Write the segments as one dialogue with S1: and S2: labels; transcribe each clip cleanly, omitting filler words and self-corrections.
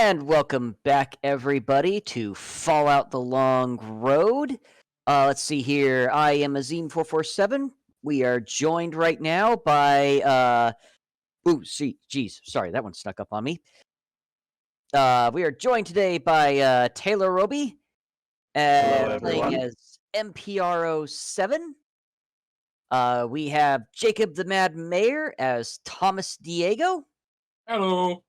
S1: And welcome back, everybody, to Fallout: The Long Road. Let's see here. I am Azim447. We are joined right now by... sorry, that one snuck up on me. We are joined today by Taylorobey,
S2: Hello,
S1: playing
S2: everyone.
S1: as MPRO7. We have JacobTheMadMayor as Thomas Diego.
S3: Hello.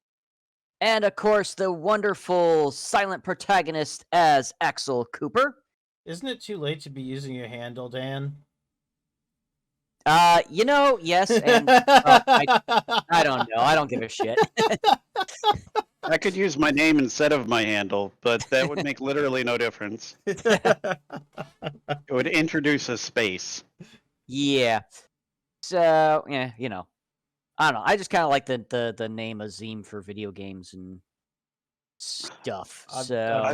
S1: And, of course, the wonderful SilentProtagonist as Axel Cooper.
S4: Isn't it too late to be using your handle, Dan?
S1: Yes, and I don't know. I don't give a shit.
S2: I could use my name instead of my handle, but that would make literally no difference. It would introduce a space.
S1: Yeah. So, yeah, I don't know. I just kind of like the name Azim for video games and stuff.
S4: I'm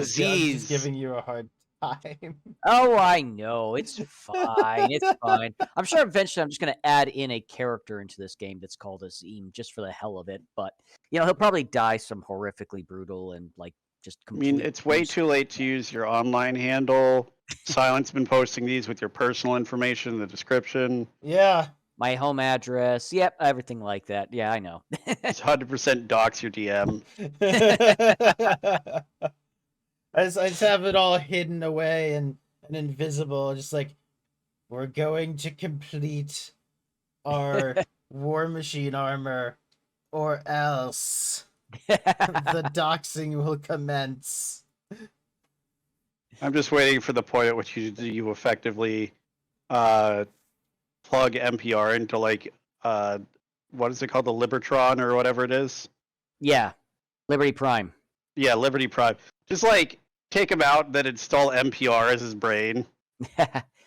S2: Aziz.
S4: just giving you a hard time.
S1: Oh, I know. It's fine. It's fine. I'm sure eventually I'm just going to add in a character into this game that's called Azim just for the hell of it. But, he'll probably die some horrifically brutal and, just complete...
S2: I mean, it's way too late to use your online handle. Silent's been posting these with your personal information in the description.
S4: Yeah.
S1: My home address. Yep, everything like that. Yeah, I know.
S2: It's 100% dox your DM.
S4: I just have it all hidden away and invisible. Just like, we're going to complete our War Machine armor, or else the doxing will commence.
S2: I'm just waiting for the point at which you effectively plug NPR into what is it called, the Libertron or whatever it is?
S1: Yeah, Liberty Prime.
S2: Yeah, Liberty Prime. Just take him out, then install NPR as his brain.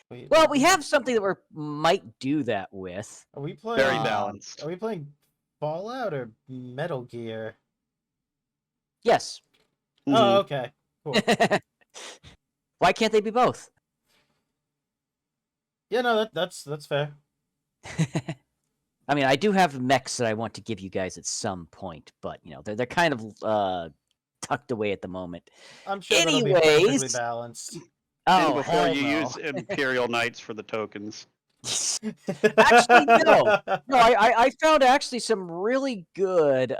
S1: Well, we have something that we might do that with.
S4: Are we playing?
S2: Very balanced.
S4: Are we playing Fallout or Metal Gear?
S1: Yes.
S2: Mm-hmm.
S4: Oh, okay. Cool.
S1: Why can't they be both?
S4: Yeah, no, that's fair.
S1: I mean, I do have mechs that I want to give you guys at some point, but they're kind of tucked away at the moment.
S4: I'm sure that'll be perfectly balanced.
S2: And
S1: Oh,
S2: before
S1: hell
S2: you
S1: no.
S2: use Imperial Knights for the tokens.
S1: Actually, no. No, I found actually some really good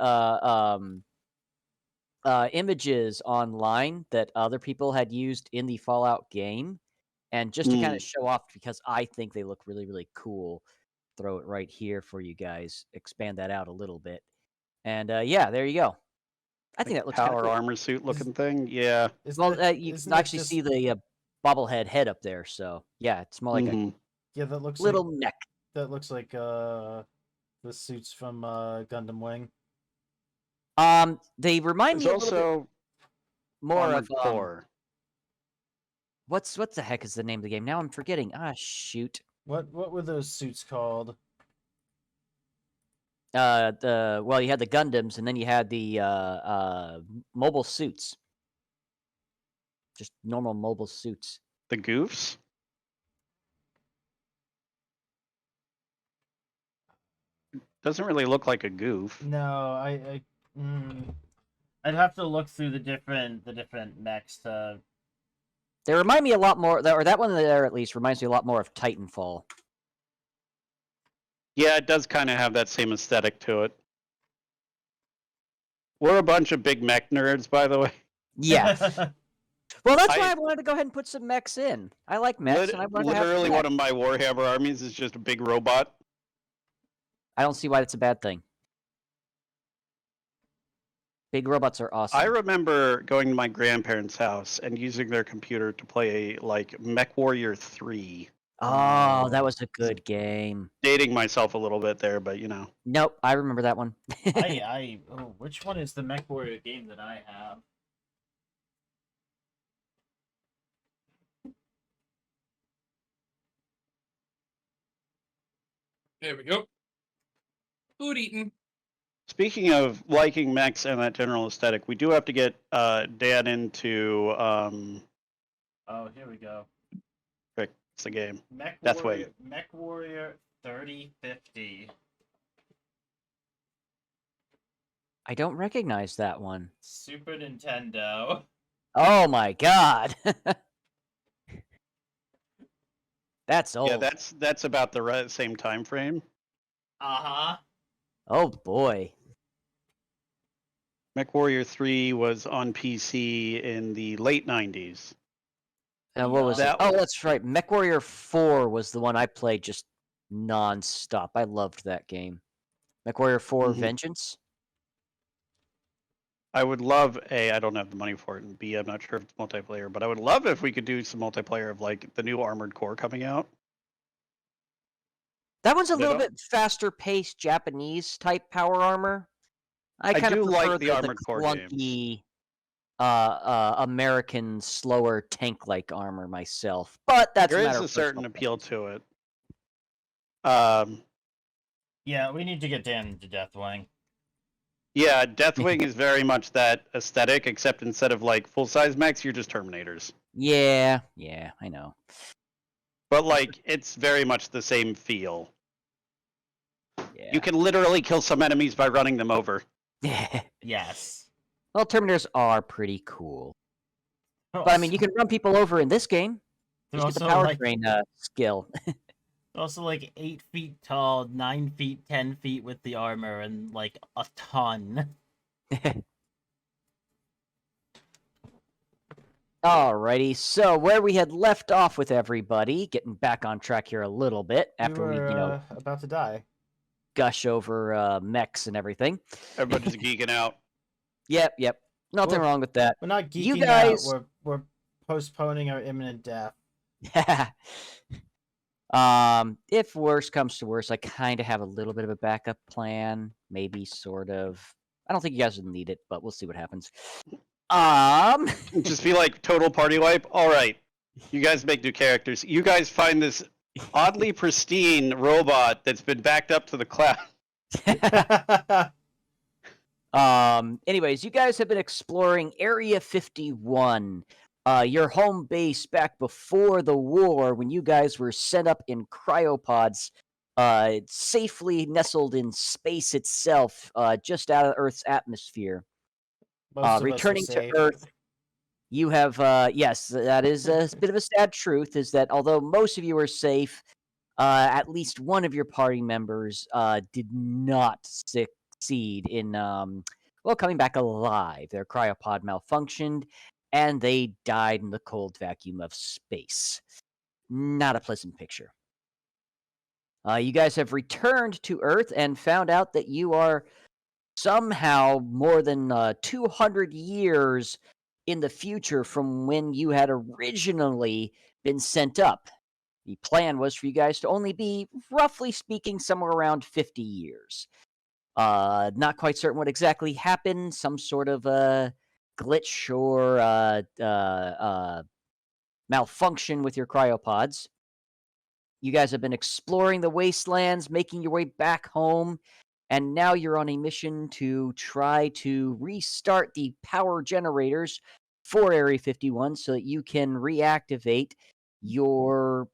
S1: images online that other people had used in the Fallout game, and just to kind of show off, because I think they look really, really cool. Throw it right here for you guys. Expand that out a little bit, and yeah, there you go. I think that looks
S2: Power
S1: cool.
S2: armor suit looking thing. Yeah.
S1: Well, you can actually see the bobblehead head up there. So yeah, it's more like a
S4: that looks
S1: little
S4: like,
S1: neck.
S4: That looks like the suits from Gundam Wing.
S1: They remind me
S2: There's
S1: a little
S2: also
S1: bit more of
S2: core.
S1: what the heck is the name of the game? Now I'm forgetting. Ah, shoot.
S4: What were those suits called?
S1: You had the Gundams, and then you had the mobile suits. Just normal mobile suits.
S2: The goofs? Doesn't really look like a goof.
S4: No, I'd have to look through the different mechs to.
S1: They remind me a lot more, or that one there at least reminds me a lot more of Titanfall.
S2: Yeah, it does kind of have that same aesthetic to it. We're a bunch of big mech nerds, by the way.
S1: Yeah. Well, that's why I wanted to go ahead and put some mechs in. I like mechs, and I wanted to have
S2: literally one of my Warhammer armies is just a big robot.
S1: I don't see why that's a bad thing. Big robots are awesome.
S2: I remember going to my grandparents' house and using their computer to play Mech Warrior 3.
S1: Oh, that was a good game.
S2: Dating myself a little bit there, but
S1: Nope, I remember that one.
S4: Which one is the Mech Warrior game that I have?
S3: There we go. Food eaten.
S2: Speaking of liking mechs and that general aesthetic, we do have to get Dan into
S4: Oh, here we go.
S2: It's the game.
S4: Mech Warrior 3050.
S1: I don't recognize that one.
S4: Super Nintendo.
S1: Oh my god. That's old.
S2: Yeah, that's about the same time frame.
S4: Uh-huh.
S1: Oh boy.
S2: MechWarrior 3 was on PC in the late 90s.
S1: And what was it?
S2: That-
S1: Oh, that's right. MechWarrior 4 was the one I played just non-stop. I loved that game. MechWarrior 4
S2: Mhm.
S1: Vengeance?
S2: I would love I don't have the money for it, and B, I'm not sure if it's multiplayer, but I would love if we could do some multiplayer of like the new Armored Core coming out.
S1: That one's a
S2: They
S1: little
S2: don't-
S1: bit faster paced Japanese type power armor. I kind
S2: do
S1: of
S2: like
S1: prefer
S2: the Armored Core
S1: clunky American slower tank like armor myself. But that's
S2: There
S1: a
S2: is
S1: matter
S2: a
S1: of
S2: certain
S1: personal
S2: appeal
S1: preference.
S2: to it.
S4: Yeah, we need to get Dan into Deathwing.
S2: Yeah, Deathwing is very much that aesthetic, except instead of like full size mechs, you're just Terminators.
S1: Yeah, I know.
S2: But like, it's very much the same feel.
S1: Yeah.
S2: You can literally kill some enemies by running them over.
S4: Yes.
S1: Well, Terminators are pretty cool. But I mean, you can run people over in this game.
S4: They're
S1: Just get the
S4: also
S1: powertrain skill.
S4: also like 8 feet tall, 9 feet, 10 feet with the armor, and like a ton.
S1: Alrighty, so where we had left off with everybody, getting back on track here a little bit after we,
S4: about to die.
S1: gush over mechs and everything.
S2: Everybody's geeking out.
S1: Yep. Nothing
S4: Well,
S1: wrong with that.
S4: We're not geeking
S1: You guys-
S4: out. We're postponing our imminent death.
S1: If worse comes to worse, I kind of have a little bit of a backup plan, maybe sort of. I don't think you guys will need it, but we'll see what happens.
S2: Just be like total party wipe. All right, you guys make new characters. You guys find this oddly pristine robot that's been backed up to the cloud.
S1: Anyways, you guys have been exploring Area 51, your home base back before the war when you guys were set up in cryopods, safely nestled in space itself, just out of Earth's atmosphere.
S4: Most of us are
S1: Returning to
S4: safe.
S1: Earth, you have, yes, that is a bit of a sad truth, is that although most of you are safe, at least one of your party members did not succeed in, coming back alive. Their cryopod malfunctioned, and they died in the cold vacuum of space. Not a pleasant picture. You guys have returned to Earth and found out that you are somehow more than 200 years in the future from when you had originally been sent up. The plan was for you guys to only be, roughly speaking, somewhere around 50 years. Not quite certain what exactly happened. Some sort of glitch or malfunction with your cryopods. You guys have been exploring the wastelands, making your way back home, and now you're on a mission to try to restart the power generators for Area 51 so that you can reactivate your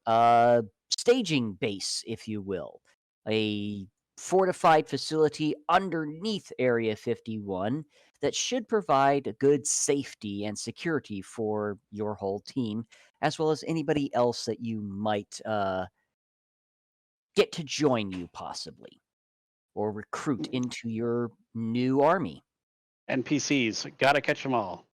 S1: staging base, if you will. A fortified facility underneath Area 51 that should provide good safety and security for your whole team, as well as anybody else that you might get to join you, possibly, or recruit into your new army.
S2: NPCs, gotta catch them all.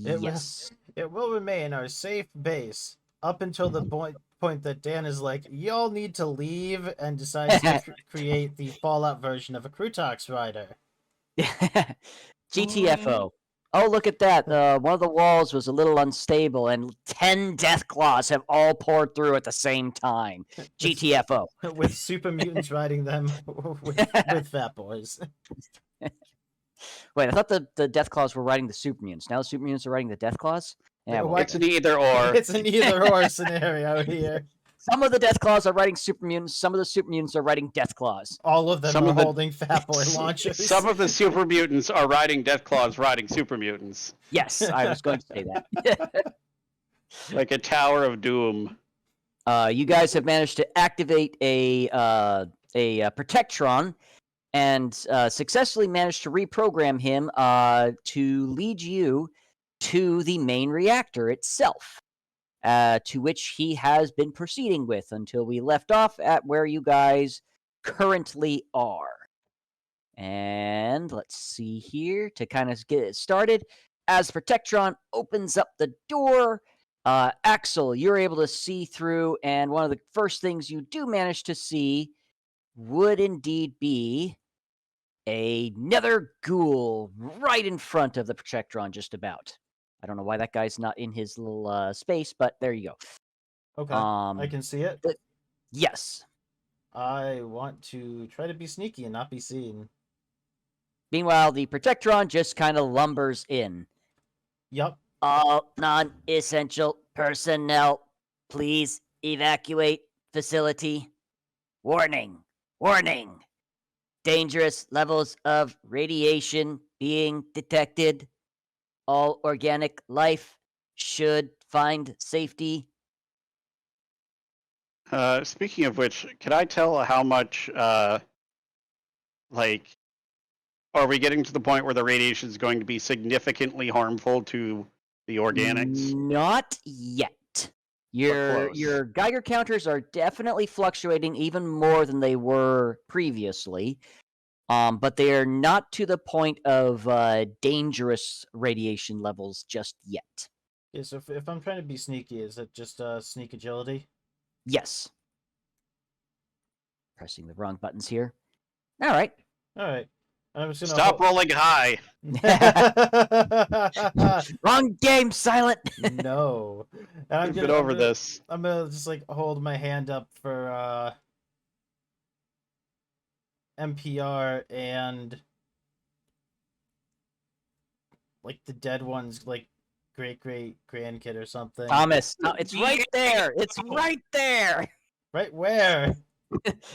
S4: It will-
S1: Yes.
S4: It will remain our safe base up until the point that Dan is like, y'all need to leave, and decides to create the Fallout version of a Crutox Rider.
S1: GTFO. Oh, look at that. One of the walls was a little unstable, and 10 death claws have all poured through at the same time. GTFO.
S4: With super mutants riding them with fat boys.
S1: Wait, I thought the death claws were riding the super mutants. Now the super mutants are riding the death claws? Yeah, well,
S4: Why-
S2: It's an either or.
S4: It's an either or scenario here.
S1: some of the death claws are riding super mutants. Some of the super mutants are riding death claws.
S4: All of them
S2: Some
S4: are
S2: of the-
S4: holding fat boy launchers.
S2: Some of the super mutants are riding death claws, riding super mutants,
S1: Yes, I was going to say that.
S2: like a Tower of Doom.
S1: You guys have managed to activate a Protectron and successfully managed to reprogram him to lead you to the main reactor itself, to which he has been proceeding with until we left off at where you guys currently are. And let's see here to kind of get it started. As Protectron opens up the door, Axel, you're able to see through, and one of the first things you do manage to see would indeed be another ghoul right in front of the Protectron, just about. I don't know why that guy's not in his little space, but there you go.
S4: Okay, I can see it.
S1: Yes.
S4: I want to try to be sneaky and not be seen.
S1: Meanwhile, the Protectron just kind of lumbers in.
S4: Yup.
S1: All non-essential personnel, please evacuate facility. Warning. Warning. Dangerous levels of radiation being detected. All organic life should find safety.
S2: Speaking of which, can I tell how much, like, are we getting to the point where the radiation is going to be significantly harmful to the organics?
S1: Not yet.
S2: close.
S1: Your Geiger counters are definitely fluctuating even more than they were previously. But they are not to the point of dangerous radiation levels just yet.
S4: Okay, so if I'm trying to be sneaky, is it just sneak agility?
S1: Yes. Pressing the wrong buttons here. All right.
S4: All right. I'm just gonna
S2: Stop rolling high.
S1: Wrong game, Silent.
S4: No. And
S2: We've been over this.
S4: I'm gonna just like hold my hand up for NPR and like the dead one's like great grandkid or something.
S1: Thomas, it's right there. It's right there.
S4: Right where?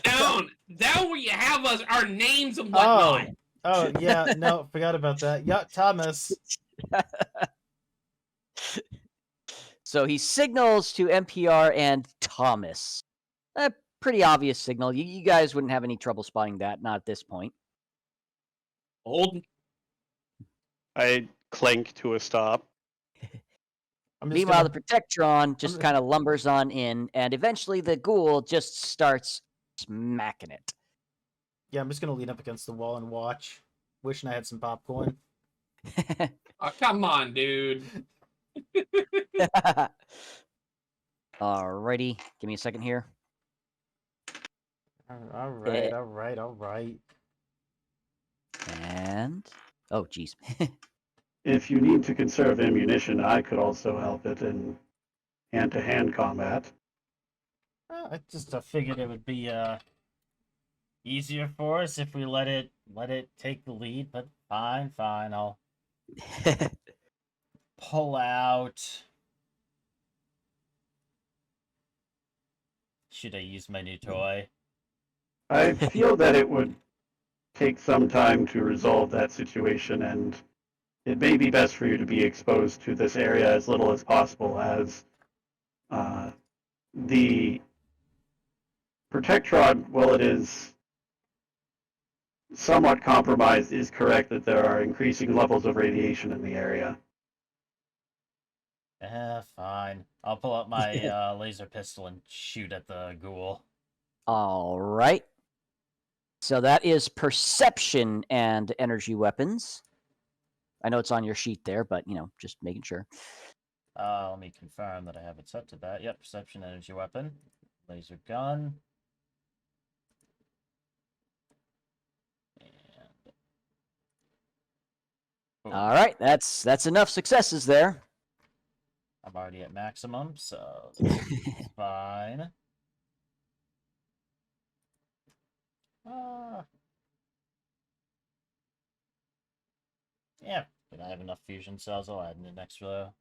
S3: Down where you have our names and whatnot.
S4: Oh yeah, no, forgot about that. Yeah, Thomas.
S1: So he signals to NPR and Thomas. A pretty obvious signal. You guys wouldn't have any trouble spotting that, not at this point.
S3: Old.
S2: I clink to a stop.
S1: Meanwhile, the Protectron just kind of lumbers on in, and eventually the ghoul just starts smacking it.
S4: Yeah, I'm just gonna lean up against the wall and watch. Wishing I had some popcorn.
S3: Oh, come on, dude.
S1: Alrighty, give me a second here.
S4: All right.
S1: And oh, geez.
S2: If you need to conserve ammunition, I could also help it in hand-to-hand combat.
S4: I just figured it would be easier for us if we let it take the lead. But fine, I'll pull out. Should I use my new toy?
S2: I feel that it would take some time to resolve that situation, and it may be best for you to be exposed to this area as little as possible, as the Protectron, while it is somewhat compromised, is correct that there are increasing levels of radiation in the area.
S4: Fine. I'll pull out my laser pistol and shoot at the ghoul.
S1: All right. So that is perception and energy weapons. I know it's on your sheet there, but, just making sure.
S4: Let me confirm that I have it set to that. Yep, perception, energy weapon, laser gun. And...
S1: All right, that's enough successes there.
S4: I'm already at maximum, so this is fine. Yeah, but I have enough fusion cells. I'll add in the next row.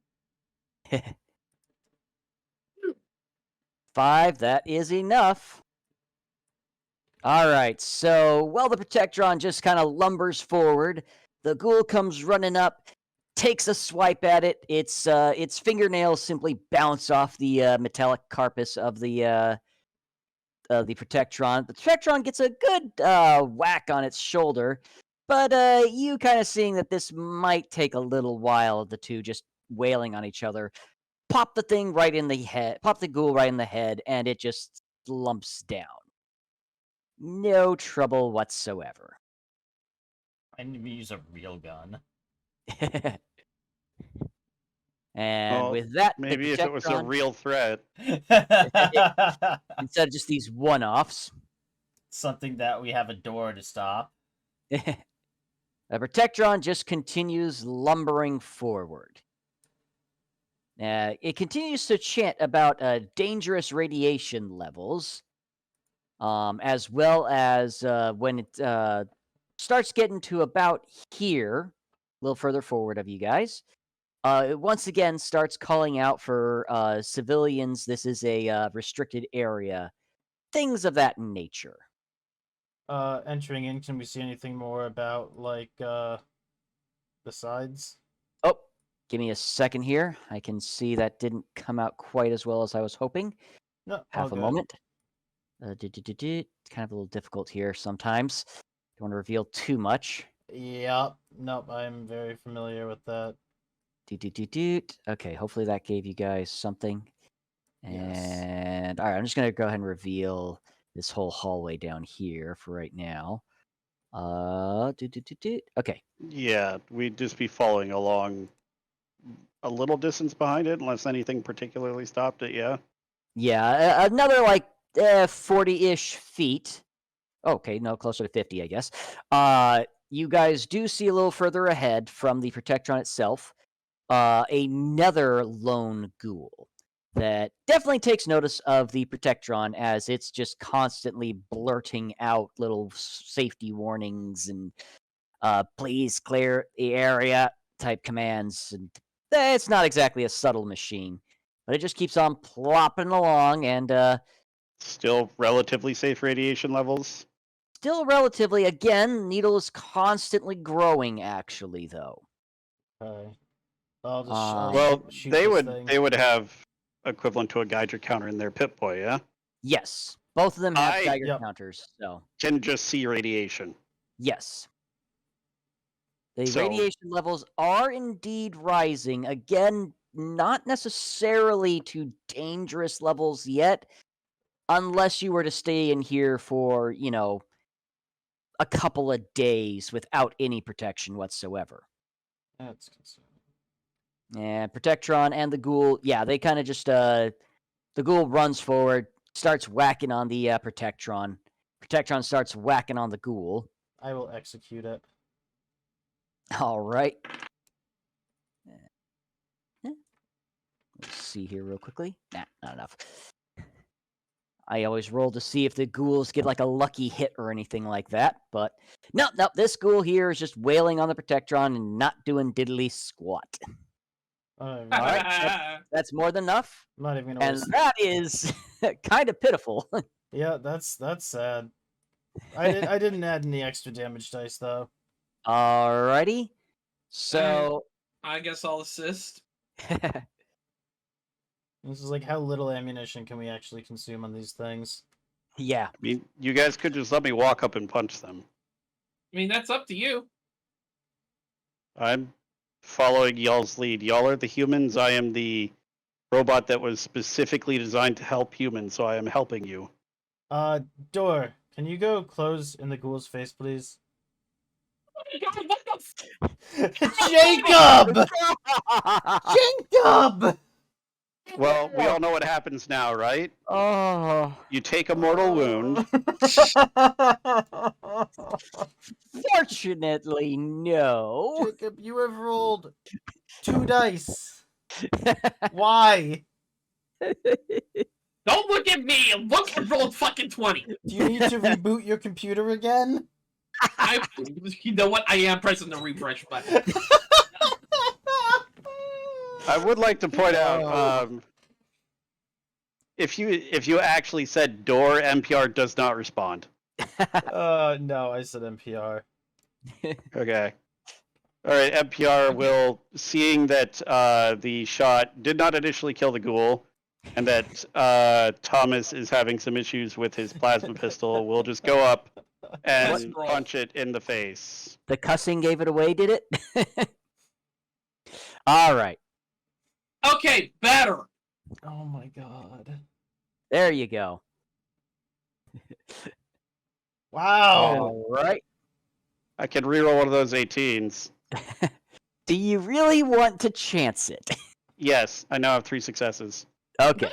S1: 5, that is enough. All right, so while the Protectron just kind of lumbers forward, the ghoul comes running up, takes a swipe at it. Its fingernails simply bounce off the metallic carapace of the the Protectron. The Protectron gets a good whack on its shoulder, but you kind of seeing that this might take a little while of the two just wailing on each other. Pop the thing right in the head, pop the ghoul right in the head, and it just slumps down. No trouble whatsoever.
S4: I need to use a real gun.
S1: And
S2: Well,
S1: with that, the
S2: Maybe if it was a
S1: Protectron,
S2: real threat.
S1: instead of just these one-offs,
S4: Something that we have a door to stop.
S1: the Protectron just continues lumbering forward. It continues to chant about dangerous radiation levels, as well as when it starts getting to about here, a little further forward of you guys, it once again starts calling out for civilians. This is a restricted area, things of that nature.
S4: Entering in, can we see anything more about, like, the sides?
S1: Oh, give me a second here. I can see that didn't come out quite as well as I was hoping.
S4: No,
S1: Half
S4: all
S1: a
S4: good.
S1: moment. It's kind of a little difficult here sometimes. Don't want to reveal too much.
S4: Yep. Nope, I'm very familiar with that.
S1: Okay, hopefully that gave you guys something.
S4: Yes.
S1: And all right, I'm just gonna go ahead and reveal this whole hallway down here for right now. Okay.
S2: Yeah, we'd just be following along a little distance behind it, unless anything particularly stopped it. Yeah.
S1: Yeah, another like 40-ish feet. Okay, no, closer to 50, I guess. You guys do see a little further ahead from the Protectron itself, another lone ghoul that definitely takes notice of the Protectron as it's just constantly blurting out little safety warnings and please clear the area type commands. And it's not exactly a subtle machine, but it just keeps on plopping along and
S2: Still relatively safe radiation levels.
S1: still relatively, again, needle is constantly growing actually though.
S4: Okay. I'll just
S2: Well,
S4: shoot
S2: they
S4: this
S2: would
S4: thing.
S2: they would have equivalent to a Geiger counter in their Pip-Boy, yeah?
S1: Yes, both of them have Geiger
S4: Yep.
S1: counters, so
S2: Can just see radiation.
S1: yes. The
S2: So-
S1: radiation levels are indeed rising. Again, not necessarily to dangerous levels yet, unless you were to stay in here for, a couple of days without any protection whatsoever.
S4: That's concerning.
S1: And Protectron and the ghoul, yeah, they kind of just, the ghoul runs forward, starts whacking on the Protectron. Protectron starts whacking on the ghoul.
S4: I will execute it.
S1: All right. Let's see here real quickly. Nah, not enough. I always roll to see if the ghouls get like a lucky hit or anything like that, but no, this ghoul here is just wailing on the Protectron and not doing diddly squat.
S4: All
S1: All right, that's more than enough,
S4: I'm not even gonna
S1: and
S4: waste.
S1: that is kind of pitiful.
S4: Yeah, that's sad. I didn't add any extra damage dice though.
S1: Alrighty, so
S3: I guess I'll assist.
S4: This is like, how little ammunition can we actually consume on these things?
S1: yeah,
S2: I mean, you guys could just let me walk up and punch them.
S3: I mean, that's up to you.
S2: I'm following y'all's lead. Y'all are the humans. I am the robot that was specifically designed to help humans, so I am helping you.
S4: Door, can you go close in the ghoul's face, please?
S3: Oh my God, what the
S4: Jacob! Jacob!
S2: Well, we all know what happens now, right?
S1: Oh,
S2: You take a mortal wound.
S1: fortunately, no.
S4: Jacob, you have rolled 2 dice. Why?
S3: Don't look at me! Look, I rolled fucking 20!
S4: Do you need to reboot your computer again?
S3: You know what? I am pressing the refresh button.
S2: I would like to point out, if you actually said door, NPR does not respond.
S4: No, I said NPR.
S2: Okay. All right, NPR will, seeing that the shot did not initially kill the ghoul, and that Thomas is having some issues with his plasma pistol, we'll just go up and
S3: What?
S2: punch it in the face.
S1: The cussing gave it away, did it? All right.
S3: Okay, better.
S4: Oh my god.
S1: There you go.
S4: Wow.
S1: All right.
S2: I can reroll one of those 18s.
S1: Do you really want to chance it?
S2: Yes, I now have 3 successes.
S1: Okay.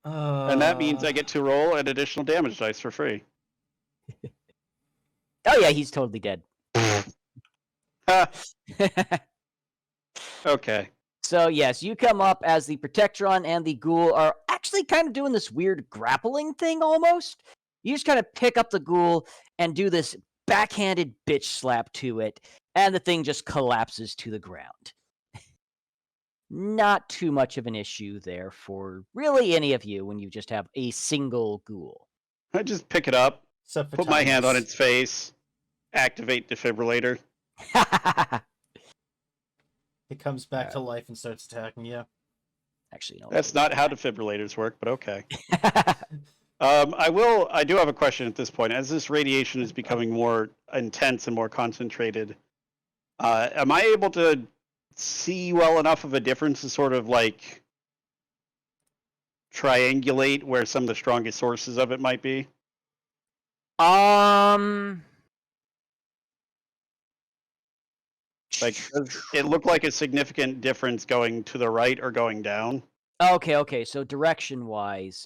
S2: And that means I get to roll an additional damage dice for free.
S1: Oh yeah, he's totally dead.
S2: Okay.
S1: So yes, you come up as the Protectron and the Ghoul are actually kind of doing this weird grappling thing almost. You just kind of pick up the Ghoul and do this backhanded bitch slap to it, and the thing just collapses to the ground. Not too much of an issue there for really any of you when you just have a single Ghoul.
S2: I just pick it up,
S4: Except for
S2: put my hand on
S4: Thomas.
S2: its face, activate defibrillator.
S4: It comes back to life and starts attacking you.
S1: Actually, no.
S2: That's not how defibrillators work, but okay. I do have a question at this point. As this radiation is becoming more intense and more concentrated, am I able to see well enough of a difference to sort of like triangulate where some of the strongest sources of it might be? Like, does it look like a significant difference going to the right or going down?
S1: Okay, so direction-wise,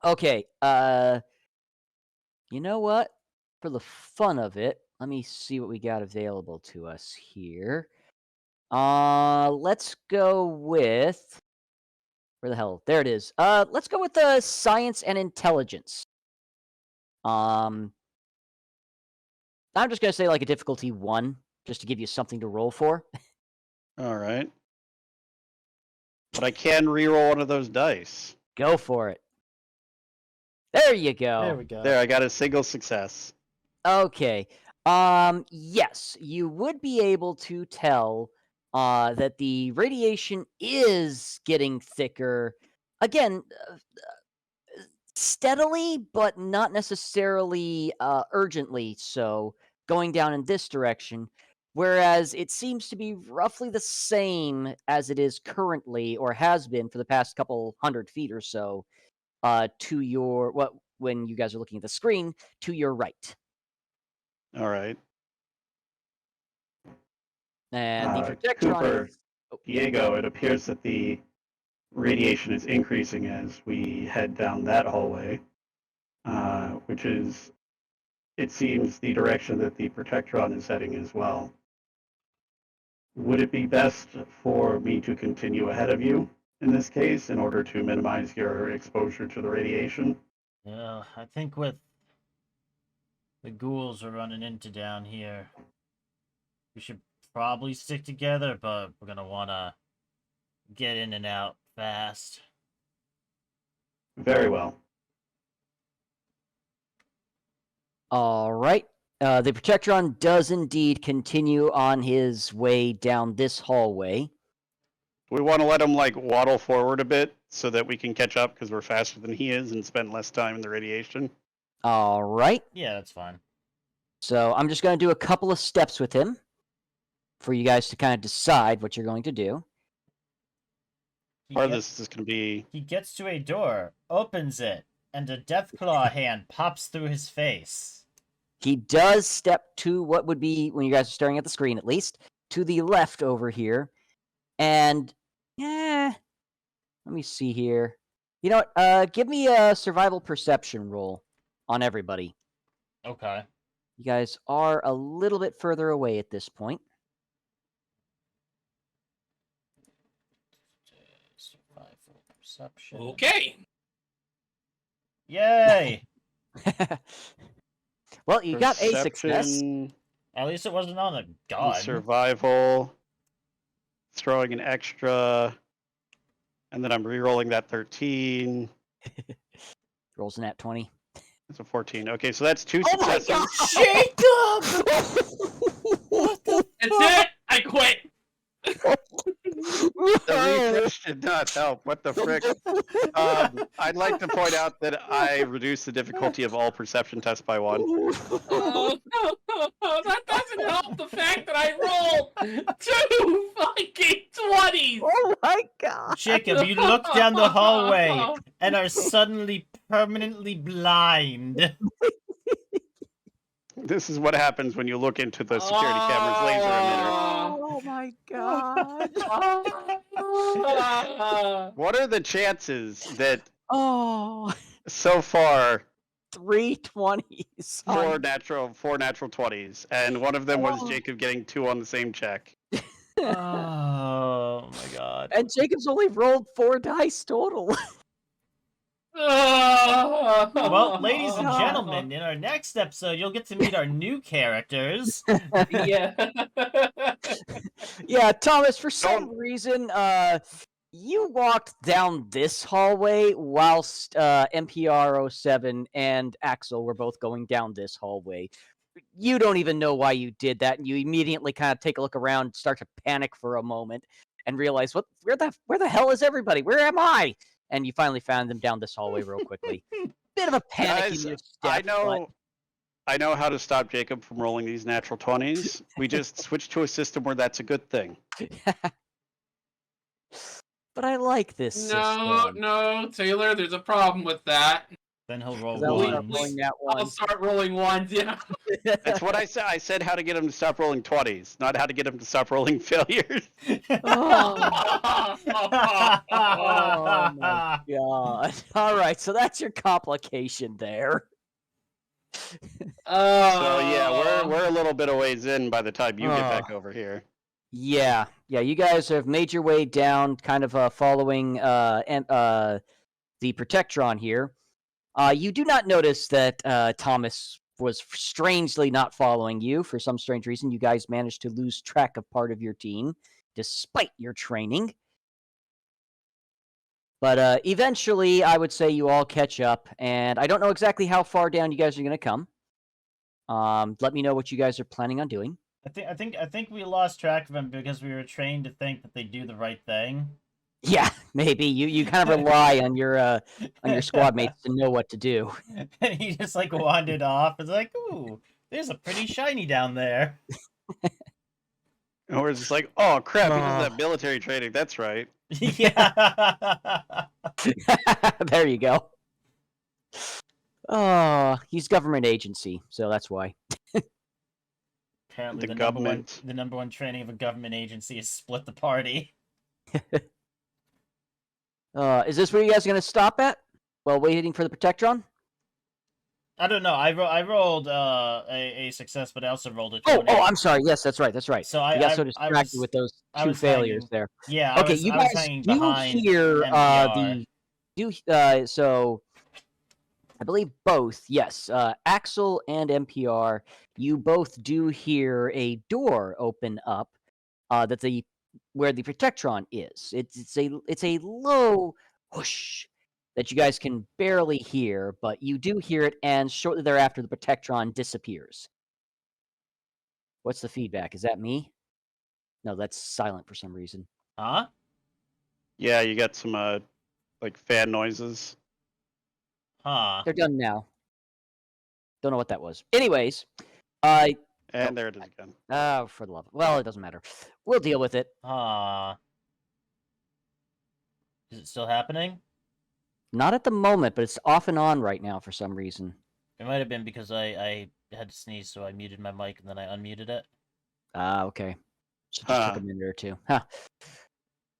S1: okay, you know what? For the fun of it, let me see what we got available to us here. Let's go with... Where the hell? There it is. Let's go with the science and intelligence. I'm just gonna say like a difficulty 1, just to give you something to roll for.
S2: All right. But I can reroll one of those dice.
S1: Go for it. There you go.
S4: There we go.
S2: There, I got a single success.
S1: Okay. Yes, you would be able to tell that the radiation is getting thicker. Again, steadily, but not necessarily urgently so, going down in this direction. Whereas it seems to be roughly the same as it is currently, or has been for the past couple 100 feet or so, to your when you guys are looking at the screen, to your right.
S2: All right.
S1: And the Protectron
S2: Cooper,
S1: is...
S2: Diego, it appears that the radiation is increasing as we head down that hallway, which is, it seems, the direction that the Protectron is heading as well. Would it be best for me to continue ahead of you in this case in order to minimize your exposure to the radiation?
S4: Yeah, I think with the ghouls we're running into down here, we should probably stick together, but we're gonna wanna get in and out fast.
S2: Very well.
S1: All right. The Protectron does indeed continue on his way down this hallway.
S2: We want to let him like waddle forward a bit so that we can catch up because we're faster than he is and spend less time in the radiation.
S1: All right.
S4: Yeah, that's fine.
S1: So I'm just going to do a couple of steps with him for you guys to kind of decide what you're going to do.
S2: Part of this is going to be...
S4: He gets to a door, opens it, and a Deathclaw hand pops through his face.
S1: He does step to what would be, when you guys are staring at the screen at least, to the left over here. And, let me see here. You know what? Give me a survival perception roll on everybody.
S4: Okay.
S1: You guys are a little bit further away at this point.
S4: Survival perception.
S3: Okay.
S4: Yay!
S1: Well, you got a success.
S2: Perception,
S4: At least it wasn't on a gun.
S2: survival, throwing an extra, and then I'm re-rolling that 13.
S1: Rolls an at 20.
S2: It's a 14. Okay, so that's 2
S1: Oh my
S2: successes.
S1: God!
S4: Jacob! What the
S3: That's it. I quit.
S2: The refresh did not help. What the frick? I'd like to point out that I reduced the difficulty of all perception tests by 1.
S3: That doesn't help the fact that I rolled 2 fucking 20s.
S1: Oh my god!
S4: Jacob, you look down the hallway and are suddenly permanently blind.
S2: This is what happens when you look into the security camera's laser emitter.
S1: Oh my god!
S2: What are the chances that
S1: Oh,
S2: so far
S1: 3 20s.
S2: 4 natural 20s, and one of them was Jacob getting 2 on the same check?
S4: Oh my god.
S1: And Jacob's only rolled 4 dice total.
S4: Well, ladies and gentlemen, in our next episode, you'll get to meet our new characters.
S3: Yeah.
S1: Yeah, Thomas, for some reason, you walked down this hallway whilst MPR07 and Axel were both going down this hallway. You don't even know why you did that, and you immediately kind of take a look around, start to panic for a moment, and realize, where the hell is everybody? Where am I? And you finally found them down this hallway real quickly. Bit of a panic in your step.
S2: I know how to stop Jacob from rolling these natural 20s. We just switched to a system where that's a good thing.
S1: But I like this system.
S3: No, Taylor, there's a problem with that.
S4: Then he'll roll
S1: Rolling that
S3: I'll
S1: one.
S3: start rolling 1s, yeah.
S2: That's what I said. I said how to get him to stop rolling 20s, not how to get him to stop rolling failures.
S1: Oh my god. Alright, so that's your complication there.
S2: So yeah, we're a little bit of ways in by the time you get back over here.
S1: Yeah, you guys have made your way down, kind of following the Protectron here. You do not notice that Thomas was strangely not following you. For some strange reason, you guys managed to lose track of part of your team, despite your training. But eventually, I would say you all catch up, and I don't know exactly how far down you guys are going to come. Let me know what you guys are planning on doing.
S4: I think we lost track of them because we were trained to think that they do the right thing.
S1: Yeah, maybe you kind of rely on your squad mates to know what to do.
S4: And he just like wandered off. It's like, ooh, there's a pretty shiny down there.
S2: And we're just like, oh crap, he does that military training. That's right.
S4: Yeah.
S1: There you go. Oh, he's government agency, so that's why.
S4: Apparently,
S2: The
S4: the number one training of a government agency is split the party.
S1: Is this where you guys are going to stop at while waiting for the Protectron?
S4: I don't know. I rolled a success, but I also rolled a 20.
S1: Oh, I'm sorry. Yes, that's right.
S4: So
S1: you got so distracted with those 2 failures there.
S4: Yeah.
S1: Okay, you guys do hear so I believe both. Yes, Axel and MPR. You both do hear a door open up. Where the Protectron is. It's a low whoosh that you guys can barely hear, but you do hear it, and shortly thereafter, the Protectron disappears. What's the feedback? Is that me? No, that's silent for some reason.
S4: Huh?
S2: Yeah, you got some like fan noises.
S4: Huh.
S1: They're done now. Don't know what that was. Anyways,
S2: And there it is again.
S1: oh, for the love. Well, it doesn't matter. We'll deal with it.
S4: Is it still happening?
S1: Not at the moment, but it's off and on right now for some reason.
S4: It might have been because I had to sneeze, so I muted my mic and then I unmuted it.
S1: Okay. Should just took a minute or two. Huh.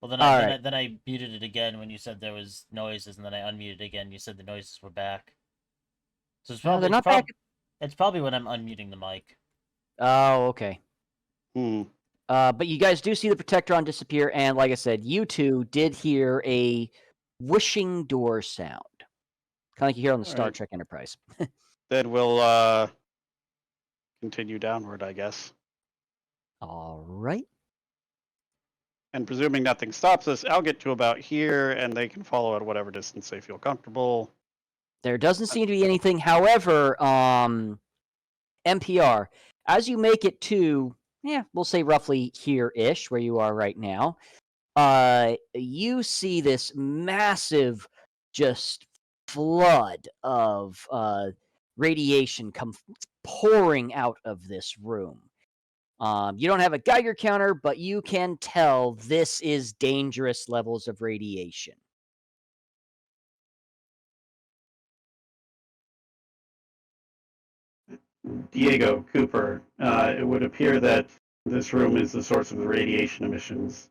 S4: Well, then I muted it again when you said there was noises, and then I unmuted again. You said the noises were back. So it's probably
S1: they're not back.
S4: It's probably when I'm unmuting the mic.
S1: Oh, okay.
S2: But
S1: you guys do see the Protectron disappear, and like I said, you two did hear a whooshing door sound. Kind of like you hear on the Star Trek Enterprise.
S2: Then we'll continue downward, I guess.
S1: All right.
S2: And presuming nothing stops us, I'll get to about here, and they can follow at whatever distance they feel comfortable.
S1: There doesn't seem to be anything. However, NPR, as you make it to, we'll say roughly here-ish, where you are right now, you see this massive, just flood of radiation come pouring out of this room. You don't have a Geiger counter, but you can tell this is dangerous levels of radiation.
S2: Diego, Cooper, it would appear that this room is the source of the radiation emissions.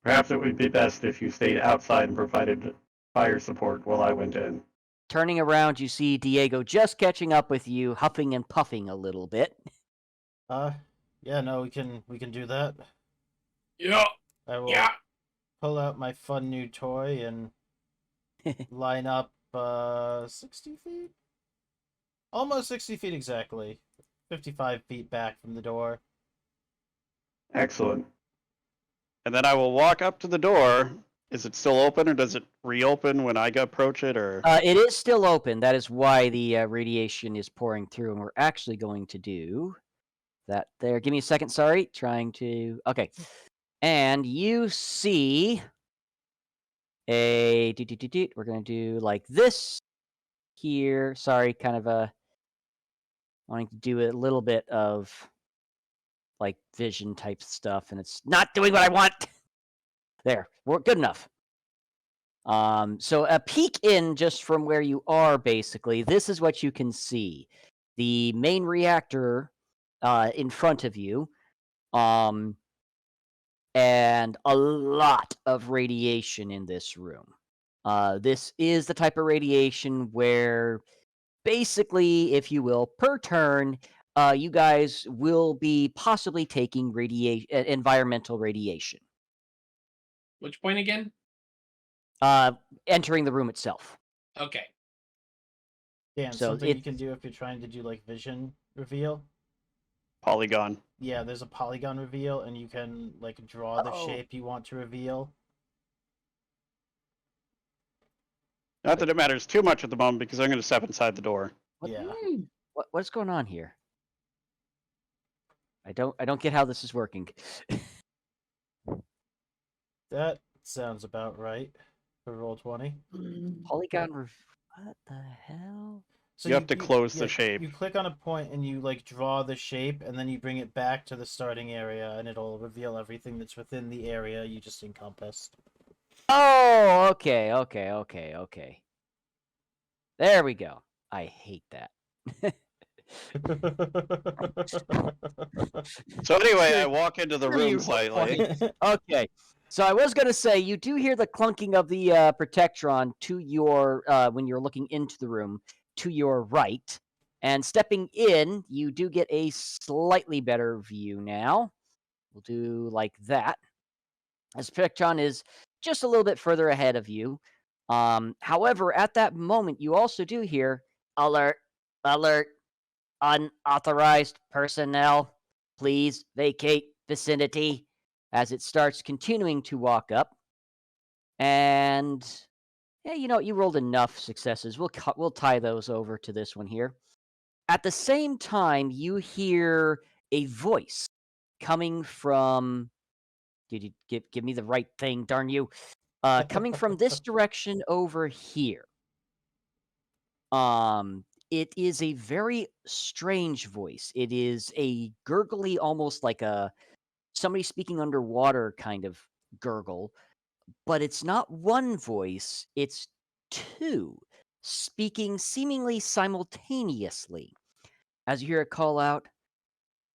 S2: Perhaps it would be best if you stayed outside and provided fire support while I went in.
S1: Turning around, you see Diego just catching up with you, huffing and puffing a little bit.
S4: Yeah, no, we can do that.
S3: Yeah.
S4: I will
S3: Yeah.
S4: pull out my fun new toy and line up 60 feet? Almost 60 feet exactly. 55 feet back from the door.
S2: Excellent.
S5: And then I will walk up to the door. Is it still open, or does it reopen when I approach it? Or
S1: It is still open. That is why the radiation is pouring through, and we're actually going to do that there. Give me a second. Sorry, trying to. Okay, and you see a. We're gonna do like this here. Sorry, kind of wanting to do a little bit of like vision type stuff, and it's not doing what I want. There, we're good enough. So a peek in just from where you are, basically, this is what you can see. The main reactor in front of you, and a lot of radiation in this room. This is the type of radiation where, basically, if you will, per turn, you guys will be possibly taking environmental radiation.
S3: Which point again?
S1: Entering the room itself.
S3: Okay.
S4: Dan,
S1: So
S4: something you can do if you're trying to do like vision reveal.
S5: polygon?
S4: Yeah, there's a polygon reveal, and you can like draw the shape you want to reveal.
S5: Not that it matters too much at the moment, because I'm going to step inside the door.
S1: What,
S4: Yeah.
S1: what's going on here? I don't get how this is working.
S4: That sounds about right for Roll20.
S1: Polygon. What the hell?
S4: So
S5: You have to close the shape.
S4: You click on a point and you like draw the shape, and then you bring it back to the starting area, and it'll reveal everything that's within the area you just encompassed.
S1: Oh, okay. There we go. I hate that.
S5: So anyway, I walk into the
S1: Screw you,
S5: room slightly.
S1: Okay. So I was going to say, you do hear the clunking of the Protectron to your, when you're looking into the room, to your right. And stepping in, you do get a slightly better view now. We'll do like that. As Protectron is just a little bit further ahead of you. However, at that moment, you also do hear, alert, alert, unauthorized personnel, please vacate vicinity, as it starts continuing to walk up. And yeah, you know, you rolled enough successes. We'll tie those over to this one here. At the same time, you hear a voice coming from. Did you give me the right thing? Darn you! Coming from this direction over here. It is a very strange voice. It is a gurgly, almost like somebody speaking underwater kind of gurgle, but it's not one voice, it's two, speaking seemingly simultaneously. As you hear it call out,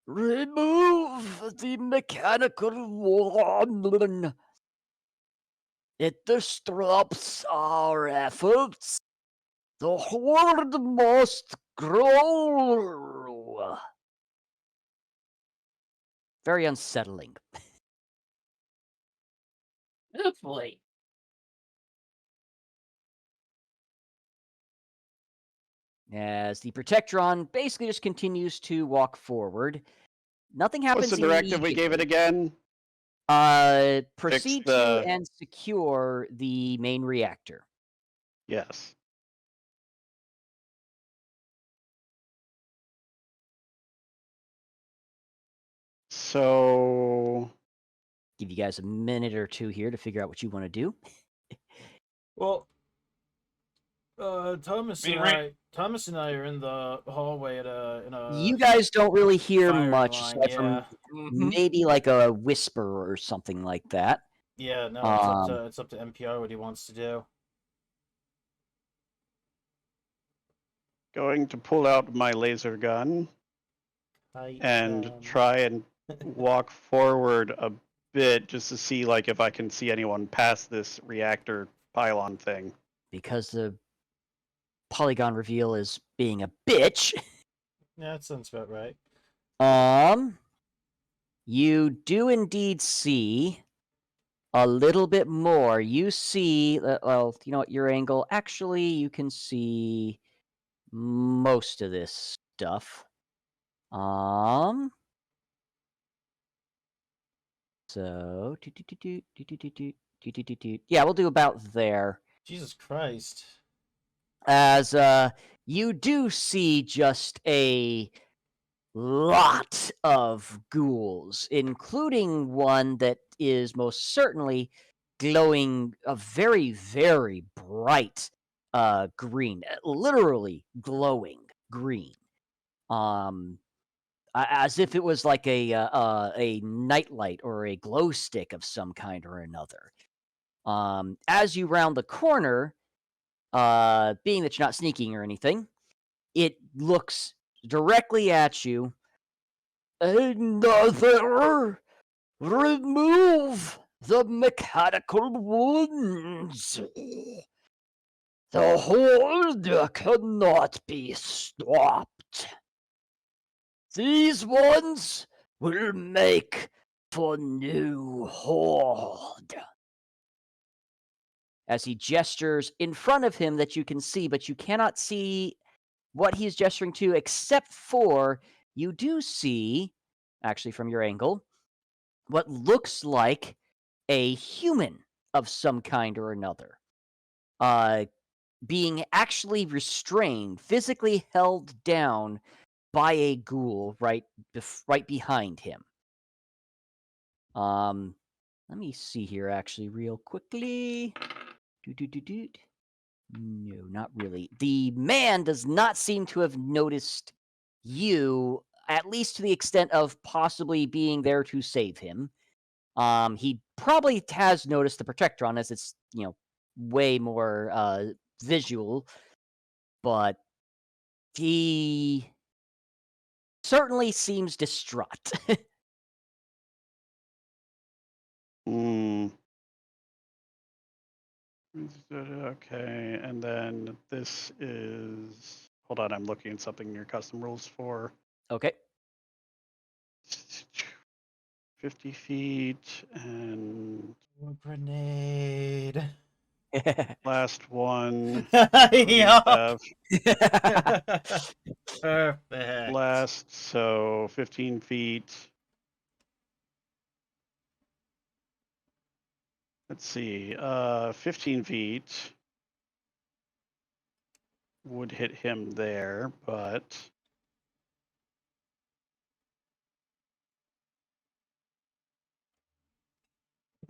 S1: "Remove the mechanical one. It disrupts our efforts. The horde must grow." Very unsettling.
S3: Hopefully.
S1: As the Protectron basically just continues to walk forward. Nothing happens
S5: What's the directive we gave it again?
S1: Proceed
S5: the-
S1: to and secure the main reactor.
S5: Yes. So
S1: give you guys a minute or two here to figure out what you want to do.
S4: Well, Thomas
S3: Being
S4: and
S3: right-
S4: Thomas and I are in the hallway in a
S1: You guys don't really hear
S4: firing
S1: much
S4: line,
S1: aside
S4: yeah.
S1: from maybe like a whisper or something like that.
S4: Yeah, no, it's up to NPR what he wants to do.
S5: Going to pull out my laser gun and try and walk forward a bit just to see like if I can see anyone past this reactor pylon thing.
S1: Because the polygon reveal is being a bitch.
S4: Yeah, that sounds about right.
S1: You do indeed see a little bit more. You see, well, you know what, your angle. Actually, you can see most of this stuff. So, yeah, we'll do about there.
S4: Jesus Christ.
S1: As you do see just a lot of ghouls, including one that is most certainly glowing a very, very bright green, literally glowing green. As if it was like a nightlight or a glow stick of some kind or another. As you round the corner, being that you're not sneaking or anything, it looks directly at you. Another! Remove the mechanical wounds. The horde cannot be stopped. These ones will make for new horde. As he gestures in front of him that you can see, but you cannot see what he's gesturing to, except for you do see, actually from your angle, what looks like a human of some kind or another. Being actually restrained, physically held down by a ghoul right behind him. Let me see here actually real quickly. No, not really. The man does not seem to have noticed you, at least to the extent of possibly being there to save him. He probably has noticed the Protectron as it's, way more visual, but he certainly seems distraught.
S5: Okay, and then this is. Hold on, I'm looking at something in your custom rules for.
S1: Okay.
S5: 50 feet and.
S4: Grenade.
S5: Last one.
S4: Yeah. Perfect.
S5: Last, so 15 feet. Let's see, 15 feet would hit him there, but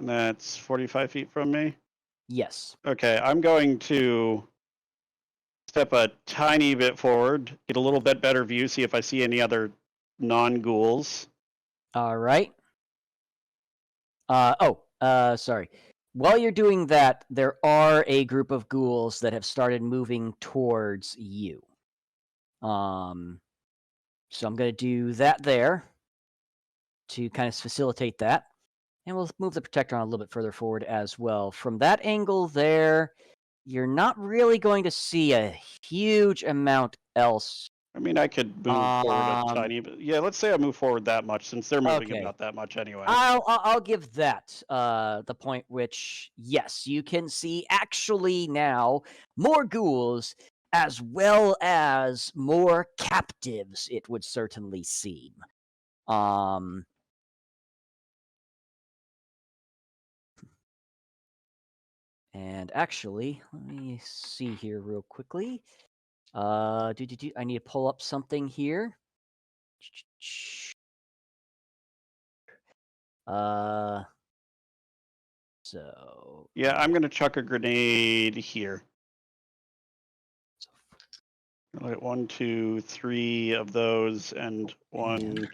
S5: and that's 45 feet from me.
S1: Yes.
S5: Okay, I'm going to step a tiny bit forward, get a little bit better view, see if I see any other non-ghouls.
S1: All right. Sorry. While you're doing that, there are a group of ghouls that have started moving towards you. So I'm going to do that there to kind of facilitate that. And we'll move the Protector on a little bit further forward as well. From that angle there, you're not really going to see a huge amount else.
S5: I mean, I could move forward a tiny bit. Yeah, let's say I move forward that much since they're moving
S1: Okay.
S5: about that much anyway.
S1: I'll give that the point which, yes, you can see actually now more ghouls as well as more captives, it would certainly seem. And actually, let me see here real quickly. I need to pull up something here. So
S5: Yeah, I'm gonna chuck a grenade here. Like 1, 2, 3 of those, and 1,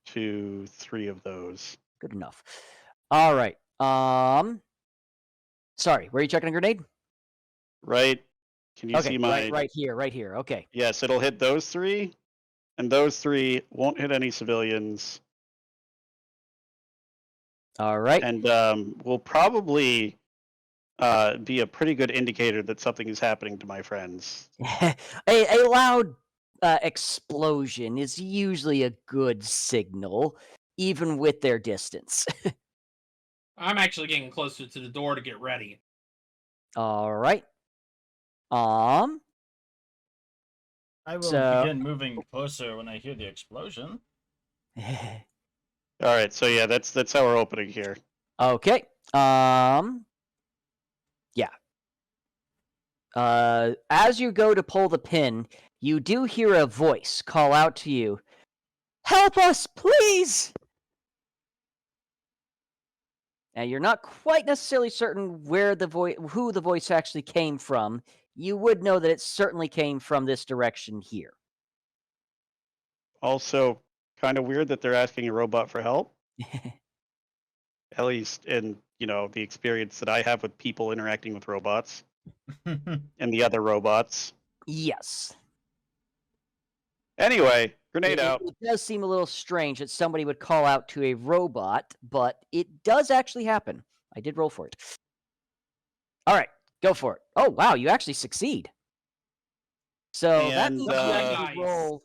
S5: 2, 3 of those.
S1: good enough. All right. Sorry, where are you chucking a grenade?
S5: Right? Can you
S1: Okay,
S5: see my?
S1: right here. Okay.
S5: Yes, it'll hit those 3, and those 3 won't hit any civilians.
S1: All right.
S5: And will probably be a pretty good indicator that something is happening to my friends.
S1: a loud explosion is usually a good signal, even with their distance.
S3: I'm actually getting closer to the door to get ready.
S1: All right.
S4: I will
S1: So-
S4: begin moving closer when I hear the explosion.
S5: All right, so yeah, that's how we're opening here.
S1: Okay. Yeah. As you go to pull the pin, you do hear a voice call out to you. Help us, please! Now you're not quite necessarily certain who the voice actually came from. You would know that it certainly came from this direction here.
S5: Also, kind of weird that they're asking a robot for help. At least in the experience that I have with people interacting with robots and the other robots.
S1: Yes.
S5: Anyway, grenade out.
S1: It does seem a little strange that somebody would call out to a robot, but it does actually happen. I did roll for it. All right, go for it. Oh, wow, you actually succeed. So that
S5: And,
S1: means you actually
S3: nice.
S1: roll.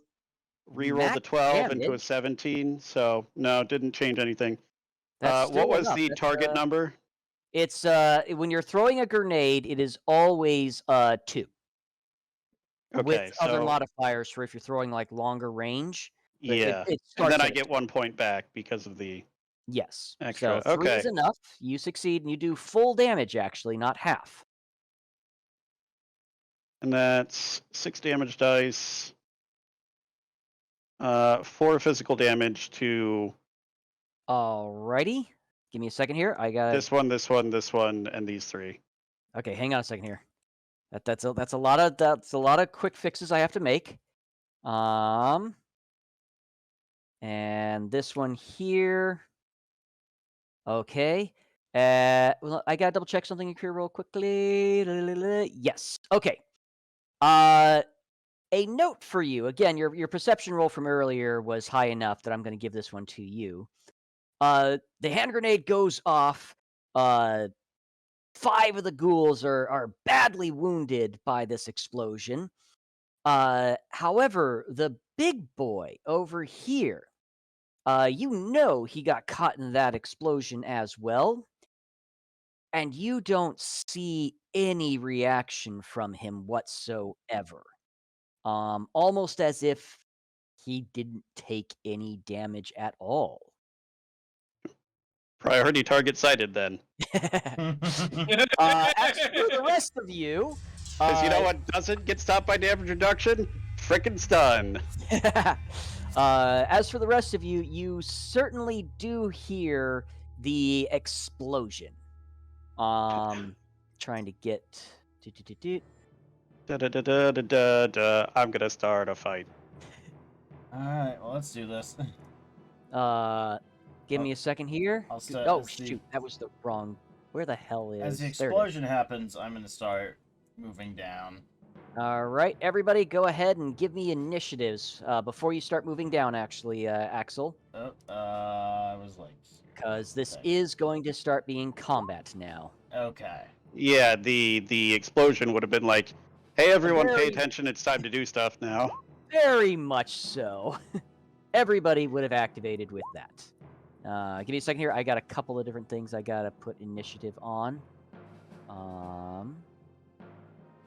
S5: Reroll
S1: max
S5: the 12 into a
S1: damage.
S5: 17, so no, didn't change anything.
S1: That's
S5: What
S1: still
S5: was
S1: enough.
S5: the
S1: That's,
S5: target number?
S1: It's when you're throwing a grenade, it is always 2.
S5: Okay,
S1: With other
S5: so
S1: modifiers for if you're throwing like longer range. But
S5: yeah,
S1: it
S5: and
S1: starts
S5: then I
S1: at a
S5: get
S1: 2.
S5: 1 point back because of the
S1: Yes.
S5: extra.
S1: So 3 is
S5: Okay.
S1: enough. You succeed, and you do full damage, actually, not half.
S5: And that's 6 damage dice. 4 physical damage to
S1: Alrighty. Give me a second here. I got
S5: this one, this one, this one, and these 3.
S1: Okay, hang on a second here. That's a lot of quick fixes I have to make. And this one here. Okay. Well, I gotta double check something here real quickly. Yes. Okay. A note for you. Again, your perception roll from earlier was high enough that I'm going to give this one to you. The hand grenade goes off. 5 of the ghouls are badly wounded by this explosion. However, the big boy over here, he got caught in that explosion as well. And you don't see any reaction from him whatsoever. Almost as if he didn't take any damage at all.
S5: Priority target sighted then.
S1: As for the rest of you,
S5: Because you know what doesn't get stopped by damage reduction? Frickin' stun.
S1: As for the rest of you, you certainly do hear the explosion. Trying to get.
S5: I'm gonna start a fight.
S4: Alright, well, let's do this.
S1: Give me a second here.
S4: I'll start
S1: Oh
S4: as the-
S1: shoot, that was the wrong. Where the hell is?
S4: As the
S1: There it is.
S4: explosion happens, I'm going to start moving down.
S1: All right, everybody, go ahead and give me initiatives before you start moving down. Actually, Axel,
S4: Oh, I was like...
S1: because this
S4: Okay.
S1: is going to start being combat now.
S4: Okay.
S5: Yeah, the explosion would have been like, hey everyone, pay
S1: Very-
S5: attention, it's time to do stuff now.
S1: Very much so. Everybody would have activated with that. Give me a second here. I got a couple of different things I gotta put initiative on.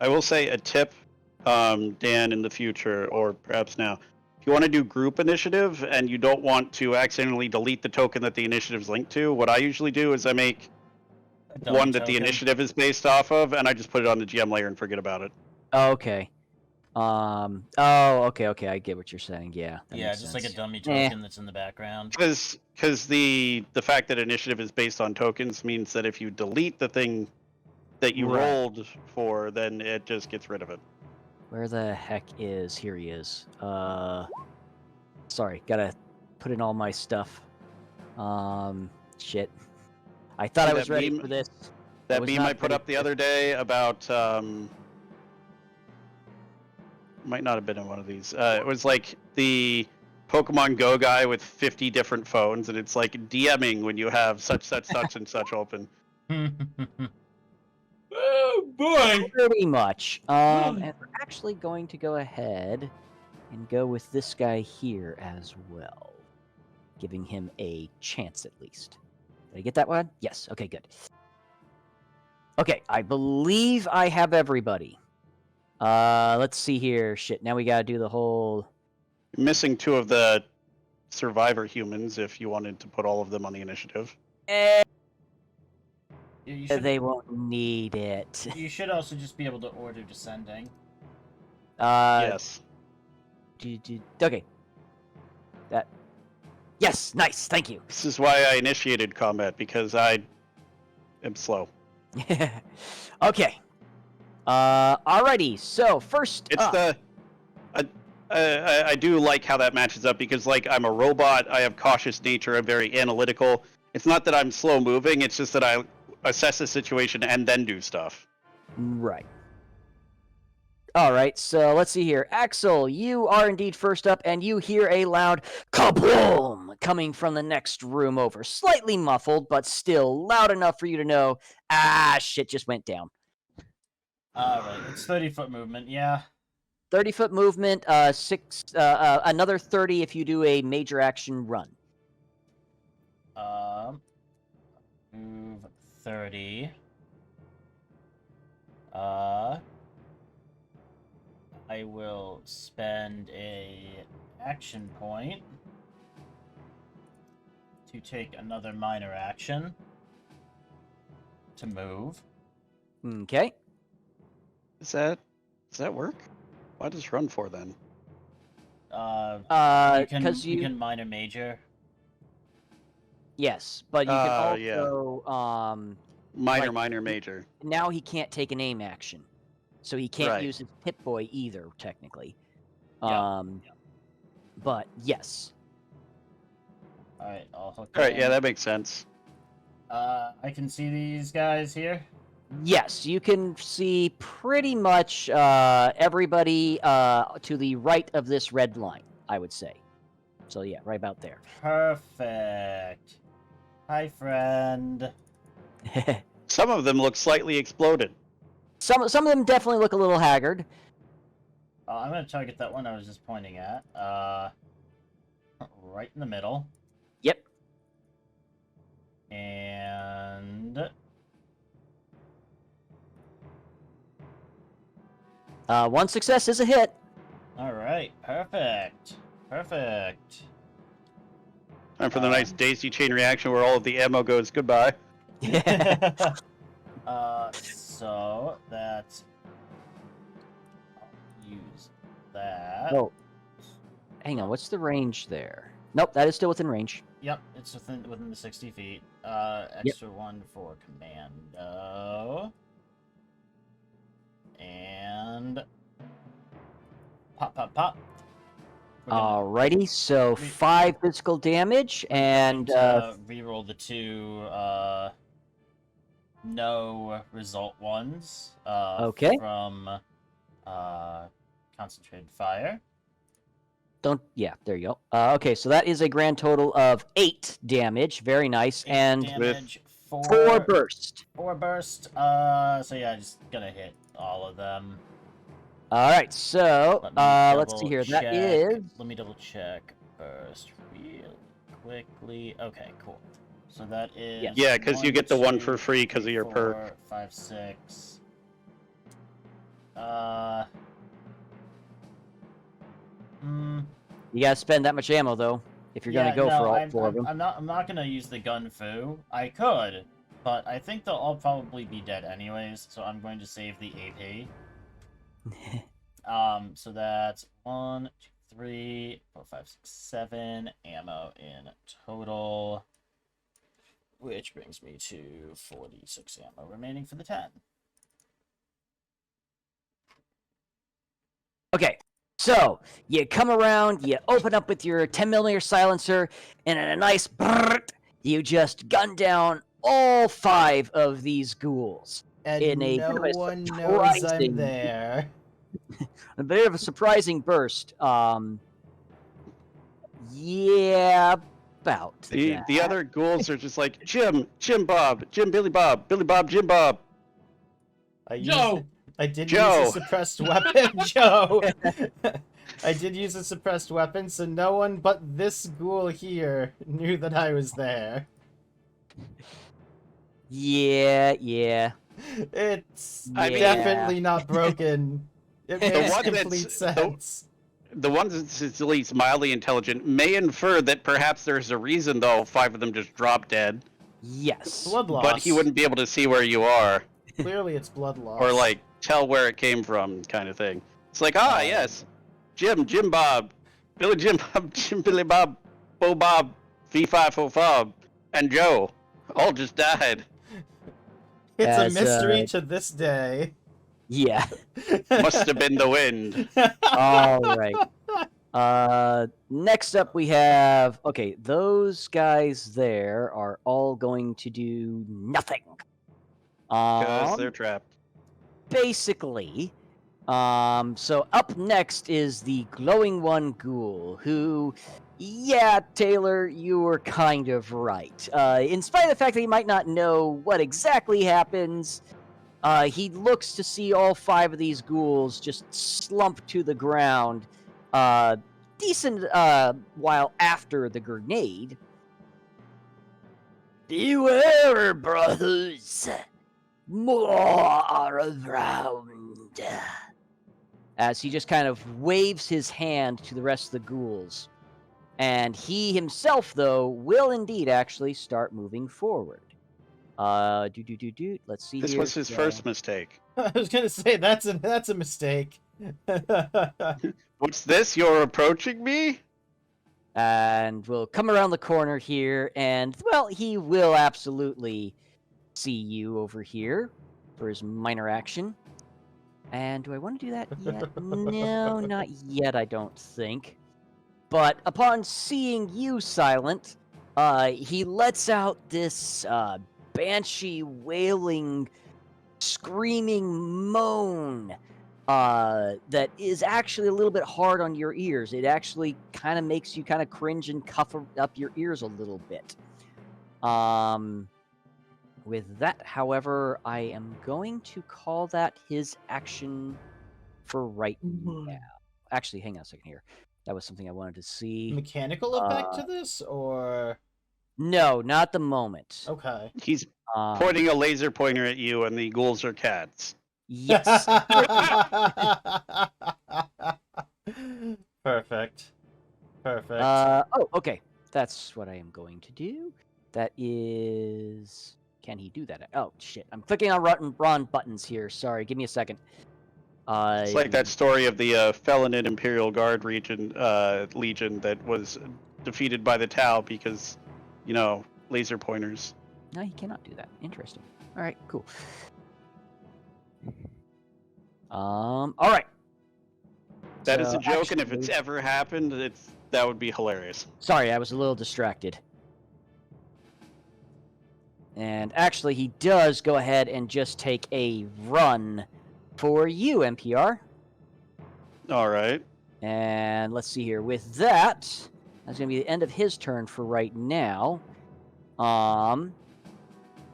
S5: I will say a tip, Dan, in the future, or perhaps now, if you want to do group initiative and you don't want to accidentally delete the token that the initiative's linked to, what I usually do is I make
S4: A dummy
S5: one that the
S4: token.
S5: initiative is based off of, and I just put it on the GM layer and forget about it.
S1: Okay. Oh, okay. I get what you're saying. Yeah. That
S4: Yeah,
S1: makes
S4: just like a
S1: sense.
S4: dummy token that's in the background.
S5: Because the fact that initiative is based on tokens means that if you delete the thing that you
S1: Right.
S5: rolled for, then it just gets rid of it.
S1: Where the heck is? Here he is. Sorry, gotta put in all my stuff. Shit. I thought
S5: See
S1: I was
S5: that
S1: ready
S5: meme-
S1: for this.
S5: That
S1: was
S5: meme
S1: not
S5: I put
S1: ready
S5: up the
S1: for
S5: other day about might not have been in one of these. It was like the Pokemon Go guy with 50 different phones, and it's like DMing when you have such and such open.
S3: Oh boy!
S1: Pretty much. And we're actually going to go ahead and go with this guy here as well, giving him a chance at least. Did I get that one? Yes. Okay, good. Okay, I believe I have everybody. Let's see here. Shit, now we gotta do the whole...
S5: You're missing 2 of the survivor humans if you wanted to put all of them on the initiative.
S4: You should,
S1: They won't need it.
S4: you should also just be able to order descending.
S5: Yes.
S1: Okay. That. Yes, nice. Thank you.
S5: This is why I initiated combat, because I am slow.
S1: Okay. Alrighty. So first,
S5: It's the I do like how that matches up, because like I'm a robot, I have cautious nature, I'm very analytical. It's not that I'm slow moving, it's just that I assess the situation and then do stuff.
S1: Right. All right, so let's see here. Axel, you are indeed first up, and you hear a loud kaboom coming from the next room over. Slightly muffled, but still loud enough for you to know, shit just went down.
S4: Alright, it's 30-foot movement, yeah.
S1: 30-foot movement, another 30 if you do a major action run.
S4: Move 30. I will spend a action point to take another minor action to move.
S1: Okay.
S5: Does that work? Why does run for then?
S4: You
S1: because
S4: can minor major.
S1: Yes, but you can
S5: yeah.
S1: also
S5: Minor, major.
S1: now he can't take an aim action, so he can't
S5: Right.
S1: use his Pip Boy either, technically.
S4: Yeah.
S1: But yes.
S4: All right, I'll hook.
S5: All right,
S4: in.
S5: yeah, that makes sense.
S4: I can see these guys here.
S1: Yes, you can see pretty much everybody to the right of this red line, I would say. So yeah, right about there.
S4: Perfect. Hi, friend.
S5: Some of them look slightly exploded.
S1: Some of them definitely look a little haggard.
S4: I'm gonna target that one I was just pointing at. Right in the middle.
S1: Yep.
S4: And
S1: One success is a hit.
S4: all right, perfect. Perfect.
S5: Time for the nice daisy chain reaction where all of the ammo goes goodbye.
S4: So that's. I'll use that.
S1: Oh. Hang on, what's the range there? Nope, that is still within range.
S4: Yep, it's within the 60 feet. Extra one for commando. And pop, pop, pop. We're gonna
S1: Alrighty, so 5 physical damage and
S4: reroll the 2 no result ones.
S1: Okay.
S4: From concentrated fire.
S1: there you go. Okay, so that is a grand total of 8 damage. Very nice.
S4: 8
S1: And
S4: damage,
S1: 4 burst.
S4: 4 burst. So yeah, just gonna hit all of them.
S1: Alright, so let's see
S4: double
S1: here.
S4: check.
S1: That is
S4: Let me double check first real quickly. Okay, cool. So that is
S1: Yes.
S5: Yeah, because you get the one
S4: 2,
S5: for free because of your
S4: 4,
S5: perk.
S4: 5, 6.
S1: you gotta spend that much ammo though, if you're gonna go for all 4 of them.
S4: I'm not gonna use the gun fu. I could, but I think they'll all probably be dead anyways, so I'm going to save the AP. So that's 1, 2, 3, 4, 5, 6, 7 ammo in total, which brings me to 46 ammo remaining for the 10.
S1: Okay, so you come around, you open up with your 10mm silencer, and in a nice brrrt, you just gun down all 5 of these ghouls.
S4: And
S1: In a
S4: no
S1: bit of a
S4: one knows I'm
S1: surprising-
S4: there.
S1: A bit of a surprising burst. Yeah, about
S5: The
S1: that.
S5: other ghouls are just like Jim Bob, Billy Bob, Jim Bob.
S3: Joe!
S4: I did
S5: Joe.
S4: use a suppressed weapon, Joe. I did use a suppressed weapon, so no one but this ghoul here knew that I was there.
S1: Yeah.
S4: It's
S1: I mean-
S4: definitely not broken. It makes
S5: one
S4: complete sense.
S5: The one that's at least mildly intelligent may infer that perhaps there's a reason, though 5 of them just dropped dead.
S1: Yes.
S4: Blood loss.
S5: But he wouldn't be able to see where you are,
S4: Clearly, it's blood loss.
S5: or like tell where it came from, kind of thing. It's like, yes, Jim Bob, Billy Jim Bob, Jim Billy Bob, Bo Bob, V545, and Joe all just died.
S4: It's
S1: As,
S4: a mystery to this day.
S1: Yeah.
S5: Must have been the wind.
S1: All right. Next up we have, okay, those guys there are all going to do nothing.
S5: Because they're trapped.
S1: Basically, so up next is the glowing one ghoul, who, yeah, Taylor, you were kind of right. In spite of the fact that he might not know what exactly happens, he looks to see all 5 of these ghouls just slump to the ground, decent while after the grenade. Beware, brothers! More are around. As he just kind of waves his hand to the rest of the ghouls. And he himself, though, will indeed actually start moving forward. Let's see
S5: This
S1: here.
S5: was his first mistake.
S4: I was gonna say that's a mistake.
S5: What's this? You're approaching me?
S1: And we'll come around the corner here, and, well, he will absolutely see you over here for his minor action. And do I want to do that yet? No, not yet, I don't think. But upon seeing you, Silent, he lets out this banshee wailing, screaming moan that is actually a little bit hard on your ears. It actually kind of makes you kind of cringe and cuff up your ears a little bit. With that, however, I am going to call that his action for right now. Actually, hang on a second here. That was something I wanted to see.
S4: Mechanical effect to this, or
S1: No, not the moment.
S4: okay?
S5: He's pointing a laser pointer at you, and the ghouls are cats.
S1: Yes.
S4: Perfect.
S1: Okay. That's what I am going to do. That is... Can he do that? Oh, shit. I'm clicking on wrong buttons here. Sorry, give me a second.
S5: It's like that story of the felon in Imperial Guard Legion that was defeated by the Tau because, laser pointers.
S1: No, he cannot do that. Interesting. All right, cool. All right.
S5: That is
S1: So,
S5: a joke, and if
S1: actually-
S5: it's ever happened, that would be hilarious.
S1: Sorry, I was a little distracted. And actually, he does go ahead and just take a run for you, NPR.
S5: All right.
S1: And let's see here. With that, that's going to be the end of his turn for right now.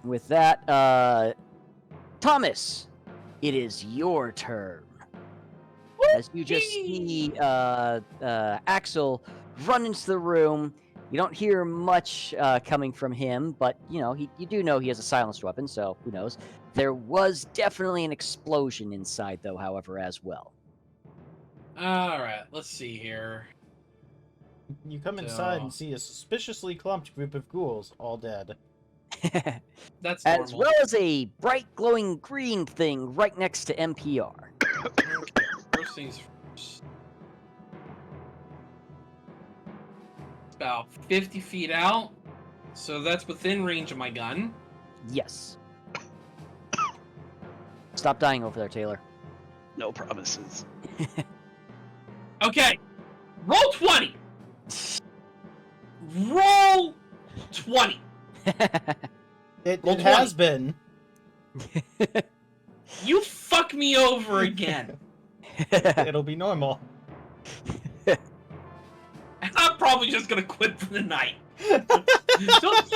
S1: With that, Thomas, it is your turn. As you just see Axel run into the room. You don't hear much coming from him, but, you do know he has a silenced weapon, so who knows. There was definitely an explosion inside, though, however, as well.
S3: Alright, let's see here.
S4: You come inside and see a suspiciously clumped group of ghouls, all dead.
S3: That's
S1: As
S3: normal.
S1: well as a bright glowing green thing right next to NPR.
S3: First things first. It's about 50 feet out, so that's within range of my gun.
S1: Yes. Stop dying over there, Taylor.
S5: No promises.
S3: Okay, roll 20. Roll 20.
S4: It
S3: Roll
S4: has
S3: 20.
S4: been.
S3: You fuck me over again.
S4: It'll be normal.
S3: I'm probably just gonna quit for the night. Don't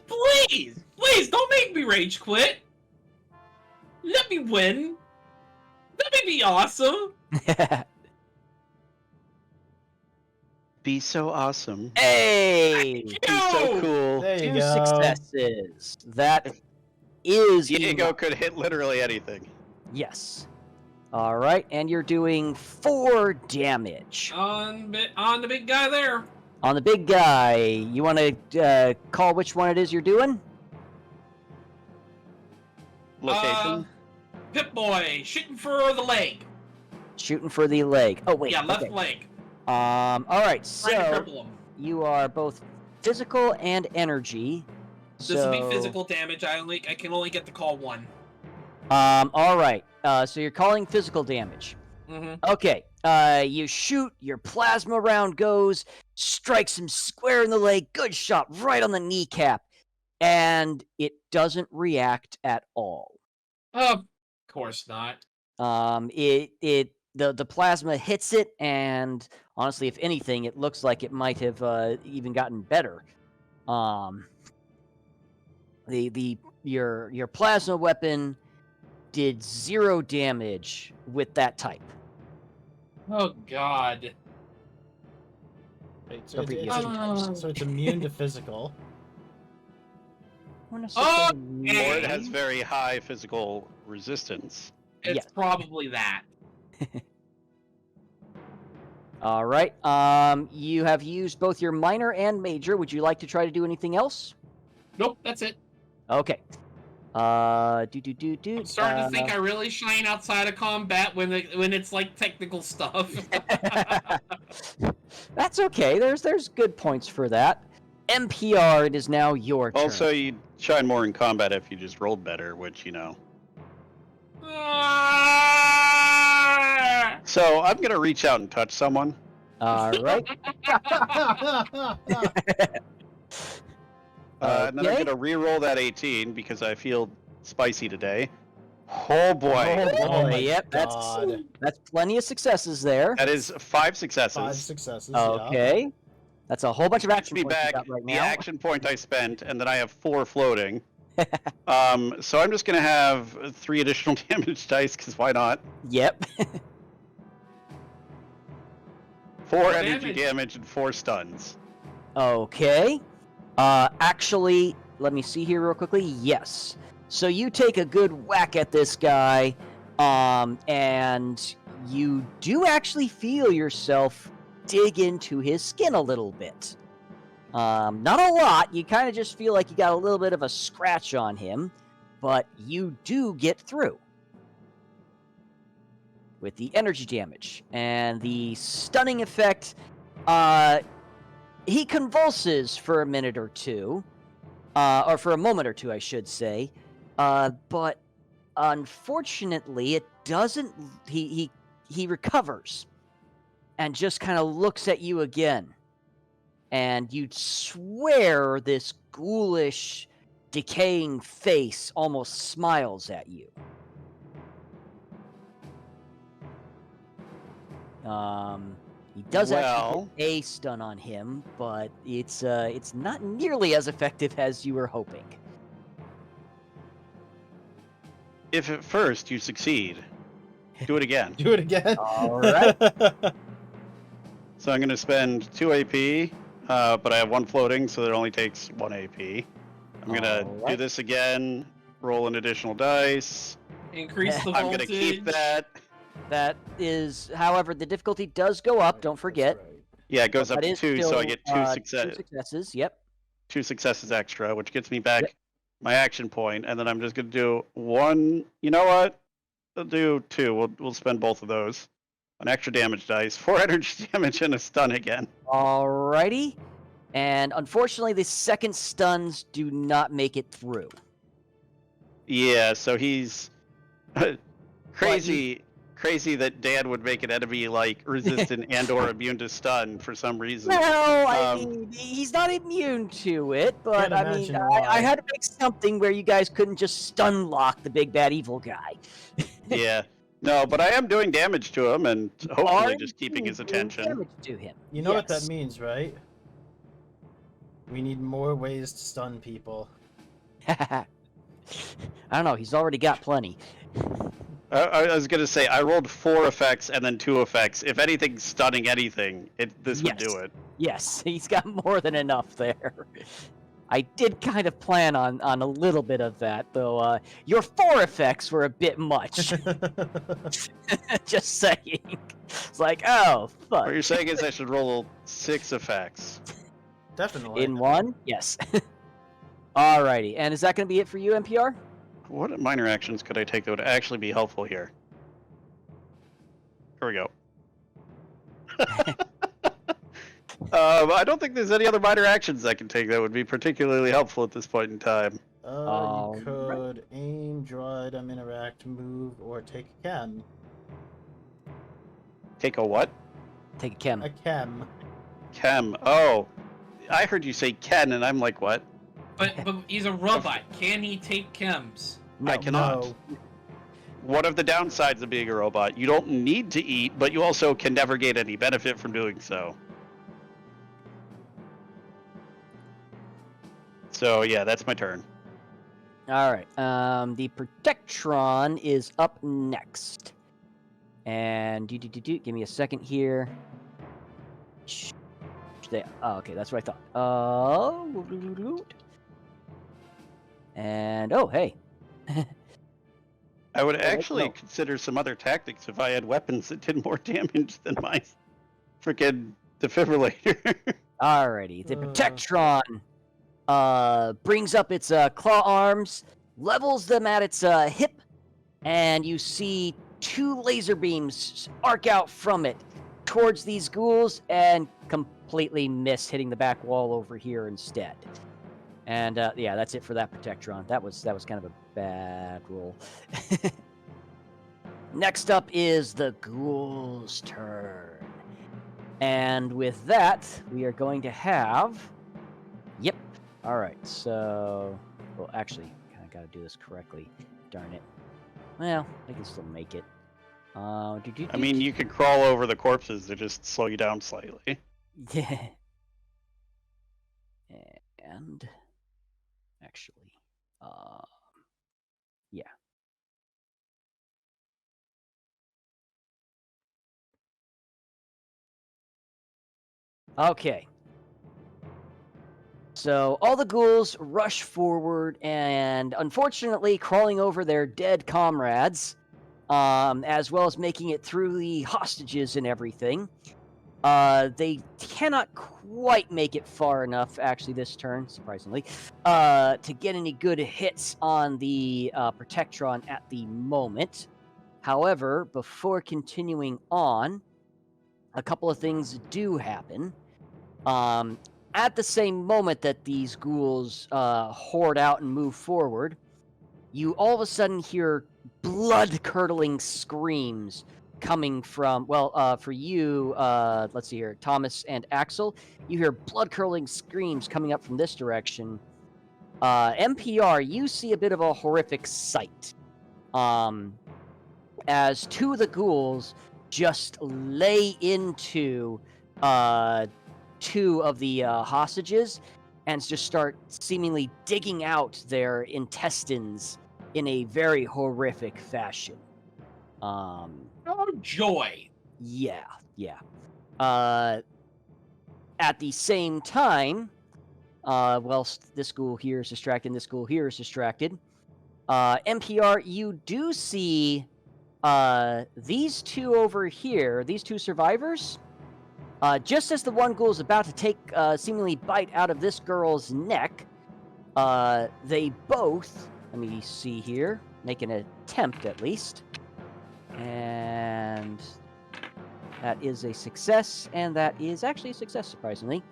S3: please, don't make me rage quit. Let me win. Let me be awesome.
S5: Be so awesome.
S1: Hey!
S3: Thank
S5: Be so
S3: you.
S5: cool.
S4: There you
S1: Two
S4: go.
S1: successes. That is
S5: Diego
S1: enough.
S5: could hit literally anything.
S1: Yes. All right, and you're doing 4 damage
S3: On the big guy there.
S1: on the big guy. You want to call which one it is you're doing?
S5: Location.
S3: Pip-Boy, shooting for the leg.
S1: Shooting for the leg. Oh wait.
S3: Yeah, left
S1: okay.
S3: leg.
S1: All right.
S3: Trying to
S1: So
S3: cripple him.
S1: you are both physical and energy.
S3: This will be physical damage. I can only get to call 1.
S1: All right. So you're calling physical damage.
S3: Mm-hmm.
S1: Okay. You shoot. Your plasma round goes, strikes him square in the leg. Good shot, right on the kneecap, and it doesn't react at all.
S3: Of course not.
S1: The plasma hits it, and honestly, if anything, it looks like it might have even gotten better. Your plasma weapon did 0 damage with that type.
S3: Oh God.
S4: Wait,
S1: Don't forget your
S4: so it's immune to physical.
S3: Oh,
S5: Or it has very high physical resistance.
S3: It's
S1: Yes.
S3: probably that.
S1: All right. You have used both your minor and major. Would you like to try to do anything else?
S3: Nope, that's it.
S1: Okay.
S3: I'm starting to think I really shine outside of combat when it's like technical stuff.
S1: That's okay. There's good points for that. NPR, it is now your turn.
S5: Also, you shine more in combat if you just rolled better, which, you know. So, I'm going to reach out and touch someone.
S1: All right.
S5: And then I'm
S1: Okay.
S5: going to re-roll that 18 because I feel spicy today. Oh boy.
S4: Oh my
S1: Yep,
S4: God.
S1: that's plenty of successes there.
S5: That is 5 successes.
S4: 5 successes.
S1: Okay. That's a whole bunch of
S5: Gets
S1: action
S5: me
S1: points you
S5: back
S1: got right
S5: the
S1: now.
S5: action point I spent, and then I have 4 floating. So I'm just going to have 3 additional damage dice, because why not?
S1: Yep.
S5: 4 energy damage and 4 stuns.
S1: Okay. Actually, let me see here real quickly. Yes. So you take a good whack at this guy, and you do actually feel yourself dig into his skin a little bit. Not a lot. You kind of just feel like you got a little bit of a scratch on him, but you do get through with the energy damage and the stunning effect. He convulses for a minute or two, or for a moment or two, I should say. But unfortunately, it doesn't. He recovers and just kind of looks at you again, and you'd swear this ghoulish, decaying face almost smiles at you. He does actually get a stun on him, but it's not nearly as effective as you were hoping.
S5: If at first you succeed, do it again.
S4: Do it again.
S1: All right.
S5: So I'm going to spend 2 AP, but I have 1 floating, so it only takes 1 AP. I'm going to do this again, roll an additional dice.
S3: Increase the voltage.
S5: I'm going to keep that.
S1: That is, however, the difficulty does go up. Don't forget.
S4: That's right.
S5: Yeah, it goes up
S1: That
S5: to
S1: is
S5: 2, so
S1: still,
S5: I get 2
S1: 2 successes. Yep.
S5: 2 successes extra, which gets me back my action point, and then I'm just going to do 1. You know what? I'll do 2. We'll spend both of those. An extra damage dice, 4 energy damage, and a stun again.
S1: Alrighty. And unfortunately, the second stuns do not make it through.
S5: Yeah, so he's crazy that Dan would make an enemy like resistant and/or immune to stun for some reason.
S1: Well, I mean, he's not immune to it, but
S4: Can't
S1: I mean,
S4: imagine why.
S1: I had to make something where you guys couldn't just stun lock the big bad evil guy.
S5: Yeah. No, but I am doing damage to him and hopefully
S1: Are
S5: just keeping his
S1: doing
S5: attention.
S1: Damage to him.
S4: You know what that
S1: Yes.
S4: means, right? We need more ways to stun people.
S1: I don't know. He's already got plenty.
S5: I was gonna say I rolled 4 effects and then 2 effects. If anything's stunning anything, this would do it.
S1: Yes, he's got more than enough there. I did kind of plan on a little bit of that, though. Your 4 effects were a bit much. Just saying. It's like, oh, fuck.
S5: What you're saying is I should roll 6 effects.
S4: Definitely.
S1: In one? Yes. Alrighty, and is that going to be it for you, NPR?
S5: What minor actions could I take that would actually be helpful here? Here we go. I don't think there's any other minor actions I can take that would be particularly helpful at this point in time.
S4: You could aim, draw item, interact, move, or take a chem.
S5: Take a what?
S1: Take a chem.
S4: A chem.
S5: Chem. Oh, I heard you say Ken, and I'm like, what?
S3: But he's a robot. Can he take chems?
S1: No,
S5: I cannot.
S4: No.
S5: One of the downsides of being a robot, you don't need to eat, but you also can never gain any benefit from doing so. So yeah, that's my turn.
S1: Alright, the Protectron is up next. And give me a second here. There. Oh, okay, that's what I thought. And oh, hey.
S5: I would
S1: let's
S5: actually
S1: go.
S5: consider some other tactics if I had weapons that did more damage than my freaking defibrillator.
S1: Alrighty, the Protectron brings up its claw arms, levels them at its hip, and you see 2 laser beams arc out from it towards these ghouls and completely miss, hitting the back wall over here instead. And yeah, that's it for that Protectron. That was kind of a bad roll. Next up is the ghouls' turn. And with that, we are going to have... Yep. Alright, so... Well, actually, kind of got to do this correctly. Darn it. Well, I can still make it.
S5: I mean, you could crawl over the corpses to just slow you down slightly.
S1: Yeah. And... Actually, yeah. Okay. So all the ghouls rush forward and, unfortunately, crawling over their dead comrades, as well as making it through the hostages and everything. They cannot quite make it far enough, actually, this turn, surprisingly, to get any good hits on the Protectron at the moment. However, before continuing on, a couple of things do happen. At the same moment that these ghouls hoard out and move forward, you all of a sudden hear blood-curdling screams coming from, well, for you, let's see here, Thomas and Axel, you hear blood-curdling screams coming up from this direction. NPR, you see a bit of a horrific sight. As 2 of the ghouls just lay into 2 of the hostages and just start seemingly digging out their intestines in a very horrific fashion.
S3: Oh, joy!
S1: Yeah. At the same time, whilst this ghoul here is distracted and this ghoul here is distracted, NPR, you do see these 2 over here, these 2 survivors, just as the one ghoul is about to take seemingly bite out of this girl's neck, they both, let me see here, make an attempt at least. And That is a success, and that is actually a success, surprisingly.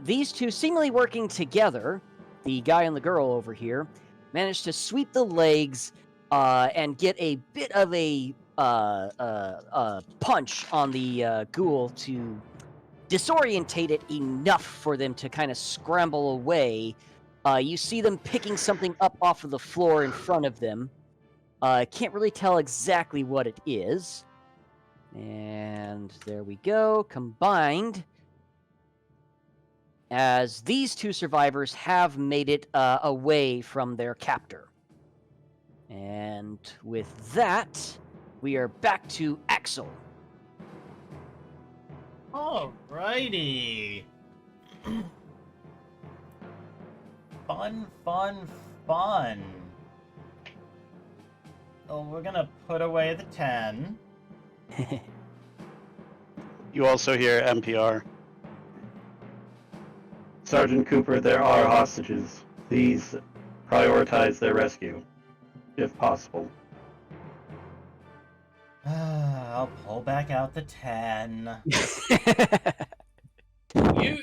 S1: These two, seemingly working together, the guy and the girl over here, managed to sweep the legs and get a bit of a punch on the ghoul to disorientate it enough for them to kind of scramble away. You see them picking something up off of the floor in front of them. Can't really tell exactly what it is. And there we go. Combined, as these two survivors have made it away from their captor. And with that, we are back to Axel.
S4: Alrighty. Fun. Oh, we're gonna put away the 10.
S5: You also hear NPR.
S2: Sergeant Cooper, there are hostages. Please prioritize their rescue, if possible.
S4: I'll pull back out the 10.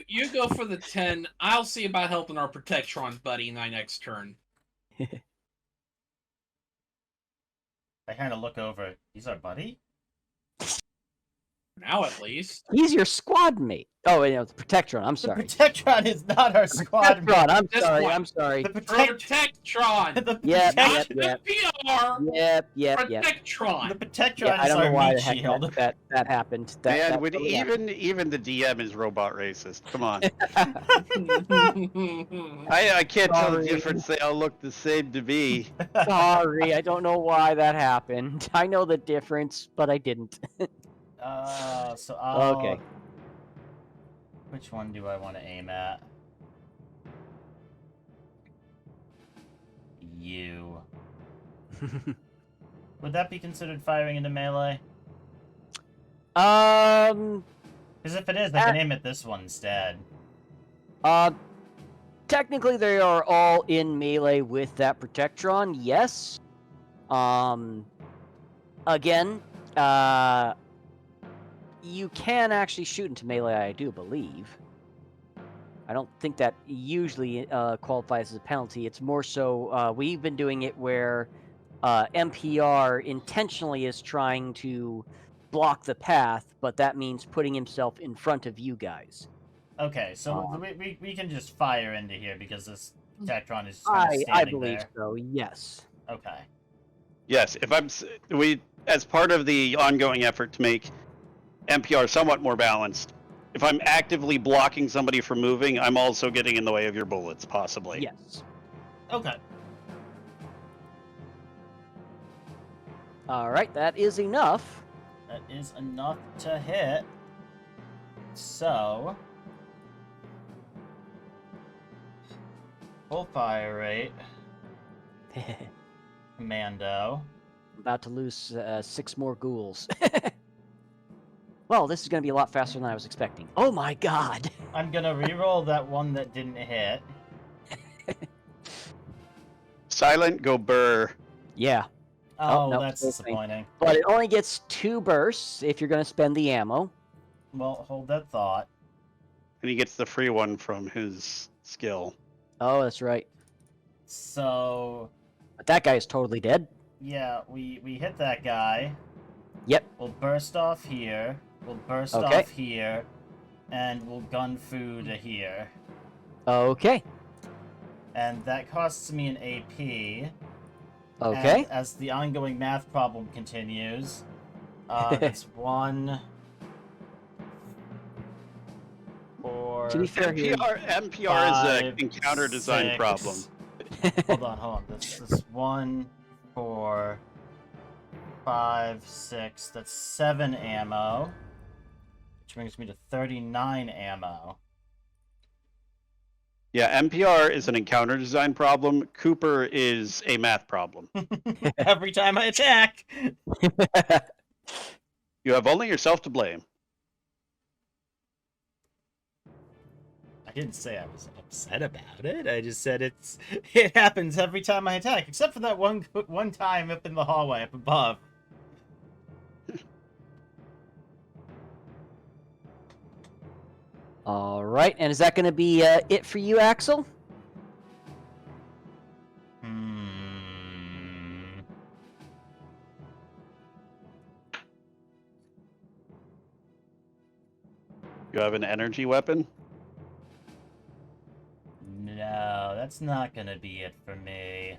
S3: You go for the 10. I'll see about helping our Protectron buddy in my next turn.
S4: I kind of look over. He's our buddy?
S3: Now, at least.
S1: He's your squad mate. Oh, the Protectron. I'm sorry.
S4: The Protectron is not our squad
S1: Protectron.
S4: mate.
S1: I'm sorry.
S4: The
S3: Protectron!
S4: The
S1: Yep,
S3: Not
S1: yep.
S3: the PR!
S1: Yep.
S3: Protectron!
S4: The Protectron
S1: Yeah, I
S4: is
S1: don't know
S4: our
S1: why
S4: meat
S1: the heck
S4: shield.
S1: that happened.
S5: Man,
S1: That totally happened.
S5: even the DM is robot racist. Come on. I can't tell the
S1: Sorry.
S5: difference. They all look the same to me.
S1: Sorry, I don't know why that happened. I know the difference, but I didn't.
S4: So I'll...
S1: Okay.
S4: Which one do I want to aim at? You. Would that be considered firing into melee? Because if it is, I can aim at this one instead.
S1: Technically they are all in melee with that Protectron, yes. Again, you can actually shoot into melee, I do believe. I don't think that usually qualifies as a penalty. It's more so, we've been doing it where NPR intentionally is trying to block the path, but that means putting himself in front of you guys.
S4: Okay, so we can just fire into here because this Protectron is just kind of standing
S1: I believe
S4: there.
S1: so, yes.
S4: Okay.
S5: Yes, as part of the ongoing effort to make NPR somewhat more balanced, if I'm actively blocking somebody from moving, I'm also getting in the way of your bullets, possibly.
S1: Yes.
S4: Okay.
S1: Alright, that is enough.
S4: That is enough to hit. So... full fire rate. Commando.
S1: I'm about to lose 6 more ghouls. Well, this is going to be a lot faster than I was expecting. Oh my god!
S4: I'm gonna reroll that one that didn't hit.
S5: Silent, go burr.
S1: Yeah,
S4: Oh,
S1: no,
S4: that's
S1: okay.
S4: disappointing.
S1: but it only gets 2 bursts if you're going to spend the ammo.
S4: Well, hold that thought.
S5: And he gets the free one from his skill.
S1: Oh, that's right.
S4: So,
S1: But that guy is totally dead.
S4: yeah, we hit that guy.
S1: Yep.
S4: We'll burst off here. We'll burst
S1: Okay.
S4: off here. And we'll gun food to here.
S1: Okay.
S4: And that costs me an AP.
S1: Okay.
S4: And as the ongoing math problem continues, it's 1... 4...
S1: To be fair here,
S5: NPR is an
S4: 5,
S5: encounter design
S4: 6.
S5: problem.
S4: Hold on. This is 1, 4, 5, 6. That's 7 ammo. Which brings me to 39 ammo.
S5: Yeah, NPR is an encounter design problem. Cooper is a math problem.
S4: Every time I attack!
S5: You have only yourself to blame.
S4: I didn't say I was upset about it. I just said it happens every time I attack, except for that one time up in the hallway up above.
S1: All right, and is that going to be it for you, Axel?
S5: You have an energy weapon?
S4: No, that's not gonna be it for me.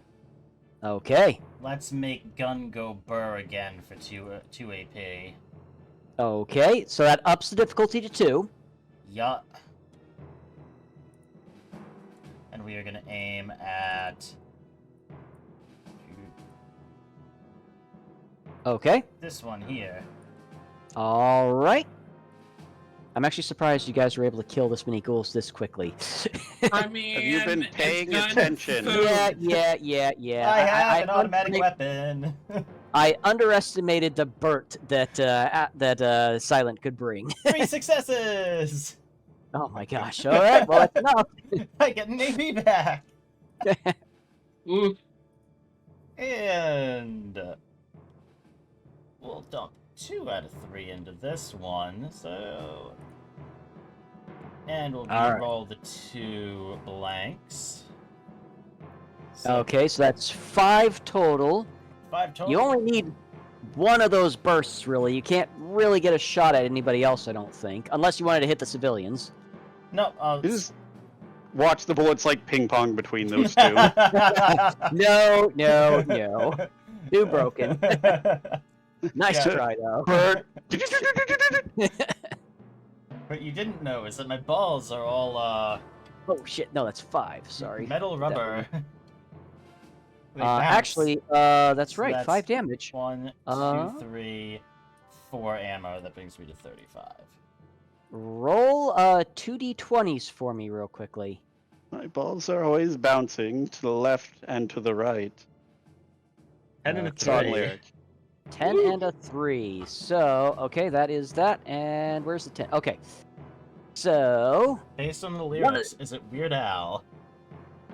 S1: Okay.
S4: Let's make gun go burr again for 2 AP.
S1: Okay, so that ups the difficulty to 2.
S4: Yup. And we are gonna aim at
S1: Okay.
S4: this one here.
S1: All right. I'm actually surprised you guys were able to kill this many ghouls this quickly.
S3: I mean,
S5: Have you been
S3: it's
S5: paying
S3: gun
S5: attention?
S3: food.
S1: Yeah.
S4: I have an automatic weapon.
S1: I underestimated the Burt that Silent could bring.
S4: 3 successes!
S1: Oh my gosh! All right, well that's enough.
S4: I get an AP back!
S3: Ooh,
S4: And we'll dump 2 out of 3 into this one, so... And we'll re-roll the 2 blanks.
S1: Okay, so that's 5 total.
S4: 5 total.
S1: You only need one of those bursts, really. You can't really get a shot at anybody else, I don't think, unless you wanted to hit the civilians.
S4: No,
S5: You just watch the bullets like ping pong between those two.
S1: No. Too broken. Nice
S4: Yeah.
S1: try, though.
S5: Bert.
S4: What you didn't know is that my balls are all
S1: Oh shit! No, that's 5. Sorry.
S4: metal rubber. They
S1: Actually,
S4: bounce.
S1: that's
S4: So
S1: right.
S4: that's
S1: 5 damage.
S4: 1, 2, 3, 4 ammo. That brings me to 35.
S1: Roll 2d20s for me real quickly.
S5: My balls are always bouncing to the left and to the right.
S4: 10 and a
S5: It's on
S4: 3.
S5: lyric.
S1: 10 and a 3. So, okay, that is that. And where's the 10? Okay. So,
S4: Based on the lyrics, is it Weird Al?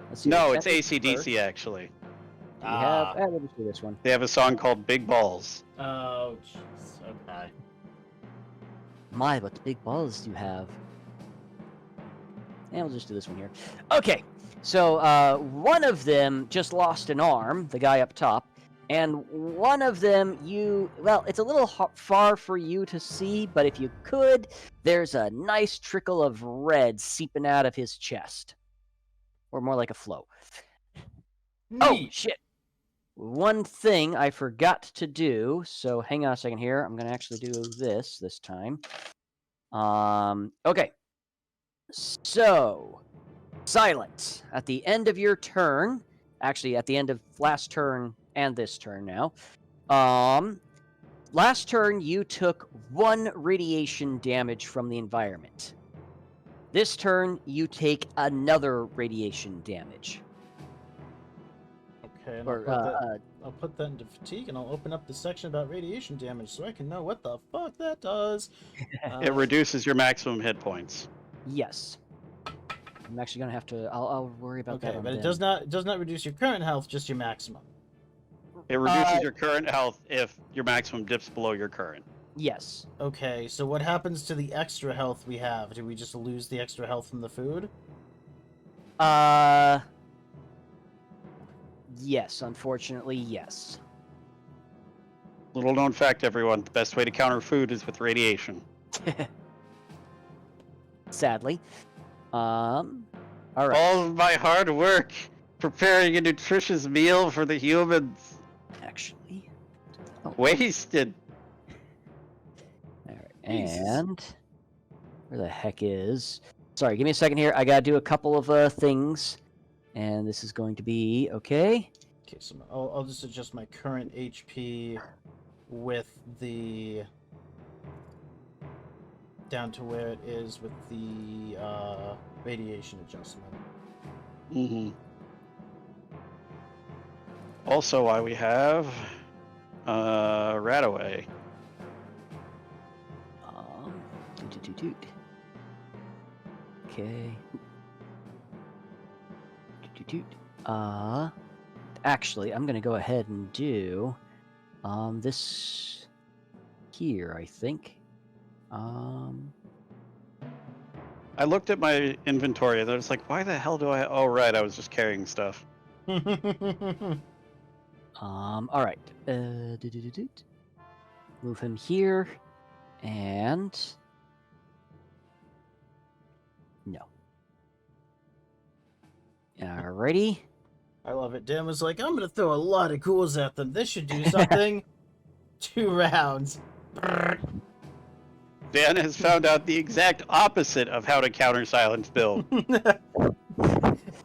S1: let's see.
S5: No,
S1: the
S5: it's
S1: 10 is
S5: AC/DC
S1: first.
S5: actually.
S1: We have. We'll just do this one.
S5: They have a song called Big Balls.
S4: Oh, jeez. Okay.
S1: My, what big balls you have. And we'll just do this one here. Okay, so one of them just lost an arm, the guy up top, and one of them well, it's a little far for you to see, but if you could, there's a nice trickle of red seeping out of his chest. Or more like a flow. Oh,
S4: Neat.
S1: shit. One thing I forgot to do, so hang on a second here. I'm going to actually do this time. Okay. So, Silent, at the end of your turn, actually at the end of last turn and this turn now, last turn you took 1 radiation damage from the environment. This turn you take another radiation damage.
S4: Okay, and
S1: Or,
S4: I'll put that into fatigue, and I'll open up the section about radiation damage so I can know what the fuck that does.
S5: It reduces your maximum hit points.
S1: yes. I'm actually gonna have to. I'll worry about that.
S4: Okay,
S1: on
S4: but it
S1: then.
S4: does not reduce your current health, just your maximum.
S5: It reduces your current health if your maximum dips below your current.
S1: Yes.
S4: Okay, so what happens to the extra health we have? Do we just lose the extra health from the food?
S1: Yes. Unfortunately, yes.
S5: Little known fact, everyone: the best way to counter food is with radiation.
S1: Sadly. All right.
S5: All of my hard work preparing a nutritious meal for the humans
S1: Actually.
S5: wasted.
S1: All right.
S4: Jesus.
S1: And where the heck is? Sorry, give me a second here. I gotta do a couple of things, and this is going to be okay.
S4: Okay, so I'll just adjust my current HP with the down to where it is with the radiation adjustment.
S5: Mm-hmm. Also, why we have Radaway.
S1: Toot. Okay. Toot. Actually, I'm gonna go ahead and do this here, I think.
S5: I looked at my inventory and I was like, why the hell do I? Oh, right, I was just carrying stuff.
S1: All right. Move him here, and no. Alrighty.
S4: I love it. Dan was like, I'm gonna throw a lot of ghouls at them. This should do something. 2 rounds.
S5: Dan has found out the exact opposite of how to counter silence build.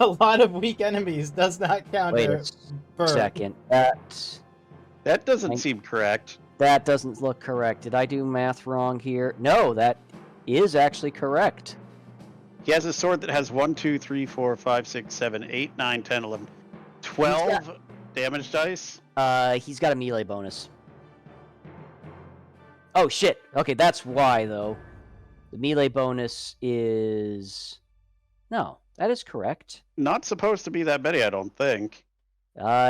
S4: A lot of weak enemies does not counter.
S1: Wait a
S4: burn.
S1: second.
S5: That doesn't seem correct.
S1: That doesn't look correct. Did I do math wrong here? No, that is actually correct.
S5: He has a sword that has 1, 2, 3, 4, 5, 6, 7, 8, 9, 10, 11, 12 damage dice.
S1: He's got a melee bonus. Oh shit. Okay, that's why though. The melee bonus is no, that is correct.
S5: Not supposed to be that many, I don't think.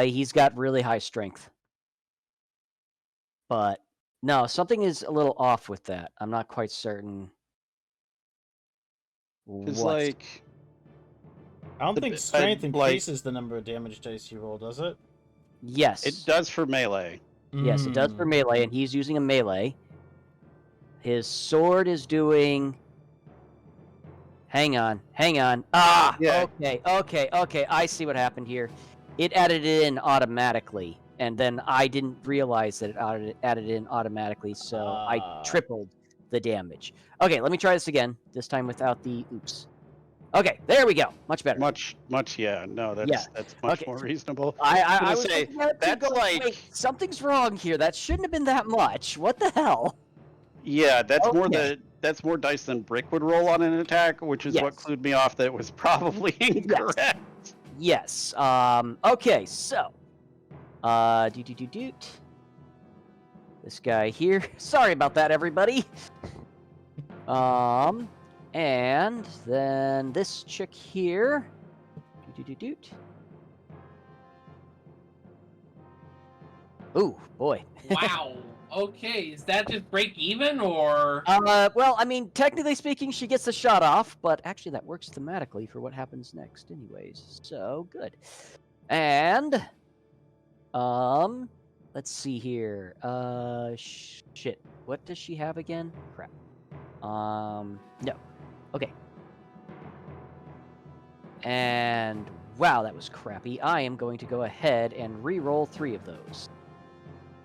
S1: He's got really high strength. But no, something is a little off with that. I'm not quite certain.
S5: It's like
S4: I don't think strength increases the number of damage dice you roll, does it?
S1: Yes.
S5: It does for melee.
S1: Yes, it does for melee, and he's using a melee. His sword is doing... Hang on. Ah!
S5: Yeah.
S1: Okay. I see what happened here. It added it in automatically, and then I didn't realize that it added it in automatically, so I tripled the damage. Okay, let me try this again. This time without the oops. Okay, there we go. Much better.
S5: Much, yeah. No, that's much more reasonable.
S1: I
S5: was
S1: say
S5: that's like
S1: wait, something's wrong here. That shouldn't have been that much. What the hell?
S5: Yeah, that's more dice than Brick would roll on an attack, which is what clued me off that it was probably incorrect.
S1: Yes. Okay, so this guy here. Sorry about that, everybody. And then this chick here. Ooh, boy.
S3: Wow. Okay, is that just break even or?
S1: Well, I mean, technically speaking, she gets the shot off, but actually that works thematically for what happens next, anyways. So good. And let's see here. Shit. What does she have again? Crap. No. Okay. And wow, that was crappy. I am going to go ahead and re-roll 3 of those.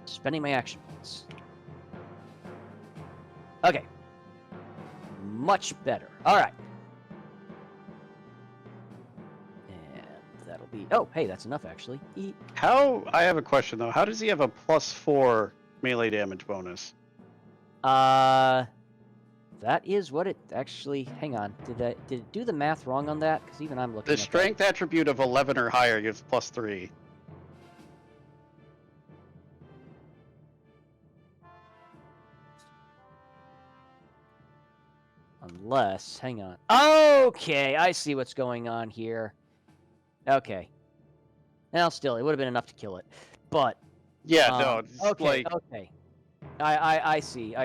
S1: Spending my action points. Okay. Much better. All right. And that'll be... Oh, hey, that's enough, actually.
S5: I have a question, though. How does he have a +4 melee damage bonus?
S1: That is what it actually... Hang on. Did it do the math wrong on that? Because even I'm looking
S5: The strength attribute of 11 or higher gives +3.
S1: Unless, hang on. Okay, I see what's going on here. Okay. Now, still, it would have been enough to kill it, but
S5: yeah, no. It's
S1: okay. I see.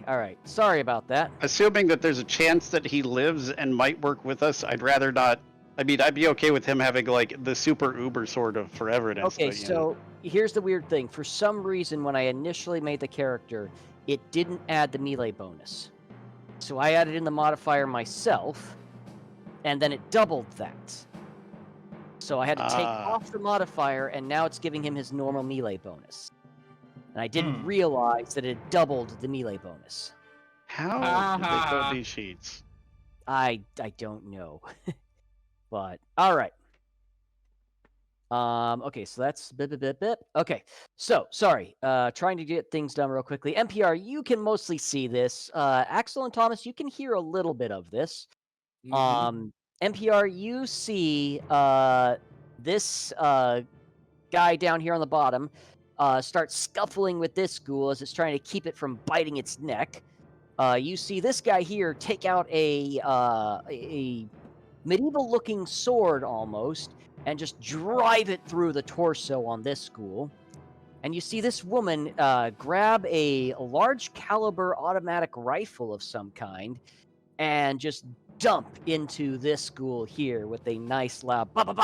S1: All right. Sorry about that.
S5: Assuming that there's a chance that he lives and might work with us, I'd rather not. I mean, I'd be okay with him having like the super uber sort of foreverness.
S1: Okay,
S5: but,
S1: so here's the weird thing. For some reason, when I initially made the character, it didn't add the melee bonus. So I added in the modifier myself, and then it doubled that. So I had to take off the modifier, and now it's giving him his normal melee bonus. And I didn't realize that it doubled the melee bonus.
S5: How did they build these sheets?
S1: I don't know. But, all right. Okay, so that's Okay, so, sorry. Trying to get things done real quickly. NPR, you can mostly see this. Axel and Thomas, you can hear a little bit of this. NPR, you see this guy down here on the bottom start scuffling with this ghoul as it's trying to keep it from biting its neck. You see this guy here take out a medieval-looking sword almost, and just drive it through the torso on this ghoul. And you see this woman grab a large caliber automatic rifle of some kind and just dump into this ghoul here with a nice loud bop bop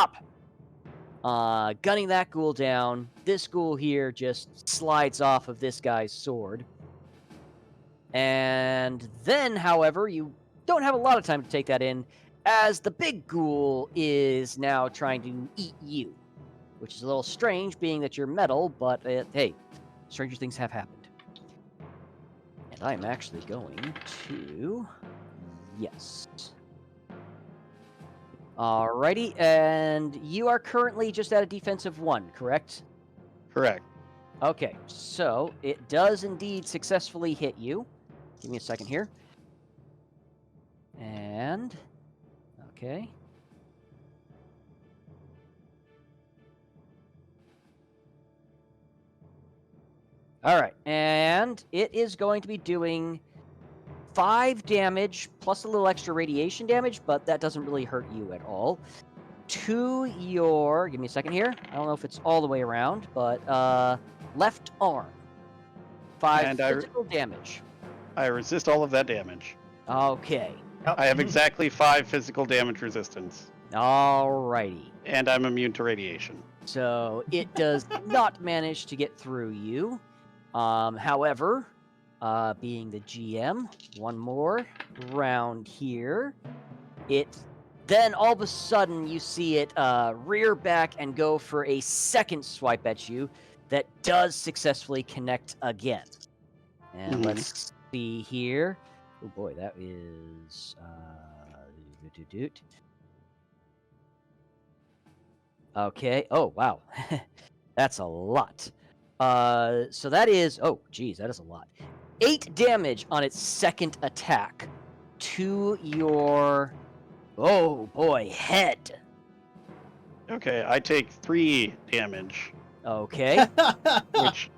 S1: bop. Gunning that ghoul down. This ghoul here just slides off of this guy's sword. And then, however, you don't have a lot of time to take that in, as the big ghoul is now trying to eat you. Which is a little strange, being that you're metal, but hey, stranger things have happened. And I'm actually going to... Yes. Alrighty, and you are currently just at a defensive 1, correct?
S5: Correct.
S1: Okay, so it does indeed successfully hit you. Give me a second here. And... Okay. Alright, and it is going to be doing 5 damage plus a little extra radiation damage, but that doesn't really hurt you at all. To your... Give me a second here. I don't know if it's all the way around, but left arm. 5
S5: And
S1: physical damage.
S5: I resist all of that damage.
S1: Okay.
S5: I have exactly 5 physical damage resistance.
S1: Alrighty.
S5: And I'm immune to radiation.
S1: So it does not manage to get through you. However, being the GM, one more round here. Then all of a sudden you see it rear back and go for a second swipe at you that does successfully connect again. And let's see here. Oh boy, that is... Okay. Oh, wow. That's a lot. So that is... Oh, geez, that is a lot. 8 damage on its second attack to your... Oh, boy, head.
S5: Okay, I take 3 damage,
S1: Okay.
S5: which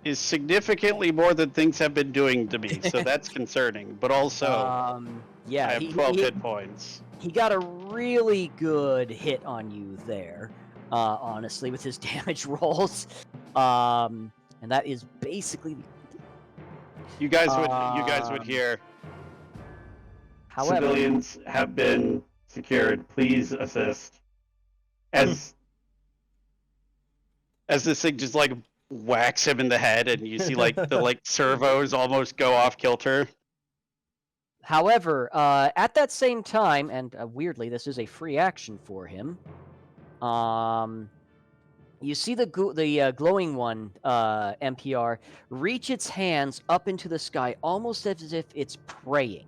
S5: is significantly more than things have been doing to me, so that's concerning. But also,
S1: yeah,
S5: I have 12 hit points.
S1: He got a really good hit on you there, honestly, with his damage rolls. And that is basically...
S5: You guys would hear.
S1: However,
S2: Civilians have been secured. Please assist. As
S5: this thing just like whacks him in the head, and you see like the servos almost go off kilter.
S1: However, at that same time, and weirdly, this is a free action for him. You see the glowing one, NPR, reach its hands up into the sky, almost as if it's praying.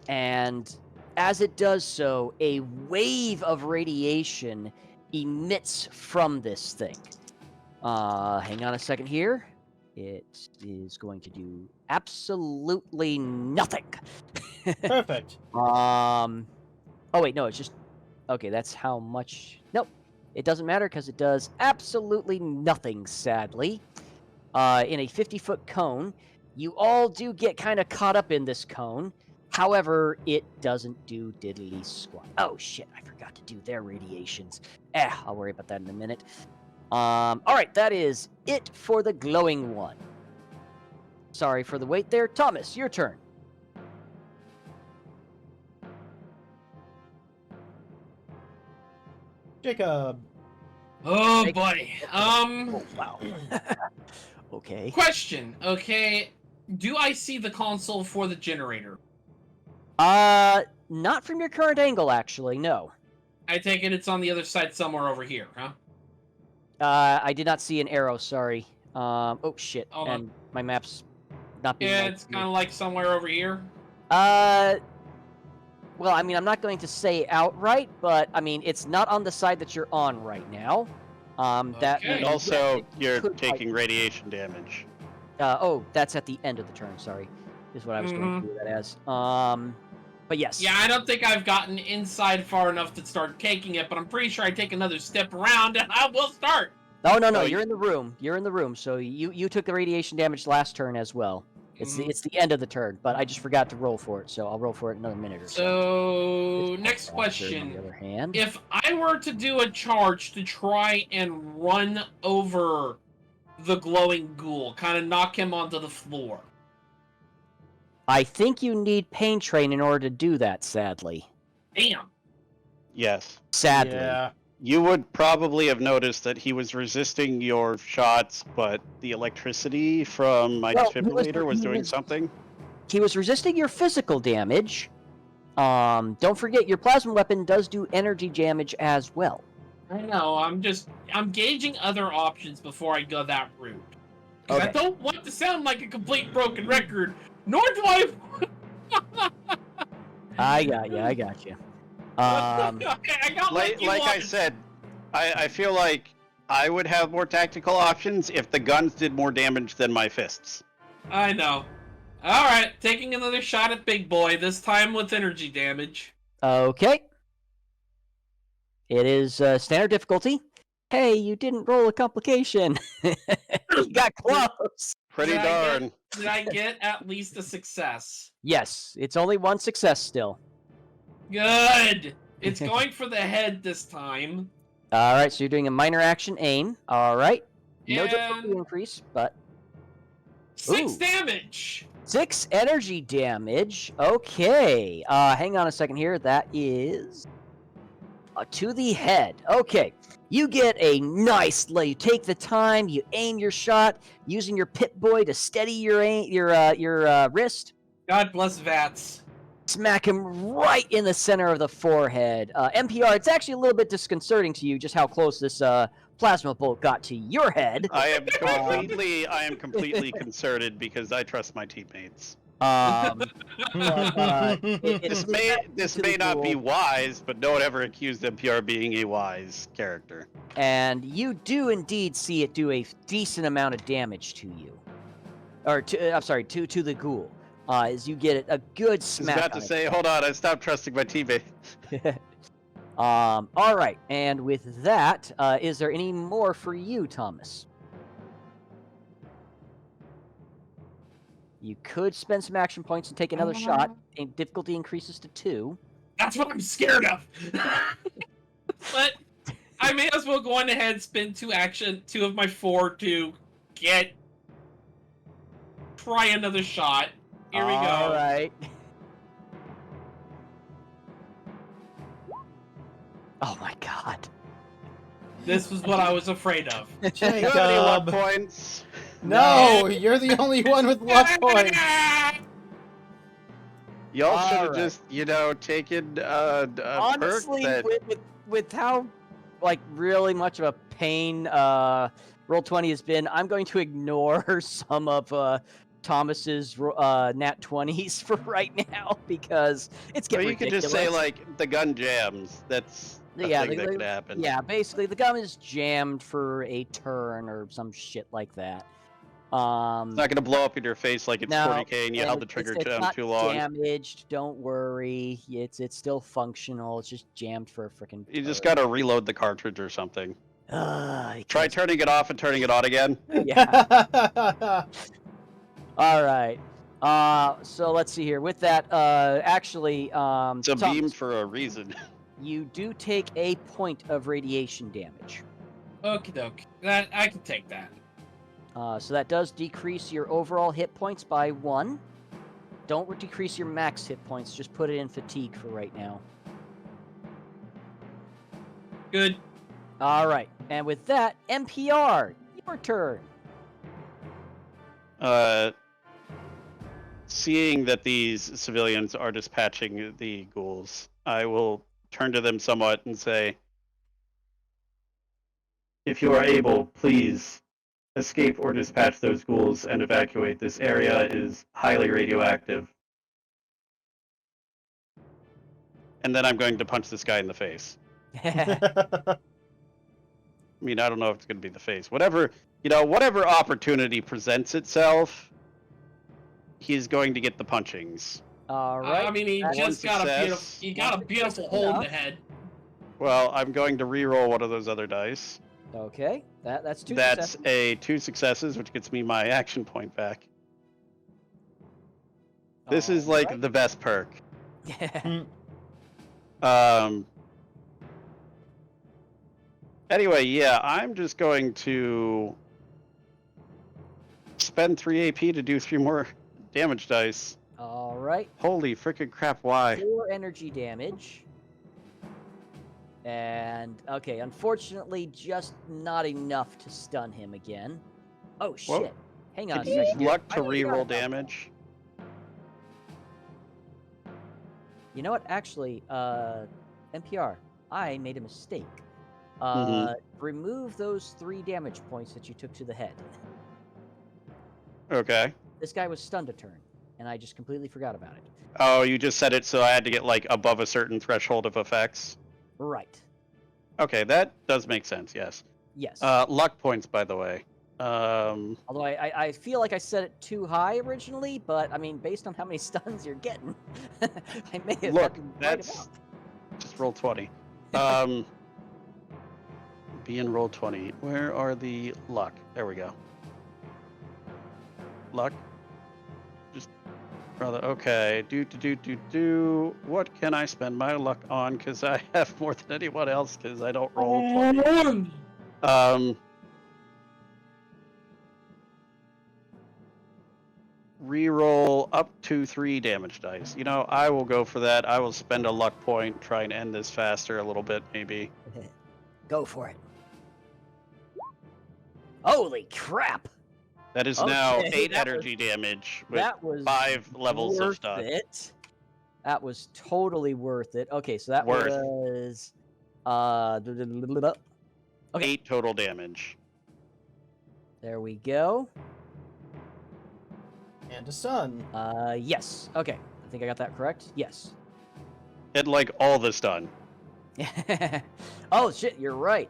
S1: And as it does so, a wave of radiation emits from this thing. Hang on a second here. It is going to do absolutely nothing.
S4: Perfect.
S1: Oh wait, no, it's just... Okay, that's how much... Nope. It doesn't matter because it does absolutely nothing, sadly. In a 50-foot cone, you all do get kind of caught up in this cone. However, it doesn't do diddly squat. Oh, shit, I forgot to do their radiations. I'll worry about that in a minute. Alright, that is it for the glowing one. Sorry for the wait there. Thomas, your turn.
S4: Jacob.
S3: Oh boy.
S1: Oh, wow. Okay.
S3: Question. Okay, do I see the console for the generator?
S1: Not from your current angle, actually, no.
S3: I take it it's on the other side somewhere over here, huh?
S1: I did not see an arrow, sorry. Oh, shit.
S3: Hold
S1: and
S3: on.
S1: my map's not being...
S3: Yeah,
S1: like
S3: it's kind of like somewhere over here.
S1: Well, I mean, I'm not going to say outright, but, I mean, it's not on the side that you're on right now. That
S3: Okay.
S1: means
S5: And also, you're
S1: could
S5: taking radiation damage.
S1: oh, that's at the end of the turn, sorry. Is what I was going to do that as. But yes.
S3: Yeah, I don't think I've gotten inside far enough to start taking it, but I'm pretty sure I take another step around and I will start.
S1: Oh, no,
S5: Oh,
S1: you're in the room. You're in the room, so you took the radiation damage last turn as well. It's the end of the turn, but I just forgot to roll for it, so I'll roll for it in another minute or so.
S3: So,
S1: It's
S3: next
S1: faster,
S3: question.
S1: On the other hand.
S3: If I were to do a charge to try and run over the glowing ghoul, kind of knock him onto the floor,
S1: I think you need Pain Train in order to do that, sadly.
S3: Damn.
S5: Yes.
S1: Sadly.
S4: Yeah.
S5: You would probably have noticed that he was resisting your shots, but the electricity from my
S1: Well,
S5: defibrillator was doing something.
S1: He was resisting your physical damage. Don't forget, your plasma weapon does do energy damage as well.
S3: I know, I'm gauging other options before I go that route. Because I
S1: Okay.
S3: don't want to sound like a complete broken record, nor do I...
S1: I got you.
S3: I got
S5: Like I said, I feel like I would have more tactical options if the guns did more damage than my fists.
S3: I know. Alright, taking another shot at Big Boy, this time with energy damage.
S1: Okay. It is standard difficulty. Hey, you didn't roll a complication. You got close.
S5: Pretty
S3: Did
S5: darn.
S3: Did I get at least a success?
S1: Yes, it's only one success still.
S3: Good! It's going for the head this time.
S1: All right, so you're doing a minor action aim. All right. No difficulty
S3: And
S1: increase, but
S3: 6
S1: Ooh.
S3: damage!
S1: 6 energy damage. Okay. Hang on a second here. That is to the head. Okay. You get a nice. You take the time. You aim your shot using your Pit Boy to steady your aim, your wrist.
S3: God bless Vats.
S1: Smack him right in the center of the forehead. NPR. It's actually a little bit disconcerting to you just how close this plasma bolt got to your head.
S5: I am completely concerted because I trust my teammates. This may not be wise, but no one ever accused NPR being a wise character.
S1: And you do indeed see it do a decent amount of damage to you, or to the ghoul. As you get a good
S5: I was
S1: smack.
S5: about to say, hold on, I stopped trusting my teammate.
S1: All right, and with that, is there any more for you, Thomas? You could spend some action points and take another shot. And difficulty increases to 2.
S3: That's what I'm scared of! But I may as well go on ahead and spend 2 of my 4 to try another shot. Here we go.
S1: All right. Oh my god.
S3: This was what I was afraid of.
S5: You have any luck
S4: Jacob.
S5: points?
S4: No, you're the only one with luck points.
S5: Y'all should have
S1: Alright.
S5: just, taken a
S1: Honestly,
S5: perk that...
S1: with how really much of a pain Roll20 has been, I'm going to ignore some of Thomas's nat 20s for right now because it's
S5: Or
S1: getting
S5: you could
S1: ridiculous.
S5: just say, the gun jams. That's a thing that could happen.
S1: Yeah, basically the gun is jammed for a turn or some shit like that.
S5: It's not going to blow up in your face like it's
S1: No,
S5: 40k and you held the trigger
S1: it's
S5: down
S1: not
S5: too long.
S1: damaged. Don't worry. It's still functional. It's just jammed for a freaking.
S5: You just got to reload the cartridge or something.
S1: I
S5: Try
S1: can't-
S5: turning it off and turning it on again.
S1: Yeah. All right. So let's see here. With that, actually,
S5: It's a
S1: Thomas,
S5: beam for a reason.
S1: you do take a point of radiation damage.
S3: Okie doke. That I can take that.
S1: So that does decrease your overall hit points by 1. Don't decrease your max hit points. Just put it in fatigue for right now.
S3: Good.
S1: All right. And with that, NPR, your turn.
S5: Seeing that these civilians are dispatching the ghouls, I will turn to them somewhat and say,
S2: If you are able, please escape or dispatch those ghouls and evacuate. This area is highly radioactive.
S5: and then I'm going to punch this guy in the face. I mean, I don't know if it's going to be the face. Whatever opportunity presents itself, he's going to get the punchings.
S1: All right.
S3: I mean, he
S1: That's
S3: just got
S5: success.
S3: a beautiful hole in the head.
S5: Well, I'm going to re-roll one of those other dice.
S1: Okay. That's 2
S5: That's
S1: successes.
S5: 2 successes, which gets me my action point back. This is like
S1: Alright.
S5: the best perk. Anyway, yeah, I'm just going to spend 3 AP to do 3 more damage dice.
S1: All right.
S5: Holy freaking crap! Why?
S1: 4 energy damage. And okay, unfortunately, just not enough to stun him again. Oh shit!
S5: Whoa.
S1: Hang on
S5: Can
S1: a
S5: you use
S1: second.
S5: luck
S1: I
S5: to
S1: forgot
S5: reroll
S1: about that.
S5: damage?
S1: You know what? Actually, NPR, I made a mistake. Remove those 3 damage points that you took to the head.
S5: Okay.
S1: This guy was stunned a turn, and I just completely forgot about it.
S5: Oh, you just said it so I had to get like above a certain threshold of effects.
S1: Right.
S5: Okay, that does make sense. Yes.
S1: Yes.
S5: Luck points, by the way.
S1: Although I feel like I set it too high originally, but I mean, based on how many stuns you're getting, I may have
S5: Look,
S1: gotten right
S5: that's
S1: about.
S5: just roll 20. Be in roll 20. Where are the luck? There we go. Luck. Just rather okay. Do. What can I spend my luck on? Because I have more than anyone else. Because I don't roll 20. Reroll up to 3 damage dice. You know, I will go for that. I will spend a luck point, try and end this faster a little bit, maybe.
S1: Go for it. Holy crap!
S5: That is now
S1: Okay,
S5: 8
S1: that
S5: energy damage with
S1: That was
S5: 5 levels of
S1: worth
S5: stun.
S1: it. That was totally worth it. Okay, so that
S5: Worth.
S1: was okay.
S5: 8 total damage.
S1: There we go.
S4: And a sun.
S1: Yes. Okay. I think I got that correct. Yes.
S5: And like all the stun.
S1: Oh shit, you're right.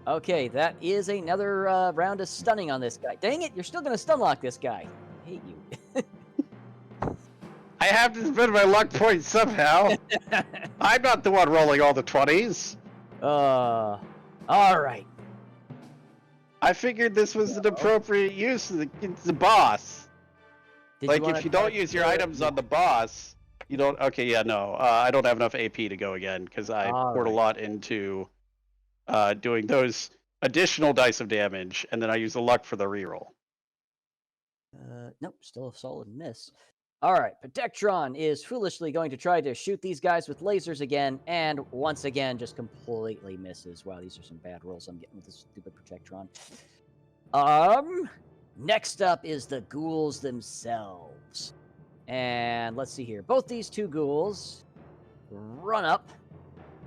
S1: Okay, that is another round of stunning on this guy. Dang it, you're still gonna stun lock this guy. I hate you.
S5: I have to spend my luck points somehow. I'm not the one rolling all the 20s.
S1: All right.
S5: I figured this was an appropriate use of the boss.
S1: Did
S5: Like,
S1: wanna
S5: if you
S1: try
S5: don't
S1: to
S5: use your
S1: do it?
S5: items on the boss, you don't... Okay, yeah, no. I don't have enough AP to go again, because I poured a lot into doing those additional dice of damage, and then I use the luck for the reroll.
S1: Nope, still a solid miss. All right, Protectron is foolishly going to try to shoot these guys with lasers again, and once again just completely misses. Wow, these are some bad rolls I'm getting with this stupid Protectron. Next up is the ghouls themselves. And let's see here. Both these 2 ghouls run up,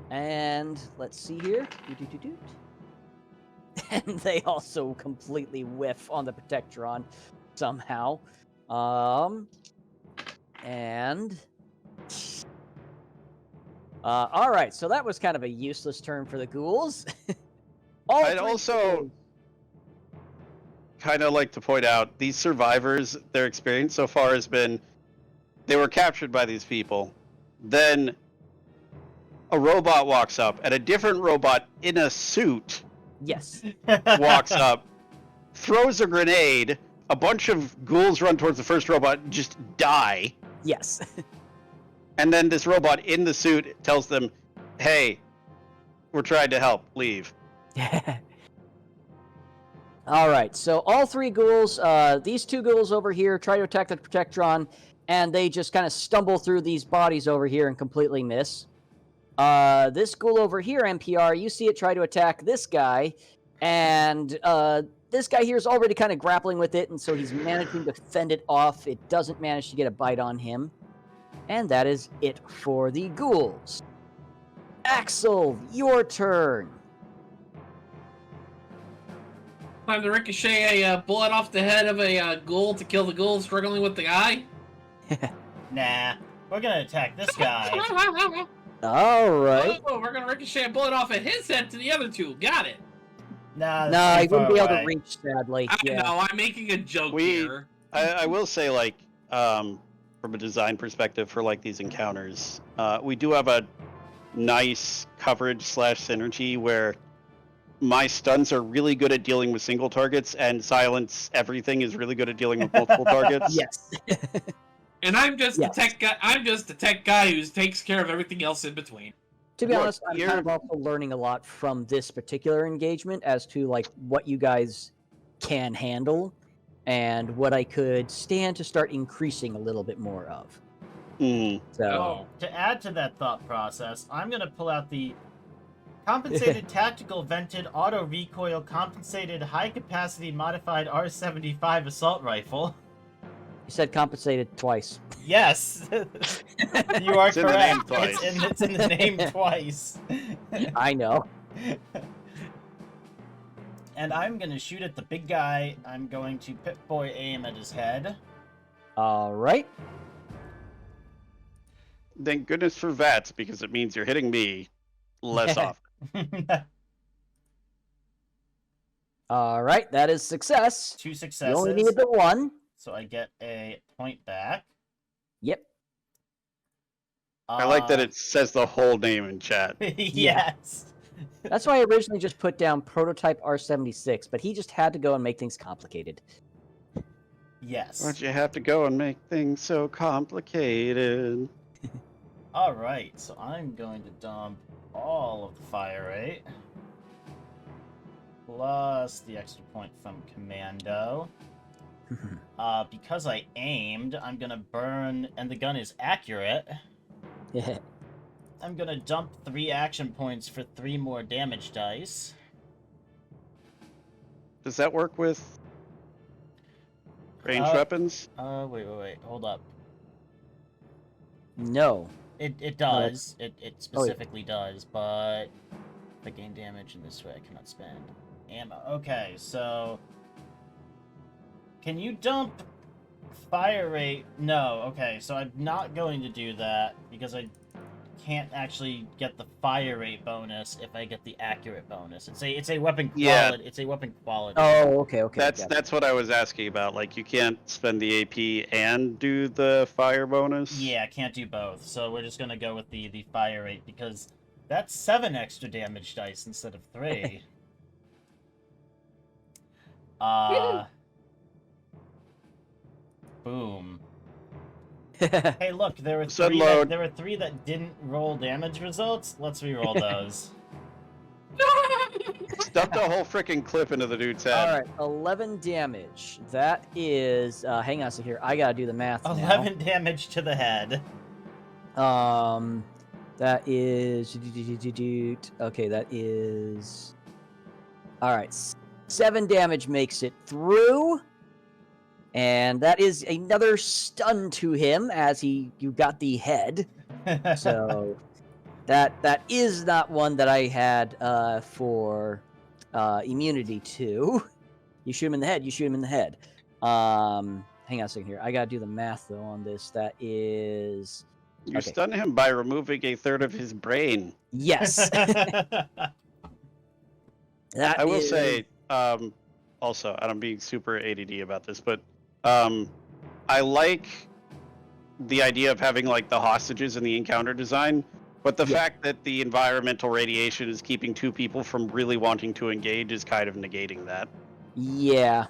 S1: and let's see here. And they also completely whiff on the Protectron somehow. All right, so that was kind of a useless turn for the ghouls.
S5: I'd also kind of like to point out, these survivors, their experience so far has been, they were captured by these people. Then a robot walks up, and a different robot in a suit
S1: Yes.
S5: walks up, throws a grenade, a bunch of ghouls run towards the first robot and just die.
S1: Yes.
S5: And then this robot in the suit tells them, hey, we're trying to help, leave.
S1: All right, so all 3 ghouls, these 2 ghouls over here try to attack the Protectron, and they just kind of stumble through these bodies over here and completely miss. This ghoul over here, NPR, you see it try to attack this guy, and this guy here is already kind of grappling with it, and so he's managing to fend it off. It doesn't manage to get a bite on him. And that is it for the ghouls. Axel, your turn.
S3: Time to ricochet a bullet off the head of a ghoul to kill the ghoul struggling with the guy.
S4: Nah, we're gonna attack this guy.
S1: All right.
S3: Oh, we're gonna ricochet a bullet off of his head to the other 2. Got it.
S4: Nah,
S1: No, I
S4: that's too
S1: wouldn't
S4: far
S1: be able
S4: away.
S1: to reach, sadly.
S3: I
S1: Yeah.
S3: know, I'm making a joke here.
S5: I will say, like, from a design perspective for, like, these encounters, we do have a nice coverage / synergy where my stuns are really good at dealing with single targets, and silence everything is really good at dealing with multiple targets.
S1: Yes.
S3: And I'm just
S1: Yes.
S3: the tech guy. I'm just the tech guy who takes care of everything else in between.
S1: To be
S5: Look,
S1: honest, I'm kind of also learning a lot from this particular engagement as to like what you guys can handle and what I could stand to start increasing a little bit more of. So
S3: Oh.
S4: To add to that thought process, I'm gonna pull out the compensated tactical vented auto recoil compensated high capacity modified R75 assault rifle.
S1: you said compensated twice.
S4: Yes, you are
S5: It's in the name
S4: correct.
S5: twice.
S4: It's in the name twice.
S1: I know.
S4: And I'm gonna shoot at the big guy. I'm going to Pip-Boy aim at his head.
S1: All right.
S5: Thank goodness for VATS, because it means you're hitting me less often.
S1: All right. That is success.
S4: 2
S1: You
S4: successes.
S1: only needed the one.
S4: So I get a point back.
S1: Yep.
S5: I like that it says the whole name in chat.
S4: Yes.
S1: That's why I originally just put down prototype R76, but he just had to go and make things complicated.
S4: Yes.
S5: Why'd you have to go and make things so complicated?
S4: All right. So I'm going to dump all of the fire rate plus the extra point from commando. Because I aimed, I'm gonna burn, and the gun is accurate. I'm gonna dump 3 action points for 3 more damage dice.
S5: Does that work with ranged weapons?
S4: Wait, hold up.
S1: No.
S4: It does. It specifically does, but if I gain damage in this way, I cannot spend ammo. Okay, so can you dump fire rate? No. Okay, so I'm not going to do that because I can't actually get the fire rate bonus if I get the accurate bonus. It's a weapon quality.
S5: Yeah.
S4: It's a weapon quality.
S1: Oh, okay.
S5: That's what I was asking about. Like, you can't spend the AP and do the fire bonus?
S4: Yeah, I can't do both. So we're just gonna go with the fire rate because that's 7 extra damage dice instead of 3. Boom. Hey, look, there were
S5: Said
S4: 3
S5: load.
S4: there were 3 that didn't roll damage results. Let's re-roll those.
S5: Stuffed a whole freaking clip into the dude's head.
S1: All right, 11 damage. That is. Hang on a second here. I gotta do the math.
S4: 11 damage to the head.
S1: Now. That is. Okay, that is. All right, 7 damage makes it through, and that is another stun to him as you got the head. So that is not one that I had for immunity to. You shoot him in the head. You shoot him in the head. Hang on a second here. I gotta do the math though on this. That is.
S5: You
S1: Okay.
S5: stun him by removing a third of his brain.
S1: Yes. That
S5: I will
S1: is-
S5: say, also, and I'm being super ADD about this, but I like the idea of having like the hostages in the encounter design, but the
S1: Yeah.
S5: fact that the environmental radiation is keeping 2 people from really wanting to engage is kind of negating that.
S1: Yeah.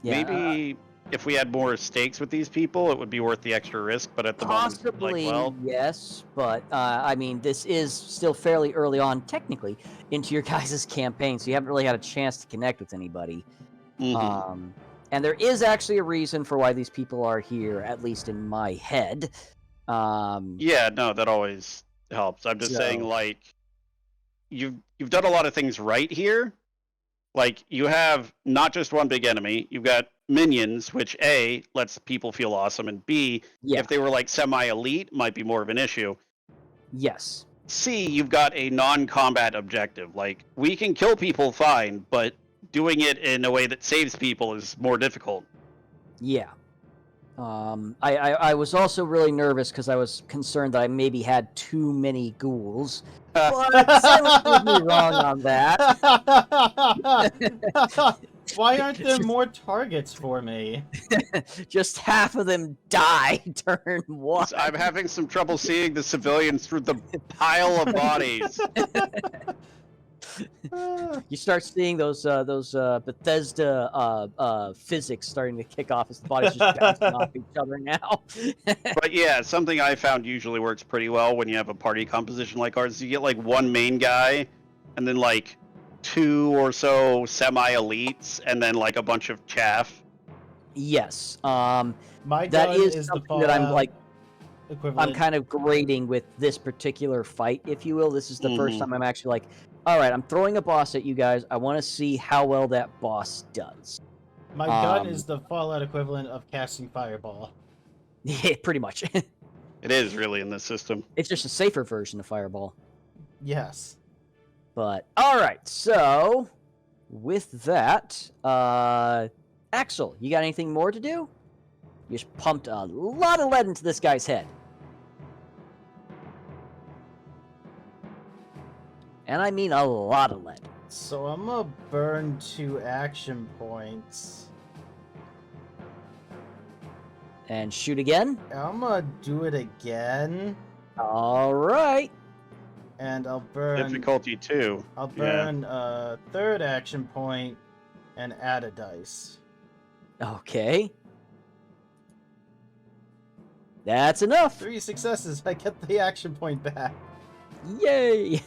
S5: Maybe if we had more stakes with these people, it would be worth the extra risk, but at the
S1: Possibly,
S5: moment, like, well,
S1: yes, but I mean, this is still fairly early on, technically, into your guys' campaign, so you haven't really had a chance to connect with anybody.
S5: mhm.
S1: And there is actually a reason for why these people are here, at least in my head.
S5: Yeah, no, that always helps. I'm just saying,
S1: So-
S5: like, you've done a lot of things right here. Like, you have not just one big enemy. You've got minions, which A, lets people feel awesome, and B,
S1: Yeah.
S5: if they were like semi-elite, might be more of an issue.
S1: Yes.
S5: C, you've got a non-combat objective. Like, we can kill people fine, but doing it in a way that saves people is more difficult.
S1: Yeah. I was also really nervous because I was concerned that I maybe had too many ghouls. But Silent proved me wrong on that.
S4: Why aren't there more targets for me?
S1: Just half of them die turn 1.
S5: I'm having some trouble seeing the civilians through the pile of bodies.
S1: You start seeing those Bethesda physics starting to kick off as the bodies just bouncing off each other now.
S5: But yeah, something I found usually works pretty well when you have a party composition like ours. You get like one main guy, and then like 2 or so semi-elites, and then like a bunch of chaff.
S1: Yes.
S4: My
S1: That
S4: gun
S1: is
S4: is the
S1: something that I'm
S4: Fallout
S1: like.
S4: equivalent.
S1: I'm kind of grading with this particular fight, if you will. This is the first time I'm actually like, all right, I'm throwing a boss at you guys. I want to see how well that boss does.
S4: My gun is the Fallout equivalent of casting Fireball.
S1: Yeah, pretty much.
S5: It is really in this system.
S1: It's just a safer version of Fireball.
S4: Yes.
S1: But all right, so with that, Axel, you got anything more to do? You just pumped a lot of lead into this guy's head. And I mean a lot of lead.
S4: So I'm gonna burn 2 action points.
S1: And shoot again.
S4: I'm gonna do it again.
S1: All right.
S4: And I'll burn...
S5: Difficulty 2.
S4: I'll burn a 3rd action point and add a dice.
S1: Okay. That's enough.
S4: 3 successes. I get the action point back.
S1: Yay.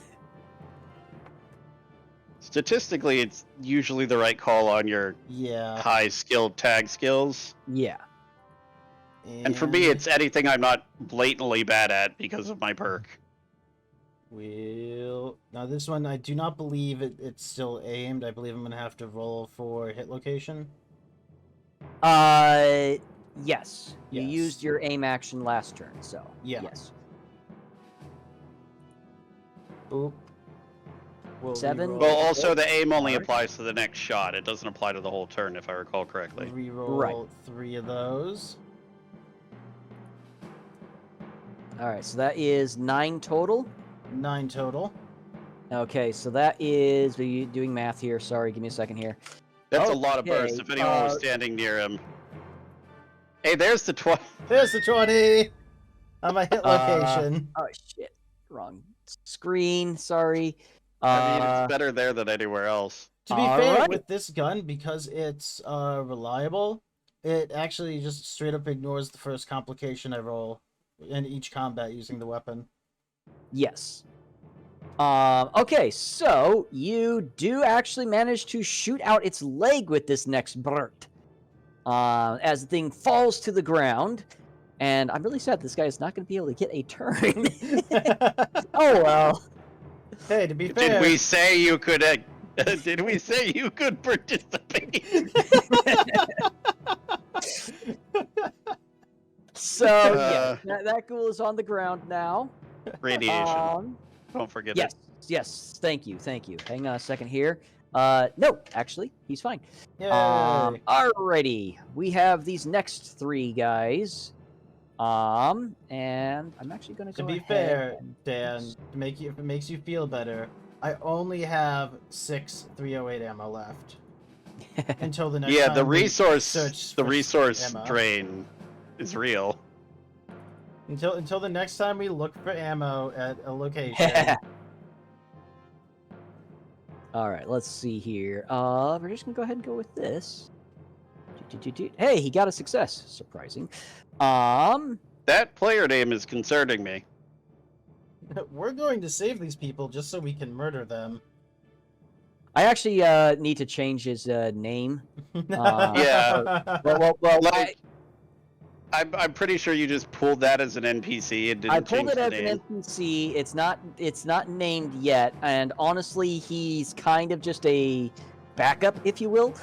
S5: Statistically, it's usually the right call on your
S4: Yeah.
S5: high-skilled tag skills.
S1: Yeah.
S5: And for me, it's anything I'm not blatantly bad at because of my perk.
S4: Now this one, I do not believe it's still aimed. I believe I'm gonna have to roll for hit location.
S1: Yes. You
S4: Yes.
S1: used your aim action last turn, so
S4: Yeah.
S1: yes.
S4: Boop. We'll
S1: 7.
S4: reroll-
S5: Well, also the aim only
S4: Alright.
S5: applies to the next shot. It doesn't apply to the whole turn, if I recall correctly.
S4: Reroll
S1: Right.
S4: 3 of those.
S1: All right, so that is 9 total.
S4: 9 total.
S1: Okay, so that is doing math here. Sorry, give me a second here.
S5: That's a lot of burst.
S1: Okay,
S5: If anyone was standing near him. Hey, there's the 20.
S4: There's the 20 on my hit location.
S1: Oh shit, wrong screen. Sorry.
S5: I mean, it's better there than anywhere else.
S4: To be fair,
S1: alright.
S4: with this gun, because it's reliable, it actually just straight up ignores the first complication I roll in each combat using the weapon.
S1: Yes. Okay, so you do actually manage to shoot out its leg with this next burst. As the thing falls to the ground, and I'm really sad this guy is not going to be able to get a turn. Oh well.
S4: Hey, to be fair,
S5: Did we say you could? Did we say you could participate?
S1: So yeah, that ghoul is on the ground now.
S5: Radiation. Don't forget
S1: Yes,
S5: it.
S1: yes. Thank you. Hang on a second here. No, actually, he's fine.
S4: Yay.
S1: Alrighty, we have these next 3 guys. And I'm actually going
S4: To
S1: go
S4: be
S1: ahead
S4: fair,
S1: and-
S4: Dan, if it makes you feel better, I only have 6 308 ammo left until the next
S5: Yeah,
S4: time
S5: the
S4: we
S5: resource,
S4: search
S5: the
S4: for
S5: resource
S4: ammo.
S5: drain is real.
S4: Until the next time we look for ammo at a location.
S1: All right, let's see here. We're just gonna go ahead and go with this. Hey, he got a success. Surprising.
S5: That player name is concerning me.
S4: We're going to save these people just so we can murder them.
S1: I actually need to change his name.
S5: Yeah.
S1: Well,
S5: Like, I'm pretty sure you just pulled that as an NPC and didn't
S1: I pulled
S5: change
S1: it
S5: the
S1: as
S5: name.
S1: an NPC. It's not named yet, and honestly, he's kind of just a backup, if you will.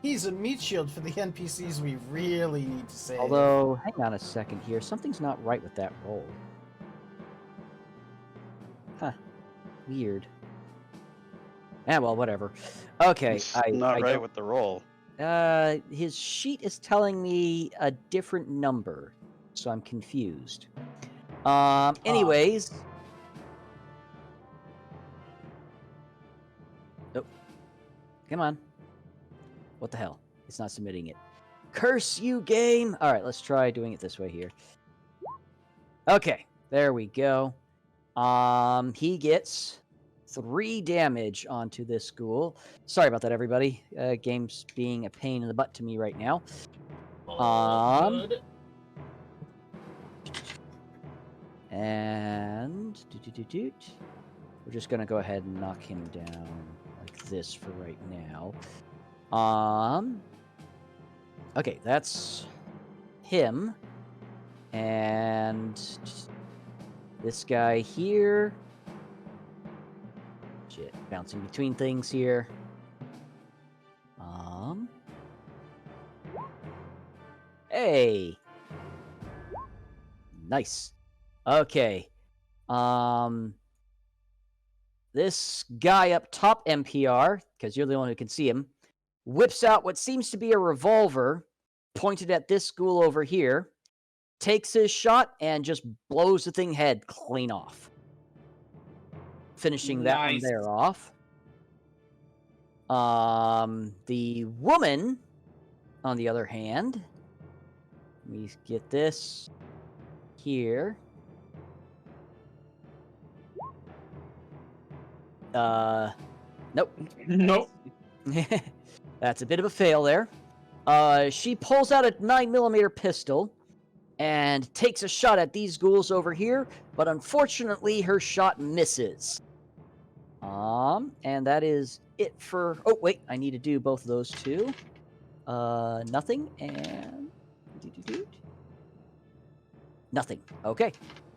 S4: He's a meat shield for the NPCs we really need to save.
S1: Although, hang on a second here. Something's not right with that roll. Huh. Weird. Well, whatever. Okay,
S5: It's not right with the roll.
S1: his sheet is telling me a different number, so I'm confused. Anyways. Oh. Come on. What the hell? It's not submitting it. Curse you, game! Alright, let's try doing it this way here. Okay, there we go. He gets 3 damage onto this ghoul. Sorry about that, everybody. Game's being a pain in the butt to me right now.
S3: Good.
S1: And we're just gonna go ahead and knock him down like this for right now. Okay, that's him. And this guy here. Shit, bouncing between things here. Hey. Nice. Okay. This guy up top, NPR, because you're the one who can see him, whips out what seems to be a revolver pointed at this ghoul over here, takes his shot, and just blows the thing head clean off. Finishing that one
S3: Nice.
S1: there off. The woman, on the other hand, let me get this here. Nope.
S3: Nope.
S1: That's a bit of a fail there. She pulls out a 9mm pistol and takes a shot at these ghouls over here, but unfortunately her shot misses. And that is it for... Oh, wait, I need to do both of those too. Nothing, and... Nothing. Okay.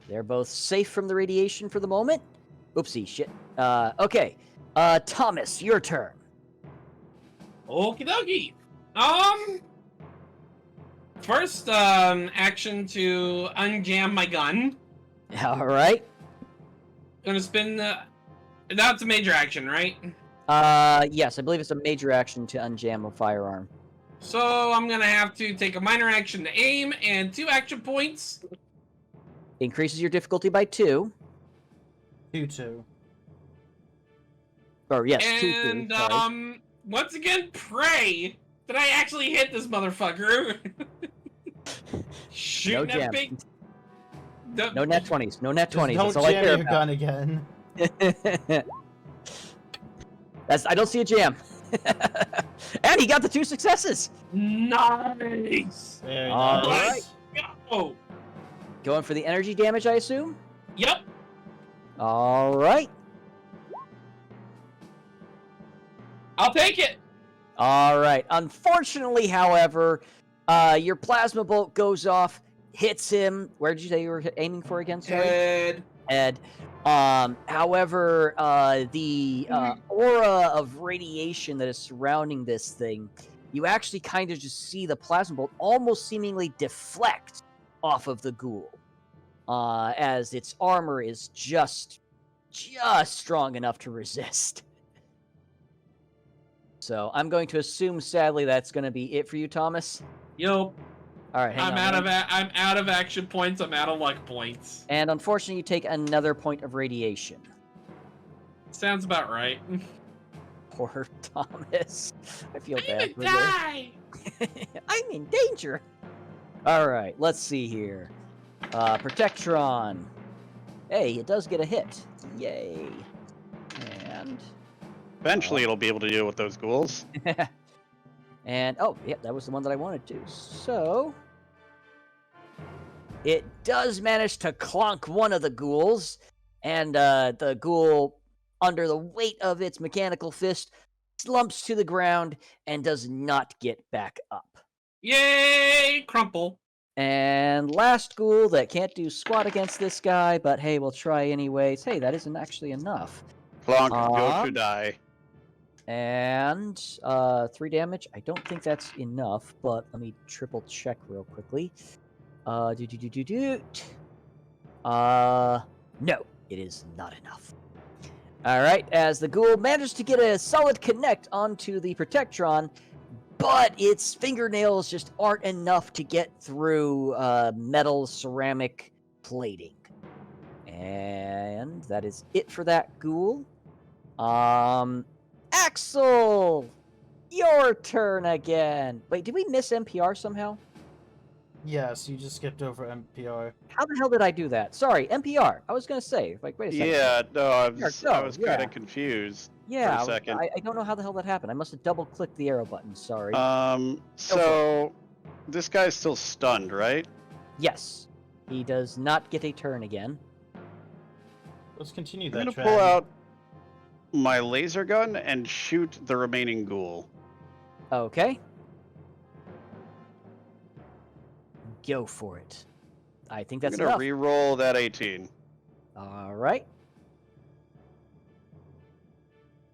S1: They're both safe from the radiation for the moment. Oopsie, shit. Okay. Thomas, your turn.
S3: Okie dokie. First, action to unjam my gun.
S1: All right.
S3: Gonna spin the... That's a major action, right?
S1: Yes, I believe it's a major action to unjam a firearm.
S3: So I'm gonna have to take a minor action to aim and 2 action points.
S1: Increases your difficulty by 2.
S4: 2-2.
S1: Or yes,
S3: And
S1: 2. Sorry.
S3: once again, pray that I actually hit this motherfucker. Shooting
S1: jam.
S3: that big.
S1: No net 20s. No net 20s.
S4: Don't
S1: That's all I
S4: jam
S1: care
S4: your gun again.
S1: about. I don't see a jam. And he got the 2 successes.
S3: Nice.
S4: Very
S1: All
S4: nice.
S1: right.
S3: Go.
S1: Going for the energy damage, I assume?
S3: Yep.
S1: All right.
S3: I'll take it.
S1: All right. Unfortunately, however, your plasma bolt goes off, hits him. Where did you say you were aiming for again? Sorry. Head. However, the aura of radiation that is surrounding this thing, you actually kind of just see the plasma bolt almost seemingly deflect off of the ghoul, as its armor is just strong enough to resist. So I'm going to assume, sadly, that's going to be it for you, Thomas.
S3: Yo.
S1: All right, hang on.
S3: I'm out of action points. I'm out of luck points.
S1: And unfortunately, you take another point of radiation.
S3: Sounds about right.
S1: Poor Thomas. I feel
S3: I'm
S1: bad for
S3: gonna die.
S1: this. I'm in danger. All right, let's see here. Protectron. Hey, it does get a hit. Yay. And...
S5: Eventually, it'll be able to deal with those ghouls.
S1: And, oh, yeah, that was the one that I wanted to. So, it does manage to clonk one of the ghouls, and the ghoul, under the weight of its mechanical fist, slumps to the ground and does not get back up.
S3: Yay! Crumple.
S1: And last ghoul that can't do squat against this guy, but hey, we'll try anyways. Hey, that isn't actually enough.
S5: Clonk, go to die.
S1: And 3 damage. I don't think that's enough, but let me triple check real quickly. No, it is not enough. All right, as the ghoul manages to get a solid connect onto the Protectron, but its fingernails just aren't enough to get through metal ceramic plating. And that is it for that ghoul. Axel! Your turn again. Wait, did we miss NPR somehow?
S4: Yes, you just skipped over NPR.
S1: How the hell did I do that? Sorry, NPR. I was going to say, like, wait a second.
S5: Yeah, no, I was
S1: yeah.
S5: kind of confused
S1: Yeah,
S5: for a second.
S1: I don't know how the hell that happened. I must have double-clicked the arrow button. Sorry.
S5: So this guy's still stunned, right?
S1: Yes. He does not get a turn again.
S4: Let's continue
S5: I'm
S4: that
S5: gonna
S4: trend.
S5: pull out my laser gun and shoot the remaining ghoul.
S1: Okay. Go for it. I think
S5: I'm
S1: that's
S5: gonna
S1: enough.
S5: re-roll that 18.
S1: All right.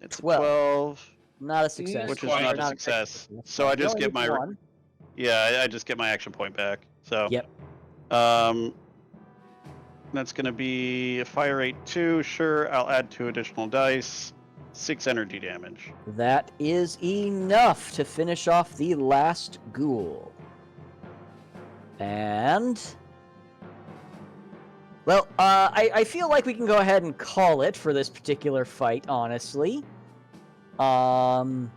S5: It's
S1: 12.
S5: 12,
S1: Not a success.
S5: which is
S3: quite.
S5: not
S1: Or
S5: a
S1: a
S5: success.
S1: critical.
S5: So I
S1: You
S5: just
S1: only
S5: get
S1: need
S5: my
S1: one.
S5: I just get my action point back. So
S1: Yep.
S5: That's gonna be a fire rate 2. Sure, I'll add 2 additional dice. 6 energy damage.
S1: That is enough to finish off the last ghoul. And... Well, I feel like we can go ahead and call it for this particular fight, honestly. Hang on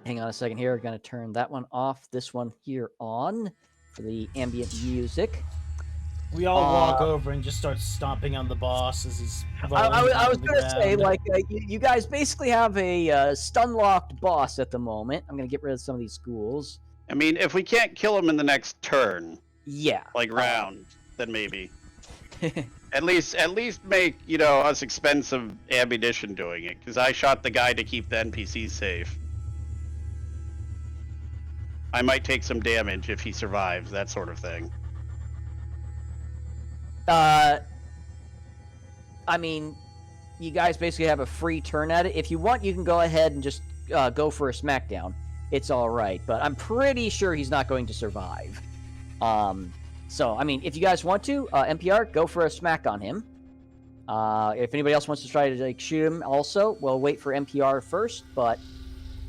S1: a second here. I'm going to turn that one off, this one here on, for the ambient music.
S4: We all walk over and just start stomping on the boss as he's rolling
S1: I was
S4: on the
S1: going to say,
S4: ground.
S1: like, you guys basically have a stun-locked boss at the moment. I'm going to get rid of some of these ghouls.
S5: I mean, if we can't kill him in the next turn,
S1: Yeah.
S5: like round, then maybe. At least make, us expensive ammunition doing it, because I shot the guy to keep the NPCs safe. I might take some damage if he survives, that sort of thing.
S1: I mean, you guys basically have a free turn at it. If you want, you can go ahead and just go for a smackdown. It's all right, but I'm pretty sure he's not going to survive. So, I mean, if you guys want to, NPR, go for a smack on him. If anybody else wants to try to shoot him also, we'll wait for NPR first, but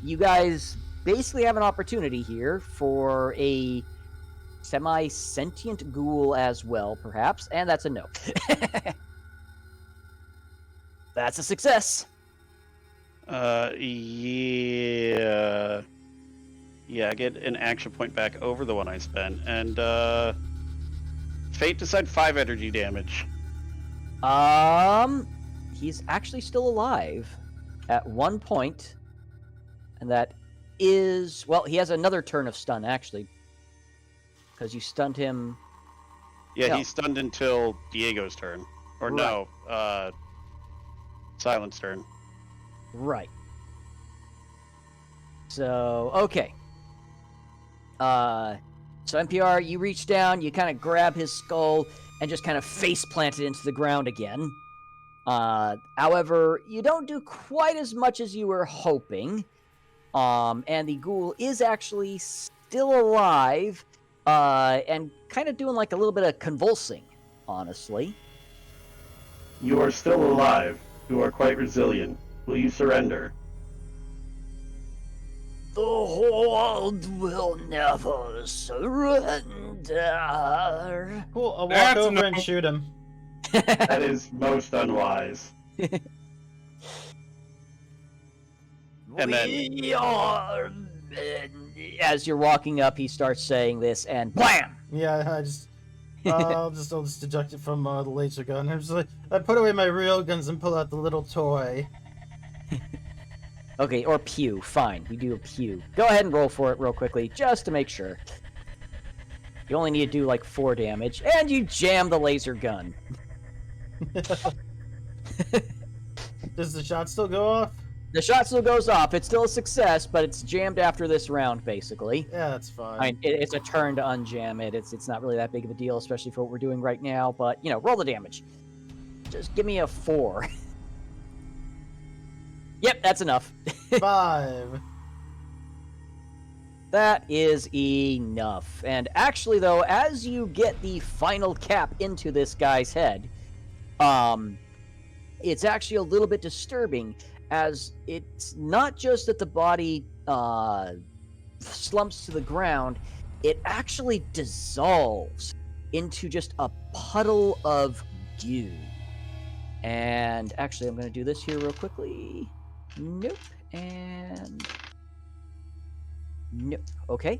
S1: you guys basically have an opportunity here for a semi-sentient ghoul as well, perhaps, and that's a no. That's a success.
S5: Yeah, I get an action point back over the one I spent, and Fate decide 5 energy damage.
S1: He's actually still alive at 1 point, and that is, well, he has another turn of stun actually, because you stunned him.
S5: Yeah,
S1: No.
S5: he's stunned until Diego's turn, or
S1: Right.
S5: no, Silent's turn.
S1: Right. So, okay. So NPR, you reach down, you kind of grab his skull, and just kind of face plant it into the ground again. However, you don't do quite as much as you were hoping. And the ghoul is actually still alive, and kind of doing like a little bit of convulsing, honestly.
S2: You are still alive. You are quite resilient. Will you surrender?
S1: The world will never surrender.
S4: Cool, I'll walk
S3: That's
S4: over and
S3: enough.
S4: shoot him.
S2: That is most unwise.
S5: And then-
S1: We are men. As you're walking up, he starts saying this, and blam!
S4: Yeah, I'll just deduct it from the laser gun. I'm just like, I put away my real guns and pull out the little toy.
S1: Okay, or pew. Fine, we do a pew. Go ahead and roll for it real quickly, just to make sure. You only need to do like 4 damage, and you jam the laser gun.
S4: Does the shot still go off?
S1: The shot still goes off. It's still a success, but it's jammed after this round, basically.
S4: Yeah, that's fine.
S1: I mean, it's a turn to unjam it. It's not really that big of a deal, especially for what we're doing right now. But, roll the damage. Just give me a 4. Yep, that's enough.
S4: 5.
S1: That is enough. And actually, though, as you get the final cap into this guy's head, it's actually a little bit disturbing, as it's not just that the body slumps to the ground, it actually dissolves into just a puddle of goo. And actually, I'm going to do this here real quickly. Nope. And nope. Okay.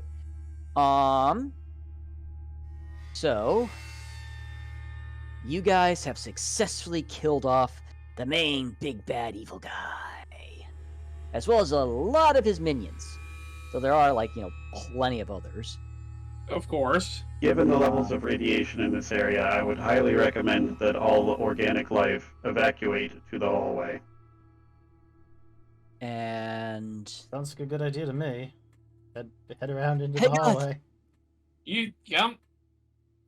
S1: So you guys have successfully killed off the main big bad evil guy, as well as a lot of his minions. So there are plenty of others.
S3: Of course.
S2: Given the levels of radiation in this area, I would highly recommend that all organic life evacuate to the hallway.
S1: And
S4: Sounds like a good idea to me. Head around into
S1: Hey,
S4: the
S1: guys.
S4: hallway.
S3: You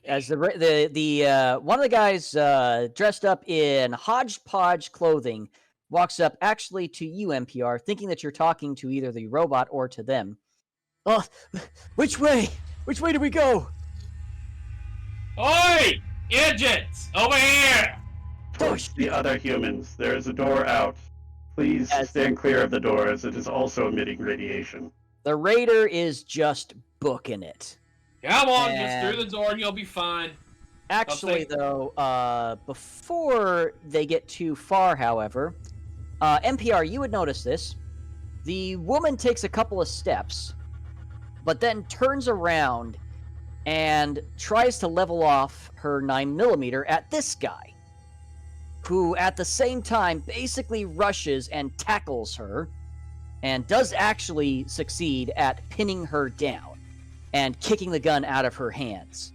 S1: as the one of the guys dressed up in hodgepodge clothing walks up actually to you, NPR, thinking that you're talking to either the robot or to them. Oh, which way? Which way do we go?
S3: Oi! Idiots! Over here!
S2: Towards the other humans, there is a door out. Please
S1: As-
S2: stand clear of the door, as it is also emitting radiation.
S1: The raider is just booking it.
S3: Come on, just
S1: And-
S3: through the door and you'll be fine.
S1: Actually,
S3: Okay.
S1: though, before they get too far, however, NPR, you would notice this. The woman takes a couple of steps, but then turns around and tries to level off her 9mm at this guy, who at the same time basically rushes and tackles her, and does actually succeed at pinning her down and kicking the gun out of her hands.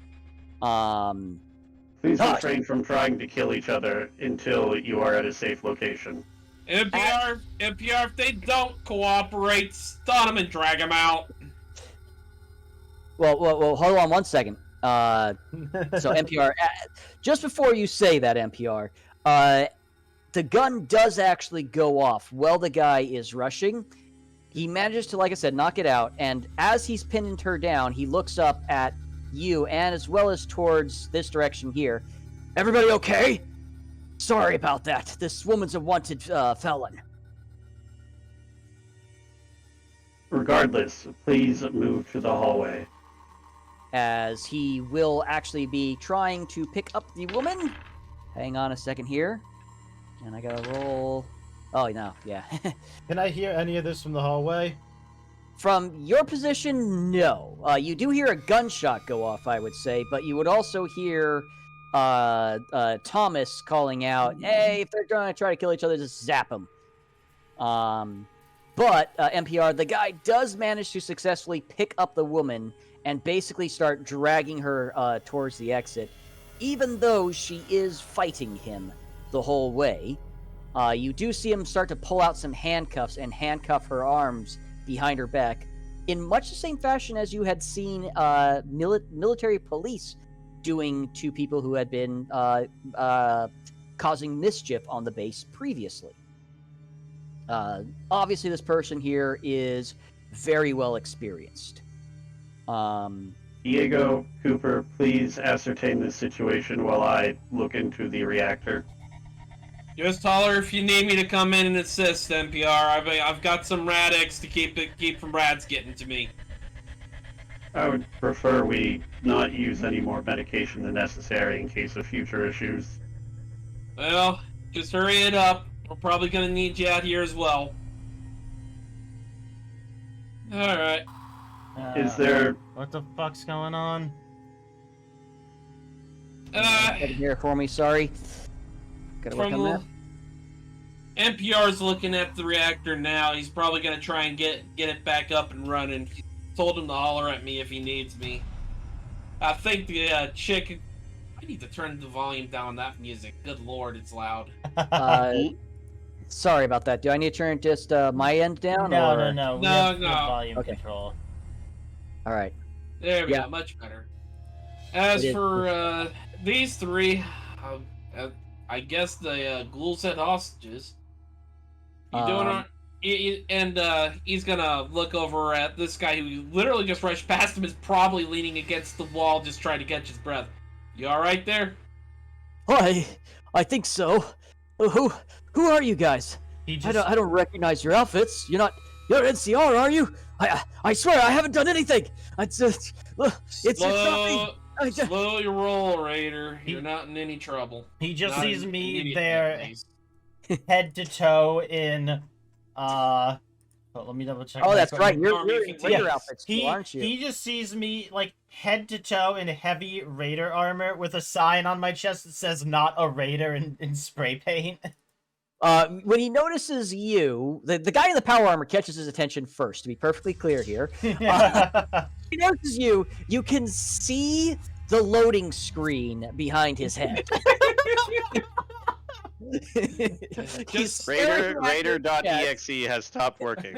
S2: Please refrain from trying to kill each other until you are at a safe location.
S3: NPR, if they don't cooperate, stun them and drag them out.
S1: Well, hold on one second. So NPR, just before you say that, NPR, the gun does actually go off while the guy is rushing. He manages to, like I said, knock it out, and as he's pinning her down, he looks up at you and as well as towards this direction here. Everybody okay? Sorry about that. This woman's a wanted felon.
S2: Regardless, please move to the hallway.
S1: As he will actually be trying to pick up the woman. Hang on a second here. And I gotta roll... Oh, no, yeah.
S4: Can I hear any of this from the hallway?
S1: From your position, no. You do hear a gunshot go off, I would say, but you would also hear Thomas calling out, hey, if they're going to try to kill each other, just zap them. But, NPR, the guy does manage to successfully pick up the woman and basically start dragging her towards the exit, even though she is fighting him the whole way. You do see him start to pull out some handcuffs and handcuff her arms behind her back in much the same fashion as you had seen military police doing to people who had been causing mischief on the base previously. Obviously, this person here is very well experienced.
S2: Diego, Cooper, please ascertain this situation while I look into the reactor.
S3: Just holler if you need me to come in and assist, NPR. I've got some Radix to keep from rats getting to me.
S2: I would prefer we not use any more medication than necessary in case of future issues.
S3: Well, just hurry it up. We're probably gonna need you out here as well. Alright.
S2: Is there...
S4: What the fuck's going on?
S1: Get here for me, sorry. Gotta work on that.
S3: NPR's looking at the reactor now. He's probably gonna try and get it back up and running. He told him to holler at me if he needs me. I think the chick... I need to turn the volume down on that music. Good lord, it's loud.
S1: Sorry about that. Do I need to turn just my end down?
S4: No,
S1: or...
S4: no. We
S3: No,
S4: have
S3: no.
S4: volume
S1: Okay.
S4: control.
S1: All right.
S3: There we
S1: Yeah.
S3: go, much better. As
S1: It is-
S3: for these three, I guess the ghouls had hostages. You doing all he's gonna look over at this guy who literally just rushed past him, is probably leaning against the wall, just trying to catch his breath. You all right there?
S1: I think so. Who are you guys?
S4: He
S1: I
S4: just
S1: don't recognize your outfits. You're NCR, are you? I swear I haven't done anything. It's not me.
S3: Slow your roll, Raider. You're not in any trouble.
S4: he just
S3: Not
S4: sees
S3: in
S4: me
S3: immediate
S4: there,
S3: at least.
S4: head to toe in let me double check.
S1: Oh,
S4: my
S1: that's
S4: phone.
S1: right. You're
S3: Army
S1: in
S3: fatigues.
S1: Raider
S4: Yes.
S1: outfits, too, aren't you?
S4: He just sees me like head to toe in heavy raider armor with a sign on my chest that says "Not a Raider" in spray paint.
S1: When he notices you, the guy in the power armor catches his attention first. To be perfectly clear here, he notices you. You can see the loading screen behind his head. He's staring at your chest.
S5: Raider.exe has stopped working.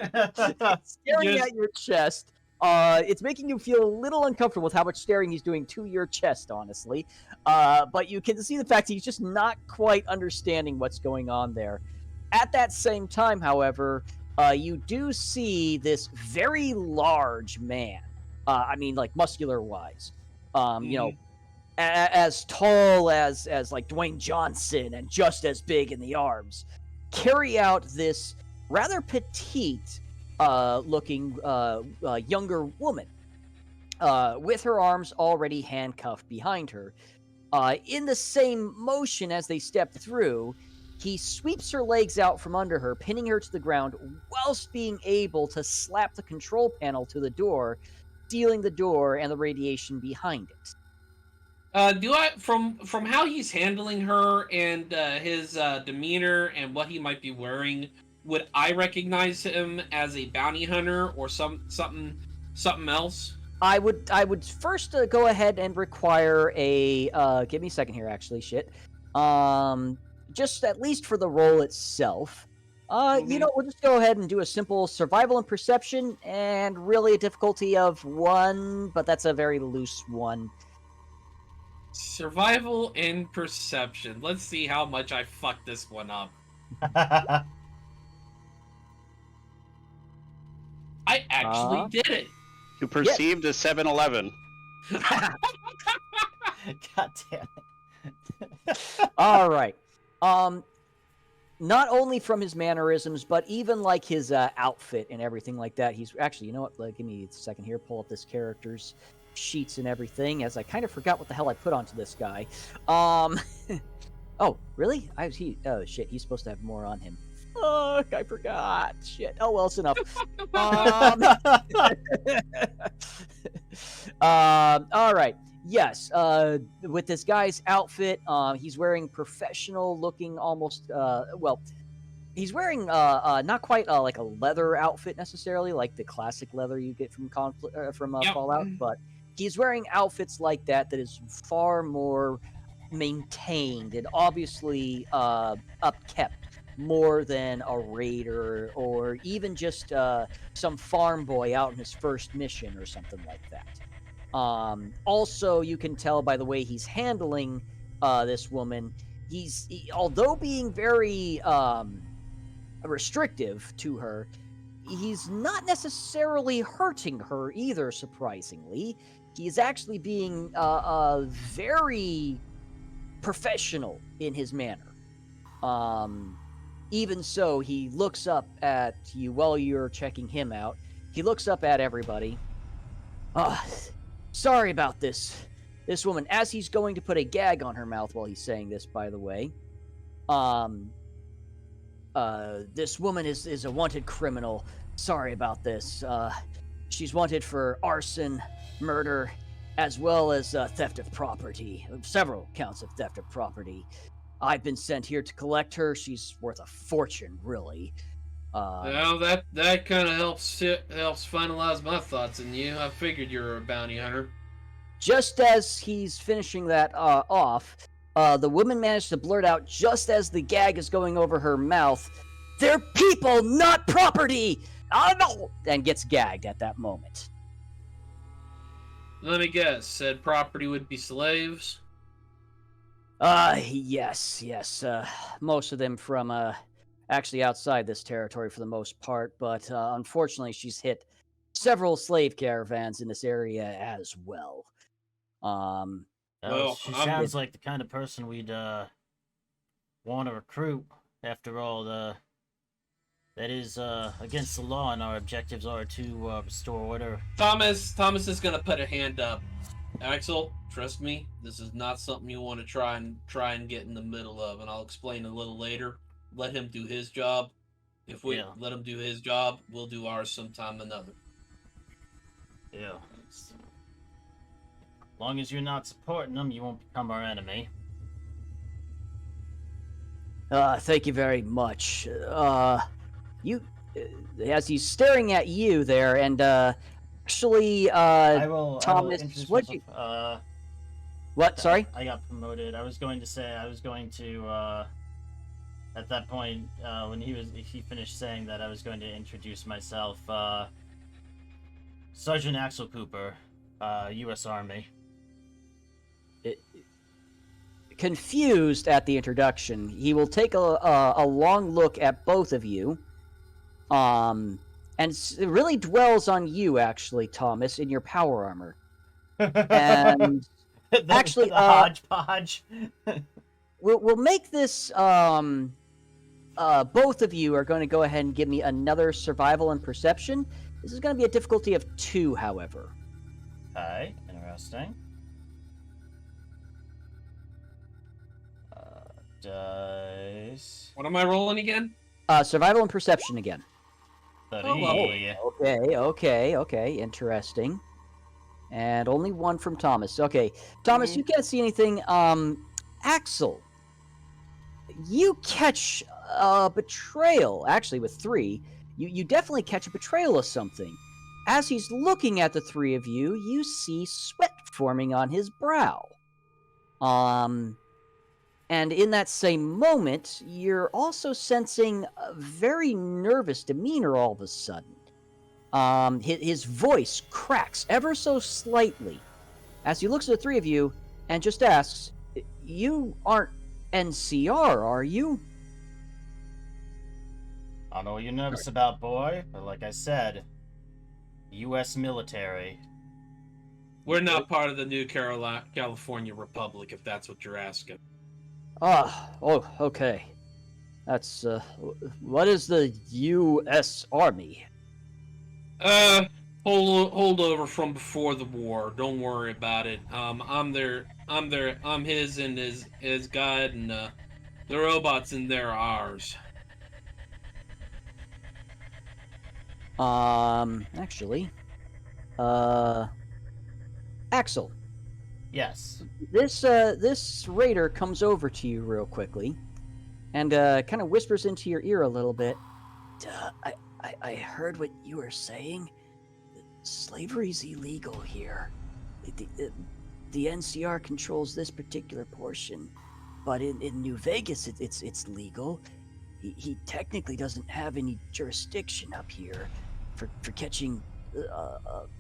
S1: Staring
S3: Just-
S1: at your chest, It's making you feel a little uncomfortable with how much staring he's doing to your chest, honestly. But you can see the fact he's just not quite understanding what's going on there. At that same time, however, you do see this very large man. I mean, like muscular-wise. You know, as tall as like Dwayne Johnson and just as big in the arms, carry out this rather petite looking younger woman with her arms already handcuffed behind her. In the same motion as they step through, he sweeps her legs out from under her, pinning her to the ground, whilst being able to slap the control panel to the door, sealing the door and the radiation behind it.
S3: Do I from how he's handling her and his demeanor and what he might be wearing, would I recognize him as a bounty hunter or something else?
S1: I would first go ahead and require a give me a second here. Actually, just at least for the role itself. You know, we'll just go ahead and do a simple survival and perception, and really a difficulty of 1, but that's a very loose one.
S3: Survival and perception. Let's see how much I fucked this one up. I actually did it.
S5: You perceived a 7-Eleven.
S4: God damn it.
S1: All right. Not only from his mannerisms, but even like his outfit and everything like that. He's actually, you know what? Like, give me a second here. Pull up this character's sheets and everything, as I kind of forgot what the hell I put onto this guy. Oh, really? Oh shit, he's supposed to have more on him. Fuck, I forgot. Shit. Oh well, it's enough. All right. Yes. With this guy's outfit, he's wearing professional looking, almost. Well, he's wearing not quite like a leather outfit necessarily, like the classic leather you get from Fallout, but he's wearing outfits like that is far more maintained and obviously upkept more than a raider or even just some farm boy out in his first mission or something like that. Also, you can tell by the way he's handling this woman, although being very restrictive to her, he's not necessarily hurting her either, surprisingly. He's actually being very professional in his manner. Even so, he looks up at you while you're checking him out. He looks up at everybody. Sorry about this woman. As he's going to put a gag on her mouth while he's saying this, by the way. This woman is a wanted criminal. Sorry about this. She's wanted for arson, murder, as well as theft of property. Several counts of theft of property. I've been sent here to collect her. She's worth a fortune, really.
S3: Well, that kind of helps finalize my thoughts in you. I figured you were a bounty hunter.
S1: Just as he's finishing that off, the woman managed to blurt out just as the gag is going over her mouth, "They're people, not property!" Oh no! And gets gagged at that moment.
S3: Let me guess. Said property would be slaves?
S1: Yes. Most of them from actually outside this territory for the most part, but unfortunately she's hit several slave caravans in this area as well.
S3: Well,
S4: she sounds like the kind of person we'd want to recruit. After all, that is against the law, and our objectives are to restore order.
S3: Thomas is gonna put a hand up. Axel, trust me, this is not something you want to try and get in the middle of, and I'll explain a little later. Let him do his job. If we let him do his job, we'll do ours sometime another.
S4: Yeah. As long as you're not supporting them, you won't become our enemy.
S1: Thank you very much. As he's staring at you there, and actually, Thomas, what you? What? Sorry.
S4: I got promoted. I was going to at that point, when he finished saying that, I was going to introduce myself. Sergeant Axel Cooper, U.S. Army.
S1: Confused at the introduction, he will take a long look at both of you, and it really dwells on you, actually, Thomas, in your power armor. And actually,
S4: the hodgepodge.
S1: we'll make this. Both of you are going to go ahead and give me another survival and perception. This is going to be a difficulty of 2, however.
S4: Okay, interesting. Dice.
S3: What am I rolling again?
S1: Survival and perception again.
S4: 30.
S1: Okay, interesting. And only 1 from Thomas. Okay, Thomas, you can't see anything. Axel, you catch a betrayal. Actually, with 3, you definitely catch a betrayal of something. As he's looking at the 3 of you, you see sweat forming on his brow. And in that same moment, you're also sensing a very nervous demeanor all of a sudden. His voice cracks ever so slightly as he looks at the 3 of you and just asks, "You aren't NCR, are you?"
S4: I don't know what you're nervous about, boy, but like I said, U.S. military.
S3: We're not part of the new California Republic, if that's what you're asking.
S1: Okay. That's, what is the U.S. Army?
S3: Hold over from before the war. Don't worry about it. I'm his and his guide, and the robots in there are ours.
S1: Actually, Axel.
S4: Yes.
S1: This raider comes over to you real quickly, and kind of whispers into your ear a little bit. I heard what you were saying. Slavery's illegal here. The NCR controls this particular portion, but in New Vegas it's legal. He technically doesn't have any jurisdiction up here for catching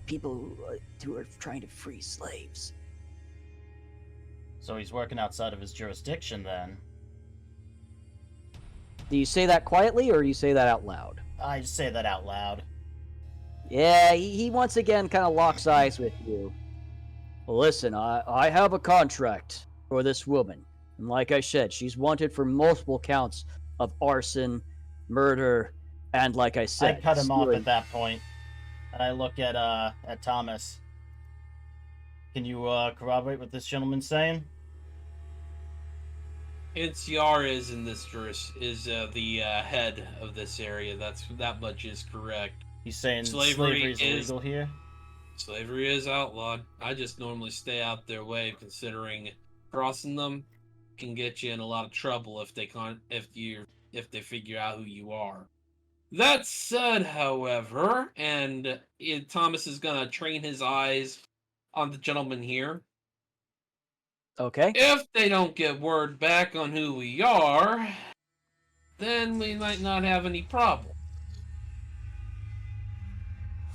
S1: people who are trying to free slaves.
S4: So he's working outside of his jurisdiction then.
S1: Do you say that quietly, or do you say that out loud?
S4: I say that out loud.
S1: Yeah, he once again kind of locks eyes with you. Well, listen, I have a contract for this woman. And like I said, she's wanted for multiple counts of arson, murder, and like I said...
S4: I cut him off at that point. And I look at Thomas. Can you corroborate what this gentleman's saying?
S3: NCR is in this the head of this area. That much is correct.
S4: He's saying slavery is illegal here?
S3: Slavery is outlawed. I just normally stay out their way, considering crossing them can get you in a lot of trouble if they figure out who you are. That said, however, and Thomas is gonna train his eyes on the gentleman here.
S1: Okay.
S3: If they don't get word back on who we are, then we might not have any problem.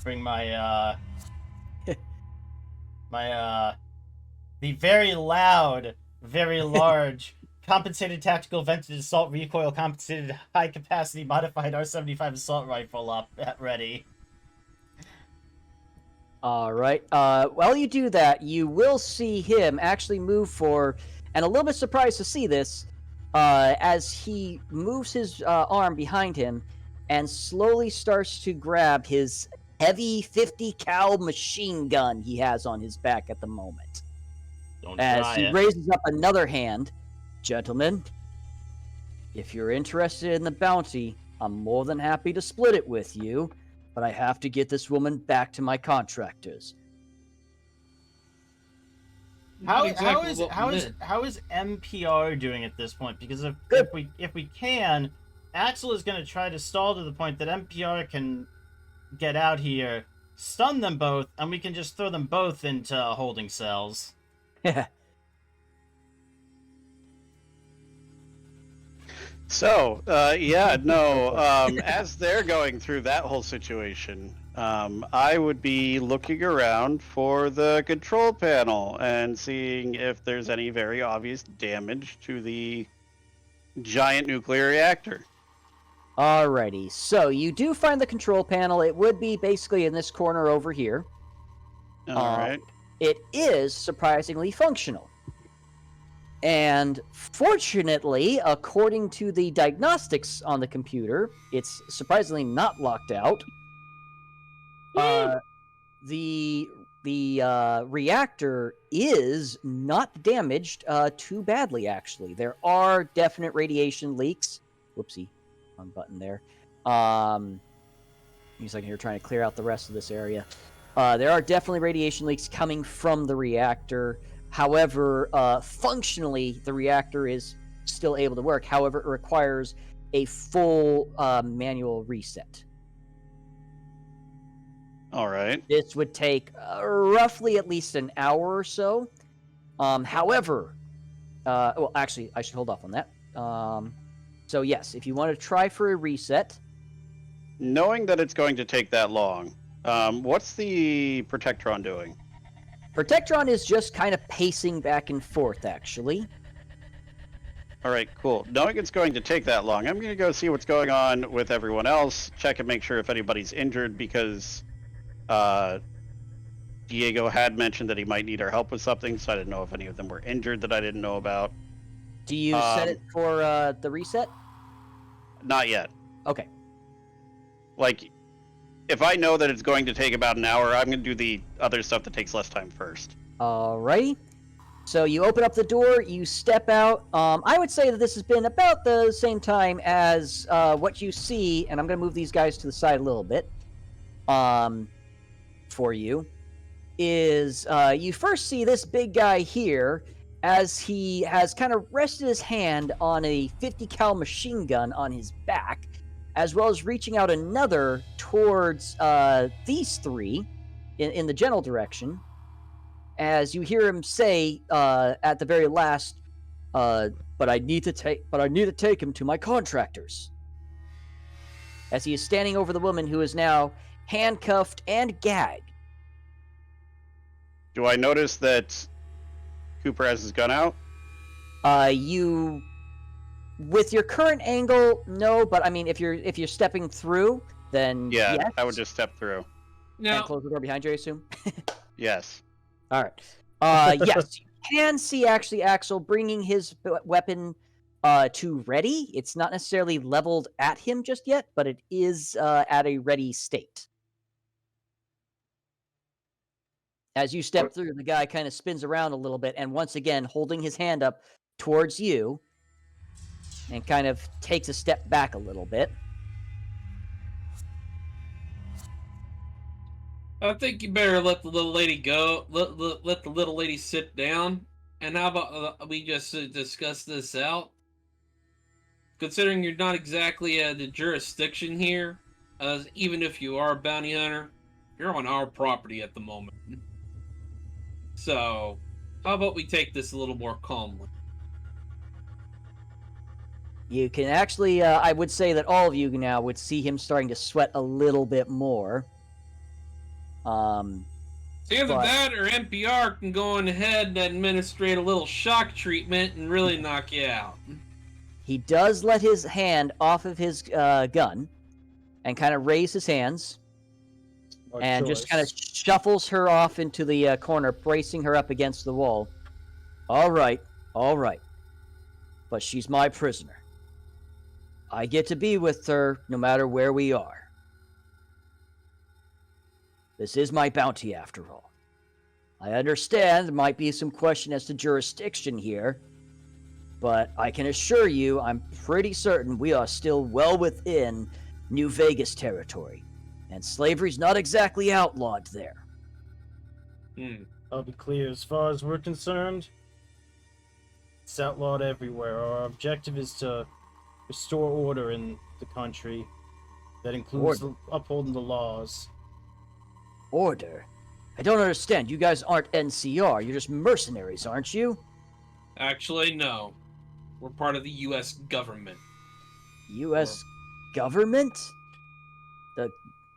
S4: Bring my the very loud, very large, compensated tactical vented assault recoil compensated high capacity modified R75 assault rifle up at ready.
S1: All right. While you do that, you will see him actually move forward, and a little bit surprised to see this, as he moves his arm behind him and slowly starts to grab his heavy 50 cal machine gun he has on his back at the moment.
S4: Don't
S1: As
S4: try
S1: he
S4: it.
S1: raises up another hand. Gentlemen, if you're interested in the bounty, I'm more than happy to split it with you, but I have to get this woman back to my contractors.
S4: How is MPR doing at this point? Because if we can, Axel is going to try to stall to the point that MPR can get out here, stun them both, and we can just throw them both into holding cells.
S5: So, as they're going through that whole situation, I would be looking around for the control panel and seeing if there's any very obvious damage to the giant nuclear reactor.
S1: Alrighty, so you do find the control panel. It would be basically in this corner over here.
S5: All right.
S1: It is surprisingly functional. And fortunately, according to the diagnostics on the computer, it's surprisingly not locked out. The reactor is not damaged too badly, actually. There are definite radiation leaks. Whoopsie, wrong button there. He's like you're trying to clear out the rest of this area. There are definitely radiation leaks coming from the reactor. However, functionally, the reactor is still able to work. However, it requires a full manual reset.
S5: All right.
S1: This would take roughly at least an hour or so. However, well, actually, I should hold off on that. So yes, if you want to try for a reset.
S5: Knowing that it's going to take that long, what's the Protectron doing?
S1: Protectron is just kind of pacing back and forth, actually.
S5: All right, cool. Knowing it's going to take that long, I'm going to go see what's going on with everyone else, check and make sure if anybody's injured, because Diego had mentioned that he might need our help with something, so I didn't know if any of them were injured that I didn't know about.
S1: Do you set it for the reset?
S5: Not yet.
S1: Okay.
S5: Like, if I know that it's going to take about an hour, I'm going to do the other stuff that takes less time first.
S1: Alrighty. So you open up the door, you step out. I would say that this has been about the same time as what you see, and I'm going to move these guys to the side a little bit for you, is you first see this big guy here as he has kind of rested his hand on a 50 cal machine gun on his back, as well as reaching out another towards these three in the general direction, as you hear him say at the very last, but I need to take him to my contractors. As he is standing over the woman who is now handcuffed and gagged.
S5: Do I notice that Cooper has his gun out?
S1: You, with your current angle, no. But I mean, if you're stepping through, then
S5: yeah,
S1: yes.
S5: I would just step through.
S3: Now,
S1: And close the door behind you, I assume.
S5: Yes.
S1: All right. Yes, you can see actually Axel bringing his weapon to ready. It's not necessarily leveled at him just yet, but it is at a ready state. As you step through, the guy kind of spins around a little bit, and once again, holding his hand up towards you, and kind of takes a step back a little bit.
S3: I think you better let the little lady go. Let the little lady sit down. And how about we just discuss this out? Considering you're not exactly the jurisdiction here, even if you are a bounty hunter, you're on our property at the moment. So, how about we take this a little more calmly?
S1: You can actually, I would say that all of you now would see him starting to sweat a little bit more.
S3: Either that or NPR can go on ahead and administrate a little shock treatment and really knock you out.
S1: He does let his hand off of his gun and kind of raise his hands and just kind of shuffles her off into the corner, bracing her up against the wall. All right. But she's my prisoner. I get to be with her no matter where we are. This is my bounty, after all. I understand there might be some question as to jurisdiction here, but I can assure you I'm pretty certain we are still well within New Vegas territory, and slavery's not exactly outlawed there.
S4: I'll be clear, as far as we're concerned, it's outlawed everywhere. Our objective is to restore order in the country. That includes upholding the laws.
S1: Order? I don't understand. You guys aren't NCR. You're just mercenaries, aren't you?
S3: Actually, no. We're part of the U.S. government.
S1: U.S. government?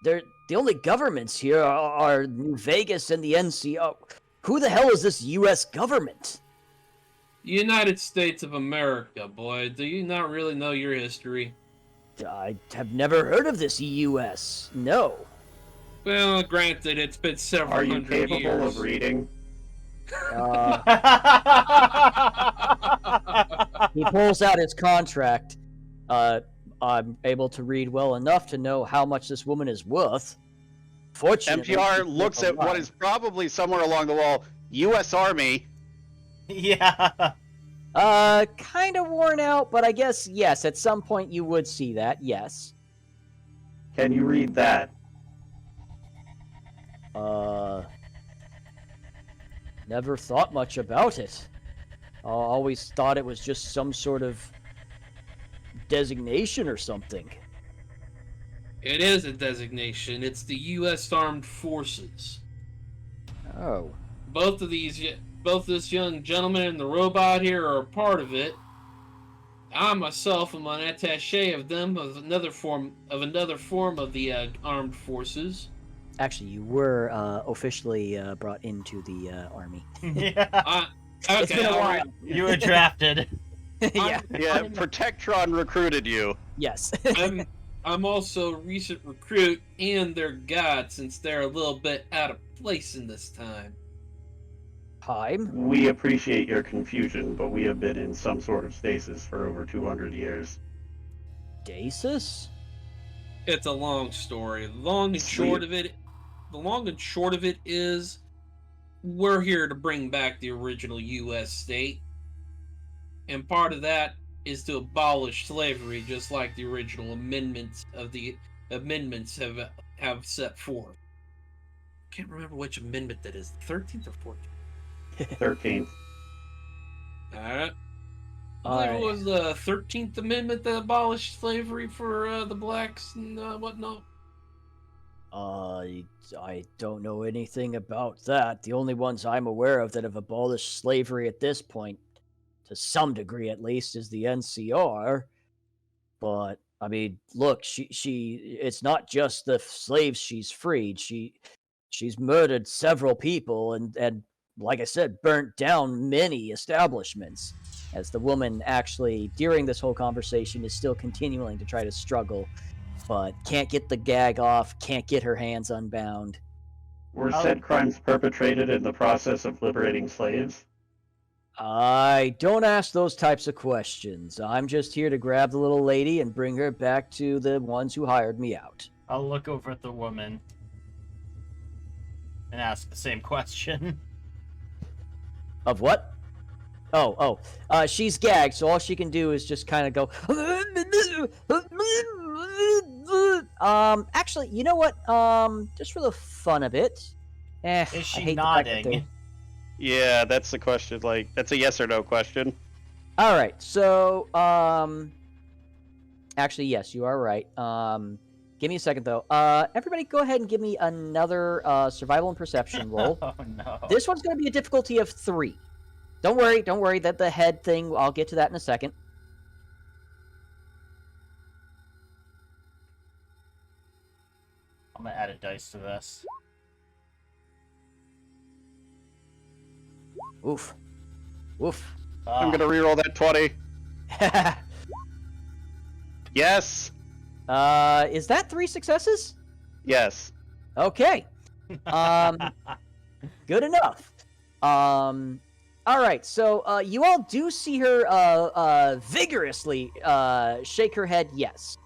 S1: The only governments here are New Vegas and the NCO. Who the hell is this U.S. government?
S3: United States of America, boy. Do you not really know your history?
S1: I have never heard of this U.S. No.
S3: Well, granted, it's been several
S2: Are you
S3: hundred
S2: capable
S3: years.
S2: of reading?
S1: He pulls out his contract. I'm able to read well enough to know how much this woman is worth. Fortunately,
S5: NPR looks at what is probably somewhere along the wall. U.S. Army.
S4: Yeah.
S1: Kind of worn out, but I guess, yes, at some point you would see that, yes.
S2: Can you read that?
S1: Never thought much about it. Always thought it was just some sort of designation or something.
S3: It is a designation. It's the U.S. Armed Forces.
S1: Oh.
S3: Both this young gentleman and the robot here are a part of it. I myself am an attaché of them, of another form of the armed forces.
S1: Actually, you were officially brought into the army.
S4: Yeah.
S3: Okay,
S1: It's been a while.
S4: You were drafted.
S1: Yeah.
S5: Yeah, Protectron recruited you.
S1: Yes.
S3: I'm also a recent recruit and their guide, since they're a little bit out of place in this time.
S1: Time?
S2: We appreciate your confusion, but we have been in some sort of stasis for over 200 years.
S1: Stasis?
S3: It's a long story. The long and short of it is, we're here to bring back the original U.S. state, and part of that is to abolish slavery, just like the original amendments have set forth. Can't remember which amendment that is, 13th or 14th.
S2: 13th.
S3: Alright. I believe it was the 13th Amendment that abolished slavery for the blacks and whatnot.
S1: I don't know anything about that. The only ones I'm aware of that have abolished slavery at this point, to some degree at least, is the NCR. But I mean, look, she it's not just the slaves she's freed. She's murdered several people and like I said, burnt down many establishments. As the woman actually, during this whole conversation, is still continuing to try to struggle, but can't get the gag off, can't get her hands unbound.
S2: Were said crimes perpetrated in the process of liberating slaves?
S1: I don't ask those types of questions. I'm just here to grab the little lady and bring her back to the ones who hired me out.
S4: I'll look over at the woman and ask the same question. Of
S1: what? She's gagged, so all she can do is just kind of go. Actually, you know what? Just for the fun of it,
S4: is she nodding?
S5: Yeah, that's the question. Like, that's a yes or no question.
S1: All right, so actually, yes, you are right. Give me a second though. Everybody, go ahead and give me another survival and perception roll.
S4: Oh no!
S1: This one's going to be a difficulty of 3. Don't worry. That the head thing, I'll get to that in a second.
S4: I'm gonna add a dice to this.
S1: Oof.
S5: I'm gonna reroll that 20. Yes.
S1: Is that 3 successes?
S5: Yes.
S1: Okay. Good enough. All right, so you all do see her vigorously shake her head yes.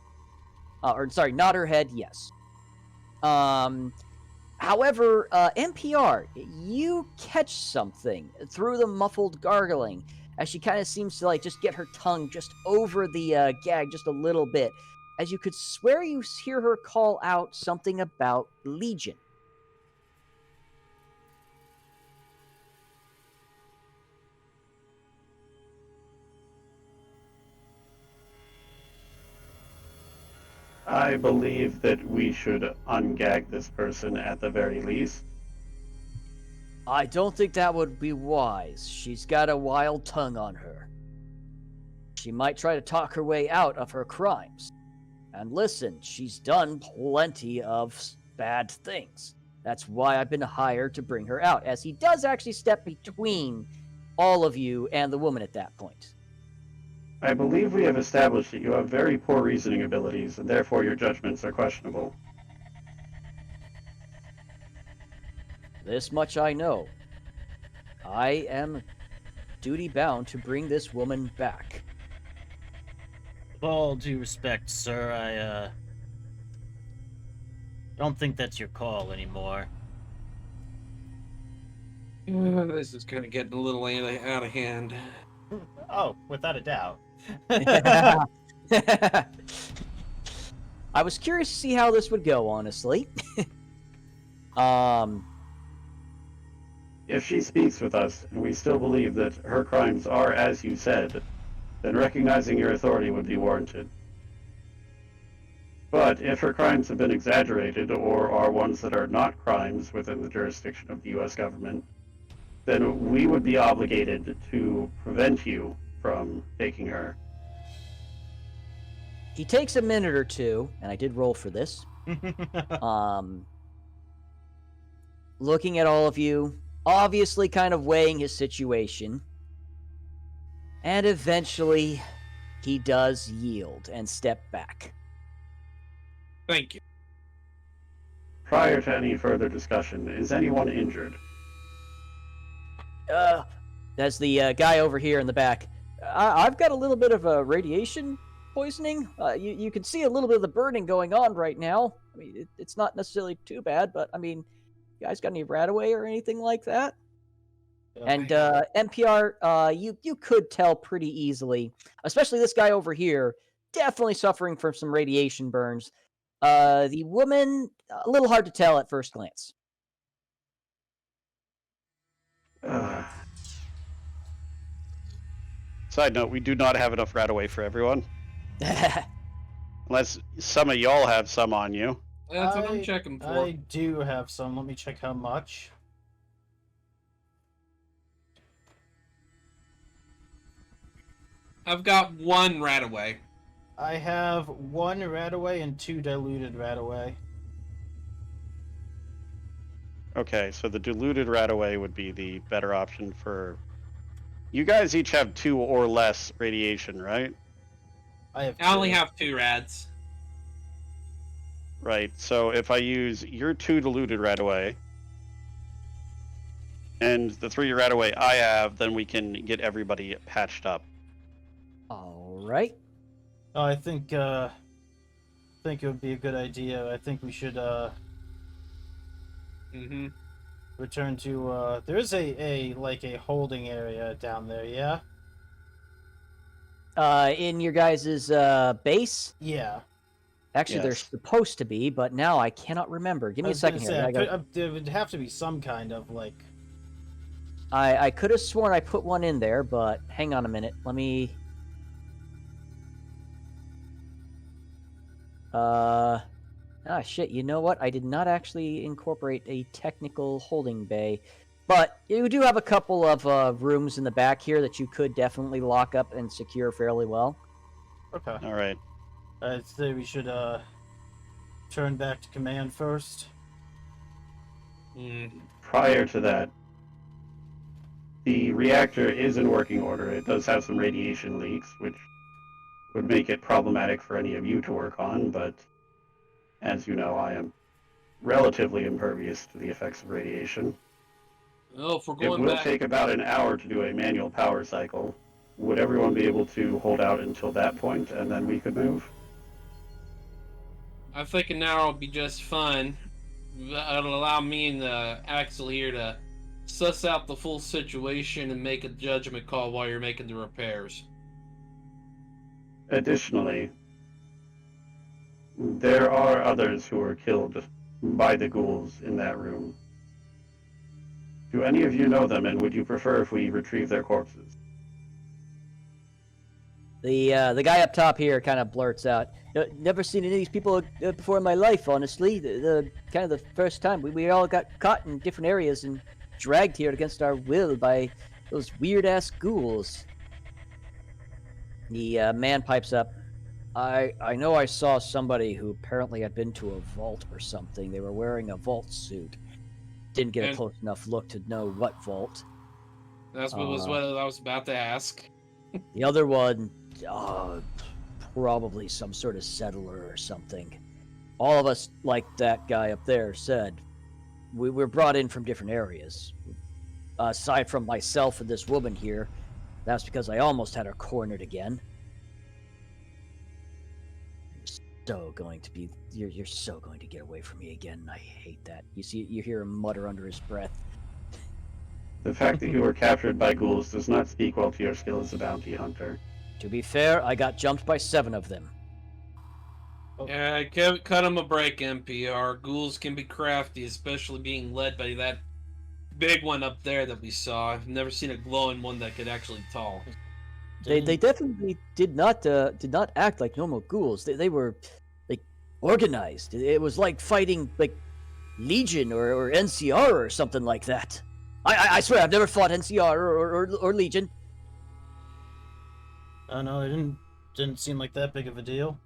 S1: Nod her head yes. However, NPR, you catch something through the muffled gargling as she kind of seems to like just get her tongue just over the gag just a little bit, as you could swear you hear her call out something about Legion.
S2: I believe that we should ungag this person at the very least.
S1: I don't think that would be wise. She's got a wild tongue on her. She might try to talk her way out of her crimes. And listen, she's done plenty of bad things. That's why I've been hired to bring her out, as he does actually step between all of you and the woman at that point.
S2: I believe we have established that you have very poor reasoning abilities, and therefore your judgments are questionable.
S1: This much I know. I am duty-bound to bring this woman back.
S4: With all due respect, sir, I don't think that's your call anymore.
S3: This is kind of getting a little out of hand.
S4: Oh, without a doubt.
S1: I was curious to see how this would go, honestly.
S2: If she speaks with us, and we still believe that her crimes are as you said, then recognizing your authority would be warranted. But if her crimes have been exaggerated, or are ones that are not crimes within the jurisdiction of the U.S. government, then we would be obligated to prevent you from taking her.
S1: He takes a minute or two, and I did roll for this. Looking at all of you, obviously kind of weighing his situation. And eventually, he does yield and step back.
S3: Thank you.
S2: Prior to any further discussion, is anyone injured?
S1: That's the guy over here in the back. I've got a little bit of a radiation poisoning. You can see a little bit of the burning going on right now. I mean, it's not necessarily too bad, but I mean, you guys got any Radaway or anything like that? And NPR, you could tell pretty easily, especially this guy over here, definitely suffering from some radiation burns. The woman, a little hard to tell at first glance.
S5: Side note, we do not have enough Radaway for everyone. Unless some of y'all have some on you.
S3: That's what I'm checking for.
S4: I do have some. Let me check how much.
S3: I've got 1 Radaway.
S4: I have 1 Radaway and 2 diluted Radaway.
S5: Okay, so the diluted Radaway would be the better option for... You guys each have 2 or less radiation, right?
S3: I only have 2 rads.
S5: Right, so if I use your 2 diluted Radaway and the 3 Radaway I have, then we can get everybody patched up.
S1: All right.
S4: Oh, I think it would be a good idea. I think we should return to there's a holding area down there, yeah?
S1: In your guys' base?
S4: Yeah.
S1: Actually,
S5: Yes.
S1: There's supposed to be, but now I cannot remember. Give me a second here.
S4: There would have to be some kind of like...
S1: I could have sworn I put one in there, but hang on a minute. Let me... shit, you know what? I did not actually incorporate a technical holding bay. But you do have a couple of rooms in the back here that you could definitely lock up and secure fairly well.
S4: Okay.
S5: All right.
S4: I'd say we should turn back to command first.
S2: Prior to that, the reactor is in working order. It does have some radiation leaks, which would make it problematic for any of you to work on, but as you know, I am relatively impervious to the effects of radiation.
S3: Oh, if we're
S2: It
S3: going
S2: will
S3: back...
S2: take about an hour to do a manual power cycle. Would everyone be able to hold out until that point, and then we could move?
S3: I think an hour will be just fine. It'll allow me and Axel here to suss out the full situation and make a judgment call while you're making the repairs.
S2: Additionally, there are others who were killed by the ghouls in that room. Do any of you know them, and would you prefer if we retrieve their corpses?
S1: The guy up top here kind of blurts out, "Never seen any of these people before in my life, honestly. The kind of the first time. We all got caught in different areas and dragged here against our will by those weird-ass ghouls. The man pipes up. I know I saw somebody who apparently had been to a vault or something. They were wearing a vault suit. Didn't get a
S3: And-
S1: close enough look to know what vault.
S3: That's what I was about to ask.
S1: The other one, probably some sort of settler or something. All of us, like that guy up there said, we were brought in from different areas. Aside from myself and this woman here, that's because I almost had her cornered again. You're so going to get away from me again. I hate that. You hear him mutter under his breath.
S2: The fact that you were captured by ghouls does not speak well to your skill as a bounty hunter.
S1: To be fair, I got jumped by 7 of them.
S3: Yeah, cut him a break, NPR. Ghouls can be crafty, especially being led by that big one up there that we saw. I've never seen a glowing one that could actually talk.
S1: They definitely did not act like normal ghouls. They were like organized. It was like fighting like Legion or NCR or something like that. I swear I've never fought NCR or Legion.
S4: Oh no, it didn't seem like that big of a deal.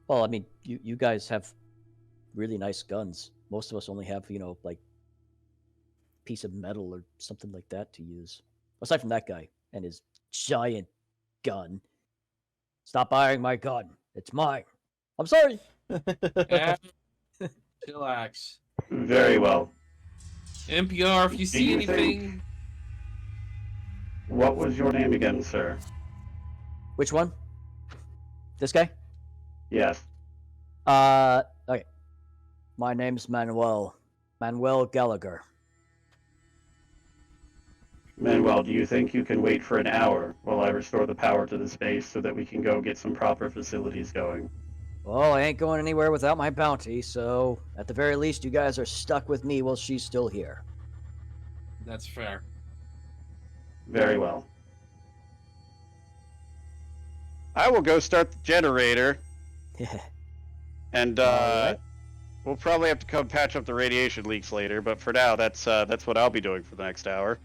S1: Well, I mean, you guys have really nice guns. Most of us only have, like piece of metal or something like that to use. Aside from that guy and his giant gun. Stop buying my gun. It's mine. I'm sorry.
S3: Yeah. Chillax.
S2: Very well.
S3: NPR, if you see
S2: you
S3: anything...
S2: What was your name again, sir?
S1: Which one? This guy?
S2: Yes.
S1: Okay. My name's Manuel. Manuel Gallagher.
S2: Manuel, do you think you can wait for an hour while I restore the power to the space so that we can go get some proper facilities going?
S1: Well, I ain't going anywhere without my bounty, so at the very least, you guys are stuck with me while she's still here.
S3: That's fair.
S2: Very well.
S5: I will go start the generator, and
S1: Alright.
S5: we'll probably have to come patch up the radiation leaks later. But for now, that's what I'll be doing for the next hour.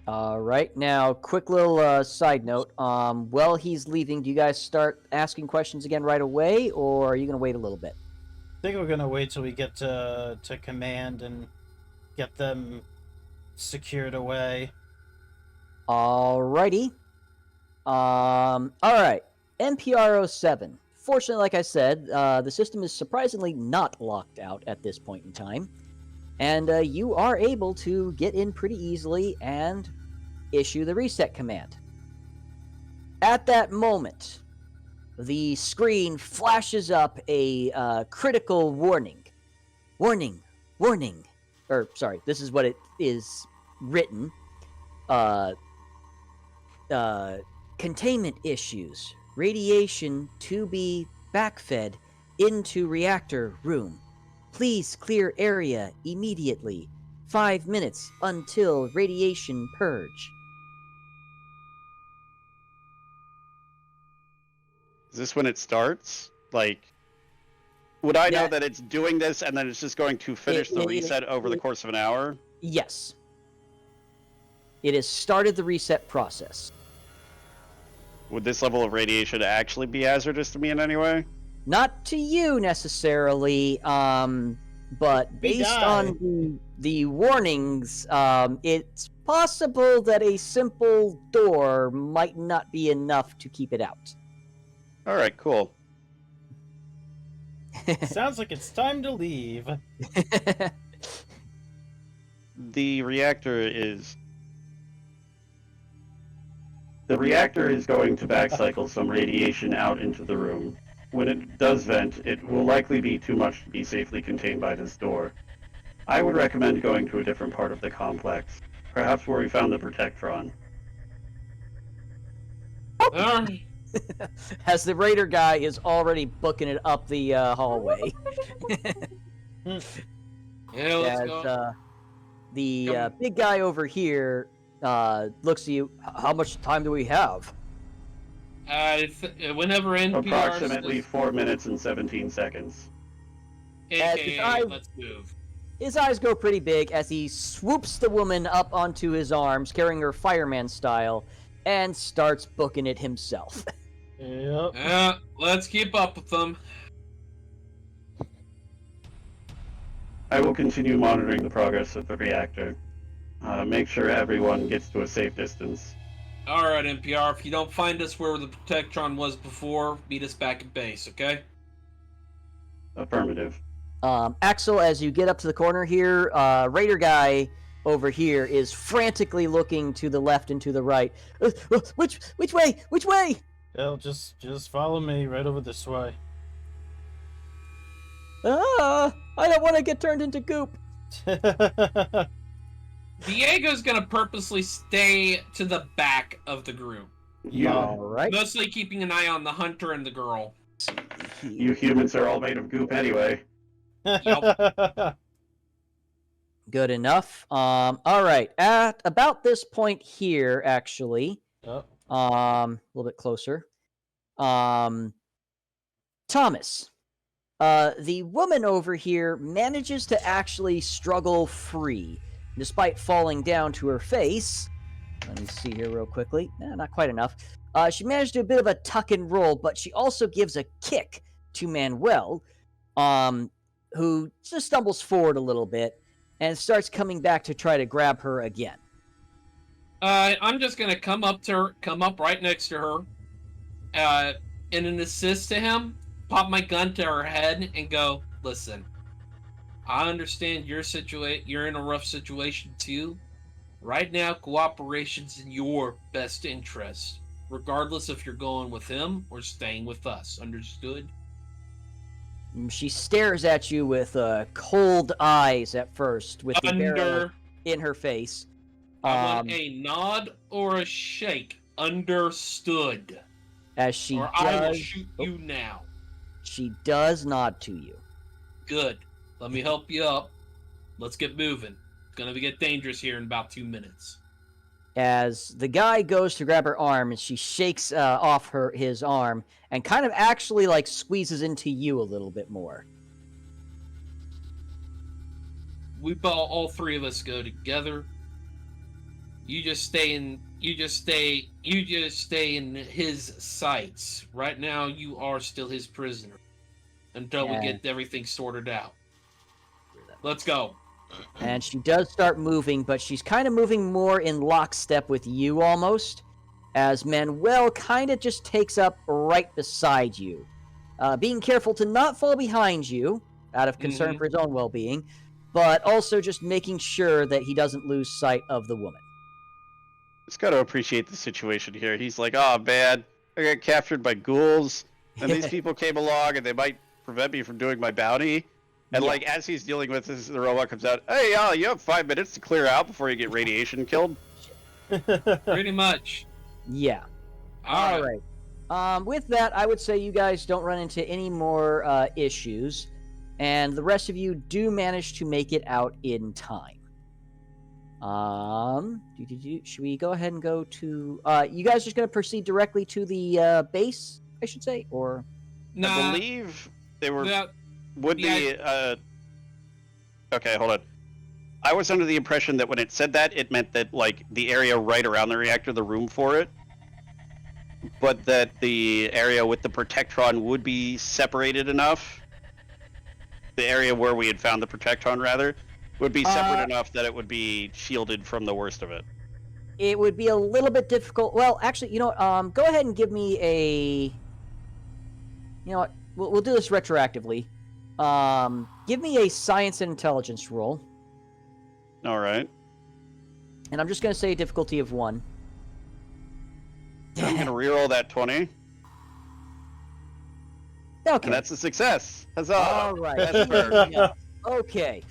S1: All right, now, quick little side note. While he's leaving, do you guys start asking questions again right away, or are you going to wait a little bit?
S4: I think we're gonna wait till we get to command and get them secured away.
S1: Alrighty. Alright. NPR-07. Fortunately, like I said, the system is surprisingly not locked out at this point in time. And you are able to get in pretty easily and issue the reset command. At that moment, the screen flashes up a critical warning. Warning. Warning. Or, sorry, this is what it is written. Containment issues. Radiation to be backfed into reactor room. Please clear area immediately. 5 minutes until radiation purge.
S5: Is this when it starts? Like, would I know
S1: Yeah.
S5: that it's doing this and then it's just going to finish the reset over the course of an hour?
S1: Yes. It has started the reset process.
S5: Would this level of radiation actually be hazardous to me in any way?
S1: Not to you necessarily, but
S4: We
S1: based
S4: die.
S1: on the warnings, it's possible that a simple door might not be enough to keep it out.
S5: All right, cool.
S4: Sounds like it's time to leave.
S5: The reactor is...
S2: The reactor is going to backcycle some radiation out into the room. When it does vent, it will likely be too much to be safely contained by this door. I would recommend going to a different part of the complex, perhaps where we found the Protectron.
S3: Alright.
S1: As the raider guy is already booking it up the hallway.
S3: Yeah, let's
S1: As
S3: go.
S1: the big guy over here looks at you. How much time do we have?
S3: Whenever NPR
S2: Approximately
S3: says,
S2: 4 minutes and 17 seconds.
S3: AKA, let's move.
S1: His eyes go pretty big as he swoops the woman up onto his arms, carrying her fireman style, and starts booking it himself.
S4: Yep.
S3: Yeah, let's keep up with them.
S2: I will continue monitoring the progress of the reactor. Make sure everyone gets to a safe distance.
S3: Alright, NPR, if you don't find us where the Protectron was before, meet us back at base, okay?
S2: Affirmative.
S1: Axel, as you get up to the corner here, Raider guy over here is frantically looking to the left and to the right. Which way? Which way?
S4: Well, just follow me right over this way.
S1: I don't want to get turned into goop.
S3: Diego's gonna purposely stay to the back of the group.
S1: All right.
S3: Mostly keeping an eye on the hunter and the girl.
S2: You humans are all made of goop anyway.
S1: Good enough. All right. At about this point here, actually,
S4: Oh.
S1: a little bit closer. Thomas, the woman over here manages to actually struggle free, despite falling down to her face. Let me see here real quickly. Not quite enough. She managed to do a bit of a tuck and roll, but she also gives a kick to Manuel, who just stumbles forward a little bit and starts coming back to try to grab her again.
S3: I'm just gonna come up right next to her, in an assist to him, pop my gun to her head, and go, listen, I understand you're in a rough situation too. Right now, cooperation's in your best interest, regardless if you're going with him or staying with us. Understood?
S1: She stares at you with cold eyes at first, with the barrel in her face.
S3: I want a nod or a shake. Understood.
S1: As she
S3: or
S1: does,
S3: I will shoot you now.
S1: She does nod to you.
S3: Good. Let me help you up. Let's get moving. It's gonna get dangerous here in about 2 minutes.
S1: As the guy goes to grab her arm, and she shakes off his arm and kind of actually like squeezes into you a little bit more.
S3: All three of us go together. You just stay in his sights. Right now you are still his prisoner until we get everything sorted out. Let's go.
S1: And she does start moving, but she's kind of moving more in lockstep with you almost, as Manuel kind of just takes up right beside you, being careful to not fall behind you out of concern for his own well-being, but also just making sure that he doesn't lose sight of the woman.
S5: Just got to appreciate the situation here. He's like, oh man, I got captured by ghouls, and these people came along, and they might prevent me from doing my bounty. And like as he's dealing with this, the robot comes out. Hey, you have 5 minutes to clear out before you get radiation killed.
S3: Pretty much.
S1: Yeah.
S3: All
S1: right. With that, I would say you guys don't run into any more issues, and the rest of you do manage to make it out in time. Should we go ahead and go to? You guys just going to proceed directly to the base, I should say, or?
S5: I believe they were. Okay, hold on. I was under the impression that when it said that, it meant that like the area right around the reactor, the room for it, but that the area with the Protectron would be separated enough. The area where we had found the Protectron, rather, would be separate enough that it would be shielded from the worst of it.
S1: It would be a little bit difficult. Well, actually, you know what? Go ahead and give me a. You know what? We'll do this retroactively. Give me a science and intelligence roll.
S5: All right.
S1: And I'm just going to say a difficulty of 1.
S5: I'm going to reroll that 20.
S1: Okay.
S5: And that's a success. Huzzah!
S1: All right. Okay.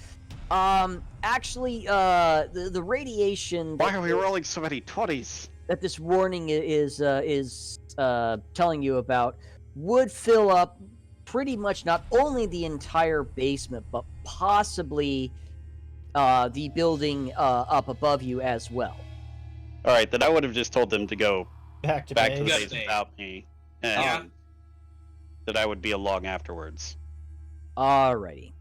S1: Actually, the radiation.
S5: Why are we rolling so many 20s?
S1: That this warning is telling you about would fill up pretty much not only the entire basement, but possibly the building up above you as well.
S5: All right, then I would have just told them to go
S4: back to
S5: the
S4: base
S5: base without me, and that I would be along afterwards.
S1: Alrighty.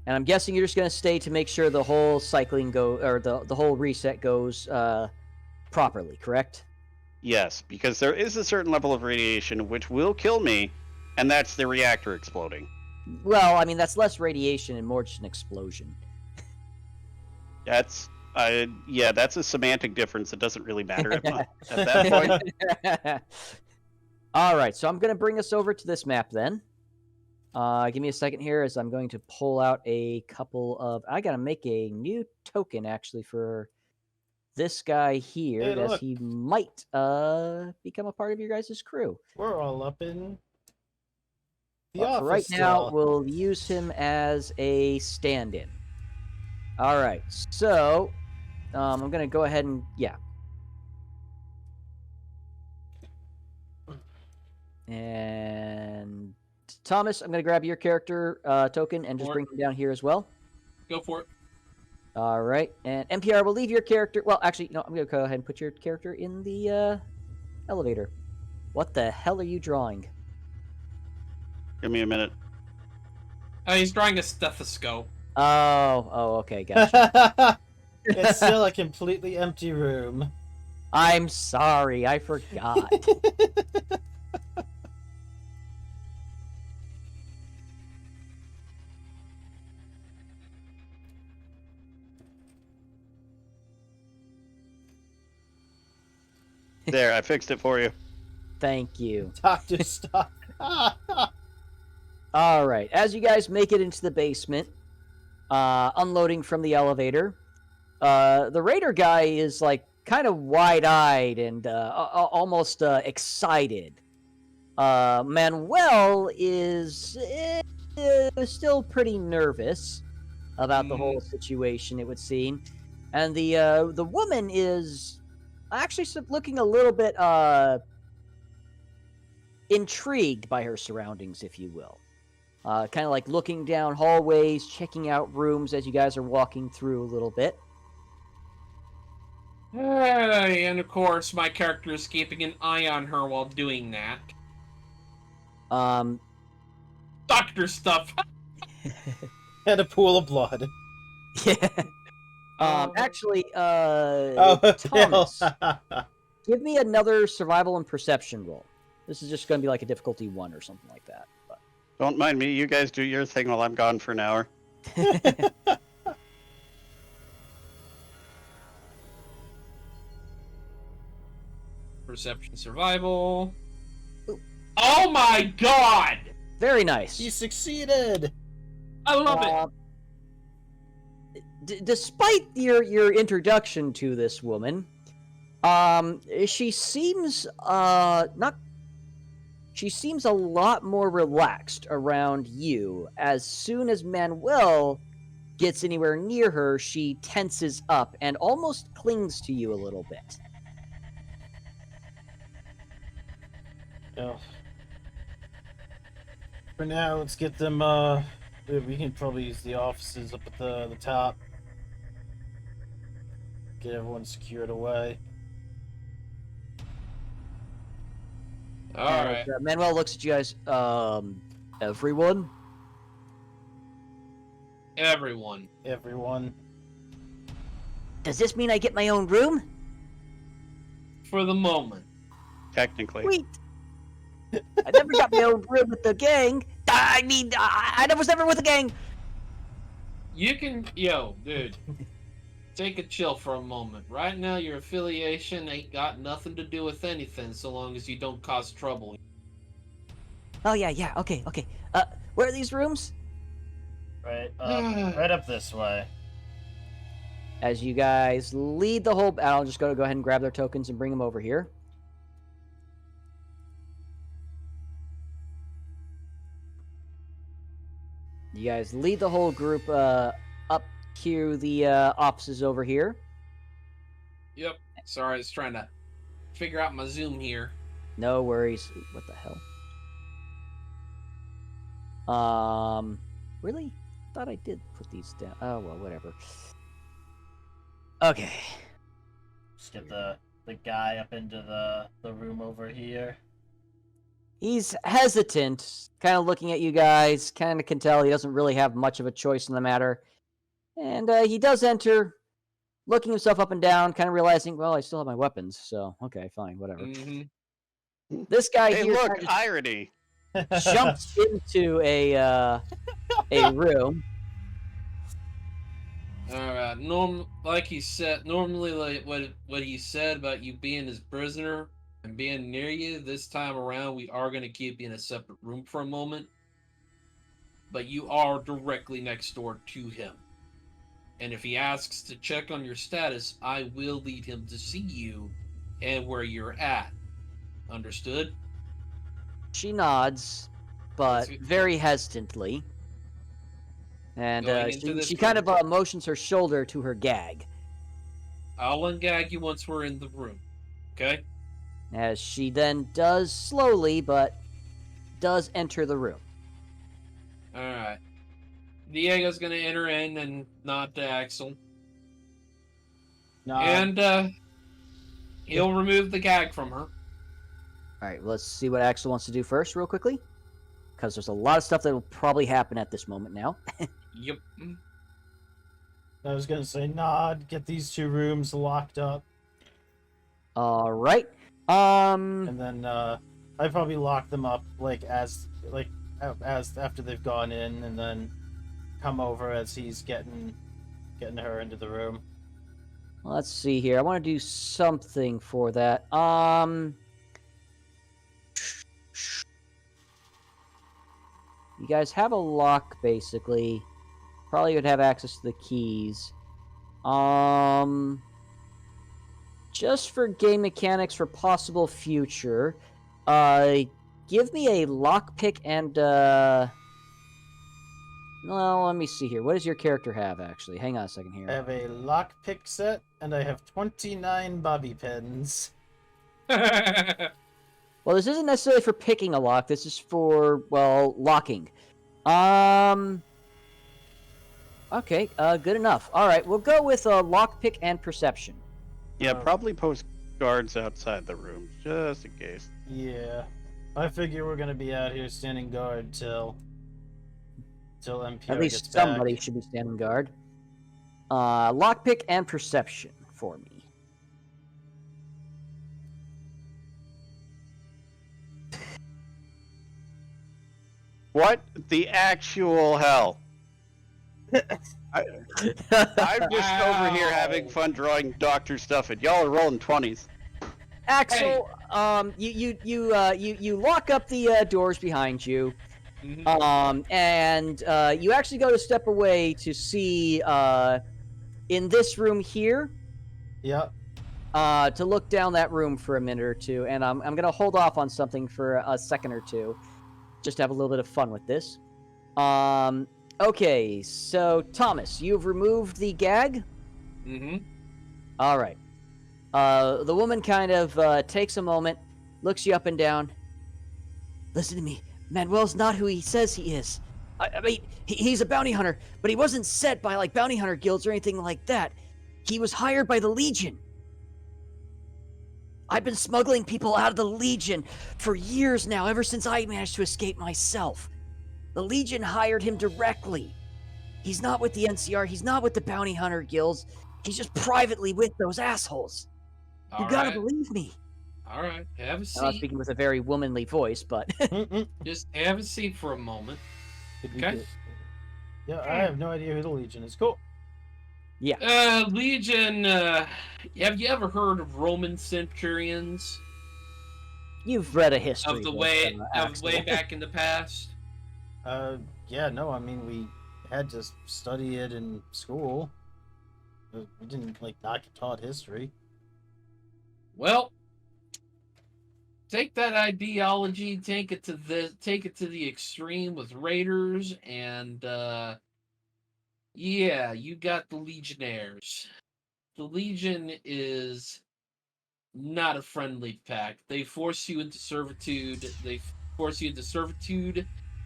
S1: And I'm guessing you're just going to stay to make sure the whole cycling the whole reset goes properly, correct?
S5: Yes, because there is a certain level of radiation which will kill me, and that's the reactor exploding.
S1: Well, I mean, that's less radiation and more just an explosion.
S5: That's that's a semantic difference that doesn't really matter at that point.
S1: All right, so I'm going to bring us over to this map then. Give me a second here as I'm going to pull out a couple of... I got to make a new token, actually, for this guy here,
S4: Hey,
S1: as
S4: look.
S1: he might become a part of your guys' crew.
S4: We're all up in the
S1: But
S4: office
S1: for right now,
S4: still.
S1: we'll use him as a stand-in. All right, so I'm going to go ahead and... Yeah. And Thomas, I'm going to grab your character token and just bring him down here as well.
S3: Go for it.
S1: All right, and NPR will leave your character... Well, actually, no, I'm going to go ahead and put your character in the elevator. What the hell are you drawing?
S5: Give me a minute.
S3: He's drawing a stethoscope.
S1: Oh, okay, gotcha.
S4: It's still a completely empty room.
S1: I'm sorry, I forgot.
S5: There, I fixed it for you.
S1: Thank you.
S4: Doctor, stop.
S1: All right, as you guys make it into the basement, unloading from the elevator, the raider guy is like kind of wide-eyed and almost excited. Manuel is still pretty nervous about the whole situation, it would seem, and the woman is actually looking a little bit intrigued by her surroundings, if you will. Kind of like looking down hallways, checking out rooms as you guys are walking through a little bit.
S3: And of course, my character is keeping an eye on her while doing that. Doctor stuff.
S4: And a pool of blood.
S1: Yeah. Actually,
S4: Thomas.
S1: give me another survival and perception roll. This is just going to be like a difficulty 1 or something like that. But...
S5: Don't mind me. You guys do your thing while I'm gone for an hour.
S3: Perception survival. Oh my god!
S1: Very nice.
S4: You succeeded.
S3: I love
S1: it. Despite your introduction to this woman, she seems She seems a lot more relaxed around you. As soon as Manuel gets anywhere near her, she tenses up and almost clings to you a little bit.
S4: Oh. For now, let's get them, we can probably use the offices up at the top. Get everyone secured away.
S3: Alright.
S1: Manuel looks at you guys, everyone?
S3: Everyone.
S4: Everyone.
S1: Does this mean I get my own room?
S3: For the moment.
S5: Technically.
S1: Sweet. I never got my own room with the gang. I mean, I was never with the gang.
S3: You can... Yo, dude. Take a chill for a moment. Right now, your affiliation ain't got nothing to do with anything so long as you don't cause trouble.
S1: Oh, yeah, okay. Where are these rooms?
S4: Right up this way.
S1: As you guys lead the whole... I'll just go ahead and grab their tokens and bring them over here. You guys lead the whole group up to the offices over here.
S3: Yep. Sorry, I was trying to figure out my zoom here.
S1: No worries. What the hell? Really? Thought I did put these down. Oh, well, whatever. Okay.
S4: Just get the guy up into the room over here.
S1: He's hesitant, kind of looking at you guys, kind of can tell he doesn't really have much of a choice in the matter. And he does enter, looking himself up and down, kind of realizing, well, I still have my weapons, so okay, fine, whatever.
S3: Mm-hmm.
S1: This guy
S5: Hey,
S1: here
S5: look,
S1: kind of
S5: irony.
S1: jumps into a room.
S3: All right. Like he said, normally, like what he said about you being his prisoner and being near you. This time around, we are going to keep you in a separate room for a moment, but you are directly next door to him. And if he asks to check on your status, I will lead him to see you and where you're at. Understood?
S1: She nods, but
S3: Let's-
S1: very hesitantly. And
S3: Going into
S1: she,
S3: this
S1: she kind of
S3: room.
S1: motions her shoulder to her gag.
S3: I'll ungag you once we're in the room. Okay?
S1: As she then does slowly, but does enter the room.
S3: Alright. Diego's gonna enter in and nod to Axel.
S4: No,
S3: And he'll remove the gag from her.
S1: All right, let's see what Axel wants to do first, real quickly. Because there's a lot of stuff that will probably happen at this moment now.
S3: Yep.
S4: I was gonna say nod, get these 2 rooms locked up,
S1: All right.
S4: and then I'd probably lock them up as after they've gone in, and then come over as he's getting her into the room.
S1: Let's see here. I want to do something for that. You guys have a lock, basically. Probably would have access to the keys. Just for game mechanics for possible future, give me a lockpick and, well, let me see here. What does your character have, actually? Hang on a second here.
S4: I have a lockpick set, and I have 29 bobby pins.
S1: Well, this isn't necessarily for picking a lock. This is for, well, locking. Okay, good enough. All right, we'll go with lockpick and perception.
S5: Yeah, probably post guards outside the room, just in case.
S4: Yeah, I figure we're gonna be out here standing guard till MPR
S1: At least
S4: gets
S1: somebody
S4: back.
S1: should be standing guard. Lockpick and perception for me.
S5: What the actual hell? I'm just over here having fun drawing doctor stuff, and y'all are rolling 20s.
S1: Axel, you lock up the doors behind you, and you actually go to step away to see in this room here.
S4: Yep.
S1: To look down that room for a minute or two, and I'm gonna hold off on something for a second or two, just to have a little bit of fun with this. Okay, so Thomas, you've removed the gag. All right. The woman kind of takes a moment, looks you up and down. Listen to me. Manuel's not who he says he is. I mean, he's a bounty hunter, but he wasn't set by, like, bounty hunter guilds or anything like that. He was hired by the Legion. I've been smuggling people out of the Legion for years now, ever since I managed to escape myself. The Legion hired him directly. He's not with the NCR, he's not with the bounty hunter guilds. He's just privately with those assholes. You gotta believe me.
S3: Alright, have a seat.
S1: I'm not speaking with a very womanly voice, but...
S3: Just have a seat for a moment. Okay.
S4: Yeah, I have no idea who the Legion is. Cool.
S1: Yeah.
S3: Legion, have you ever heard of Roman centurions?
S1: You've read a history
S3: Of the
S1: book,
S3: way
S1: Axel.
S3: back in the past?
S4: Yeah, no, I mean, we had to study it in school. We didn't, not get taught history.
S3: Well, take that ideology, take it to the extreme with raiders, and yeah, you got the Legionnaires. The Legion is not a friendly pack. They force you into servitude.